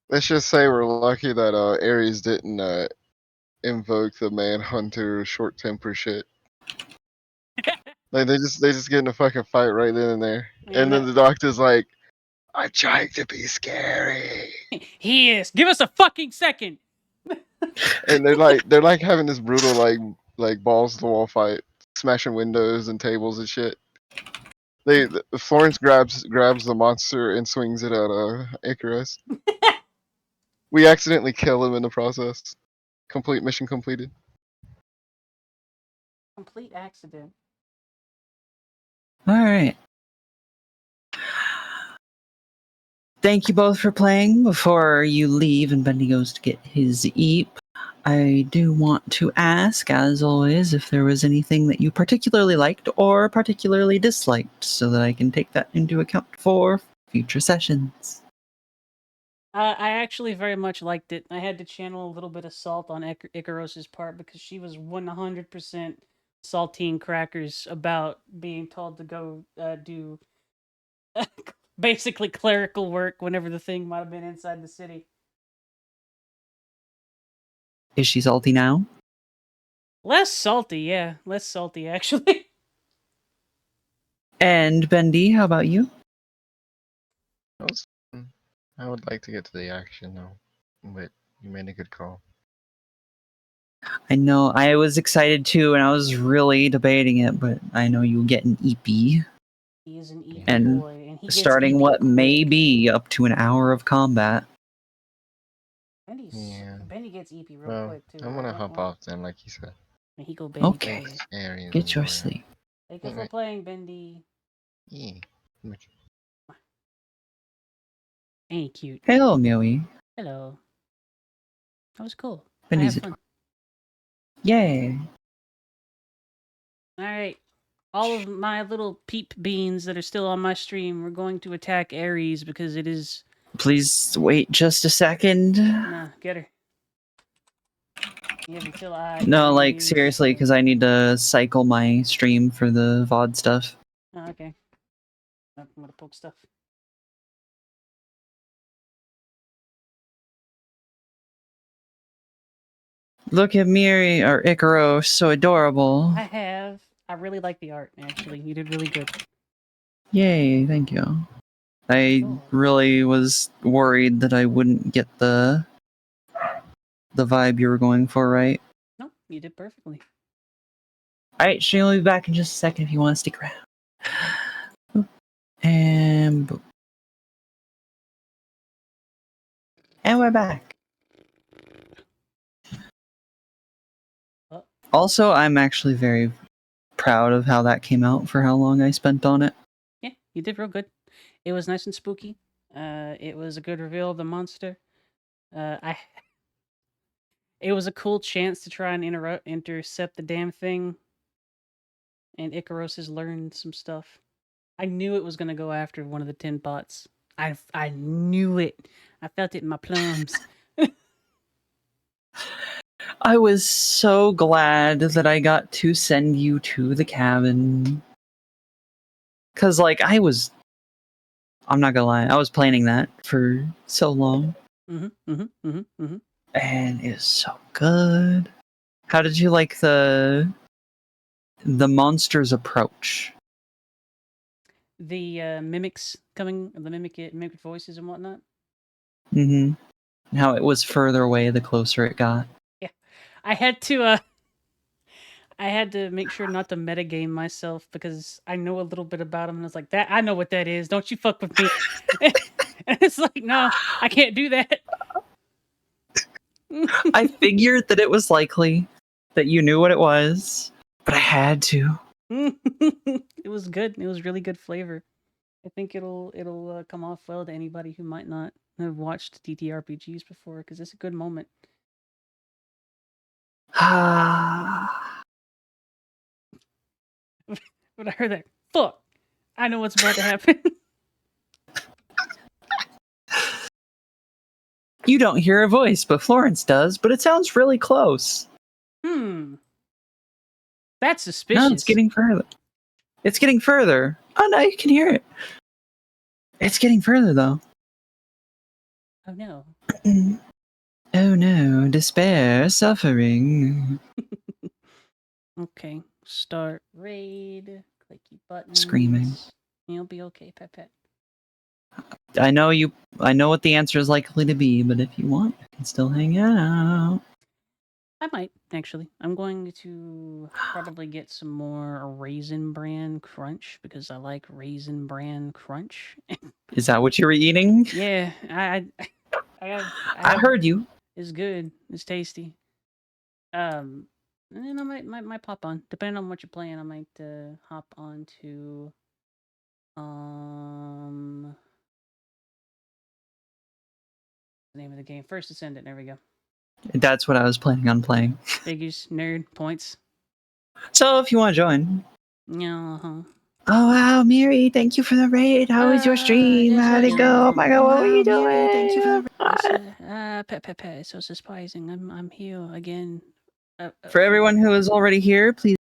Let's just say we're lucky that Ares didn't invoke the Manhunter short temper shit. Like they just get in a fucking fight right then and there. And then the doctor's like, I'm trying to be scary. He is. Give us a fucking second. And they're like having this brutal like balls to the wall fight, smashing windows and tables and shit. Florence grabs the monster and swings it at Icarus. We accidentally kill him in the process. Complete mission completed. Complete accident. All right. Thank you both for playing. Before you leave and Bendy goes to get his eep, I do want to ask, as always, if there was anything that you particularly liked or particularly disliked, so that I can take that into account for future sessions. I actually very much liked it. I had to channel a little bit of salt on Icaros's part because she was 100% saltine crackers about being told to go do basically clerical work whenever the thing might have been inside the city. Is she salty now? Less salty, yeah. Less salty, actually. And Bendy, how about you? I would like to get to the action now, but you made a good call. I know, I was excited too, and I was really debating it, but I know you get an EP. He is an EP and boy, and he gets starting EP what quick. may be up to an hour of combat. Bendy gets EP real quick too. I'm gonna hop off then, like you said. And he go Bendy. Okay. Aries Get your enjoy it. sleep. Thank you for playing, Bendy. Yeah. Ain't he cute? Hello, Mewy. Hello. That was cool. Bendy's I had fun. Yay. All right. All of my little peep beans that are still on my stream, we're going to attack Ares because it is... Please wait just a second. Nah, get her. You have until I... No, like, seriously, because I need to cycle my stream for the VOD stuff. Oh, okay. I'm gonna poke stuff. Look at Miri, or Icaros, so adorable. I really like the art, actually. You did really good. Yay, thank you. I really was worried that I wouldn't get the vibe you were going for, right? No, you did perfectly. Alright, Shane will be back in just a second if you want to stick around. And boom. And we're back. Also, I'm actually very proud of how that came out for how long I spent on it. Yeah, you did real good. It was nice and spooky. It was a good reveal of the monster. It was a cool chance to try and intercept the damn thing. And Icaros has learned some stuff. I knew it was gonna go after one of the tin pots. I knew it. I felt it in my plums. I was so glad that I got to send you to the cabin. Cause like I'm not gonna lie, I was planning that for so long. And it's so good. How did you like the monster's approach? The mimics coming, the mimic voices and whatnot. How it was further away the closer it got. Yeah, I had to make sure not to metagame myself because I know a little bit about them, and it's like that. I know what that is. Don't you fuck with me. And it's like, no, I can't do that. I figured that it was likely that you knew what it was, but I had to. It was good. It was really good flavor. I think it'll come off well to anybody who might not have watched TTRPGs before because it's a good moment. But I heard that. Fuck. I know what's about to happen. You don't hear a voice, but Florence does, but it sounds really close. That's suspicious. No, it's getting further. It's getting further. Oh, no, you can hear it. It's getting further, though. Oh, no. Oh, no. Despair. Suffering. Okay. Start raid. Clicky buttons. Screaming. You'll be okay, Pet. I know what the answer is likely to be, but if you want, you can still hang out. I might, actually. I'm going to probably get some more Raisin Bran Crunch because I like Raisin Bran Crunch. Is that what you were eating? Yeah, I heard you. It's good. It's tasty. And then I might pop on. Depending on what you're playing, I might hop on to the name of the game. First Ascendant, there we go. That's what I was planning on playing. Figures, nerd, points. So if you want to join. Uh-huh. Oh wow, Miri, thank you for the raid. How was your stream? How'd it go? Oh my god, what were you doing? Miri, thank you for the Pet. So surprising. I'm here again. For everyone who is already here, please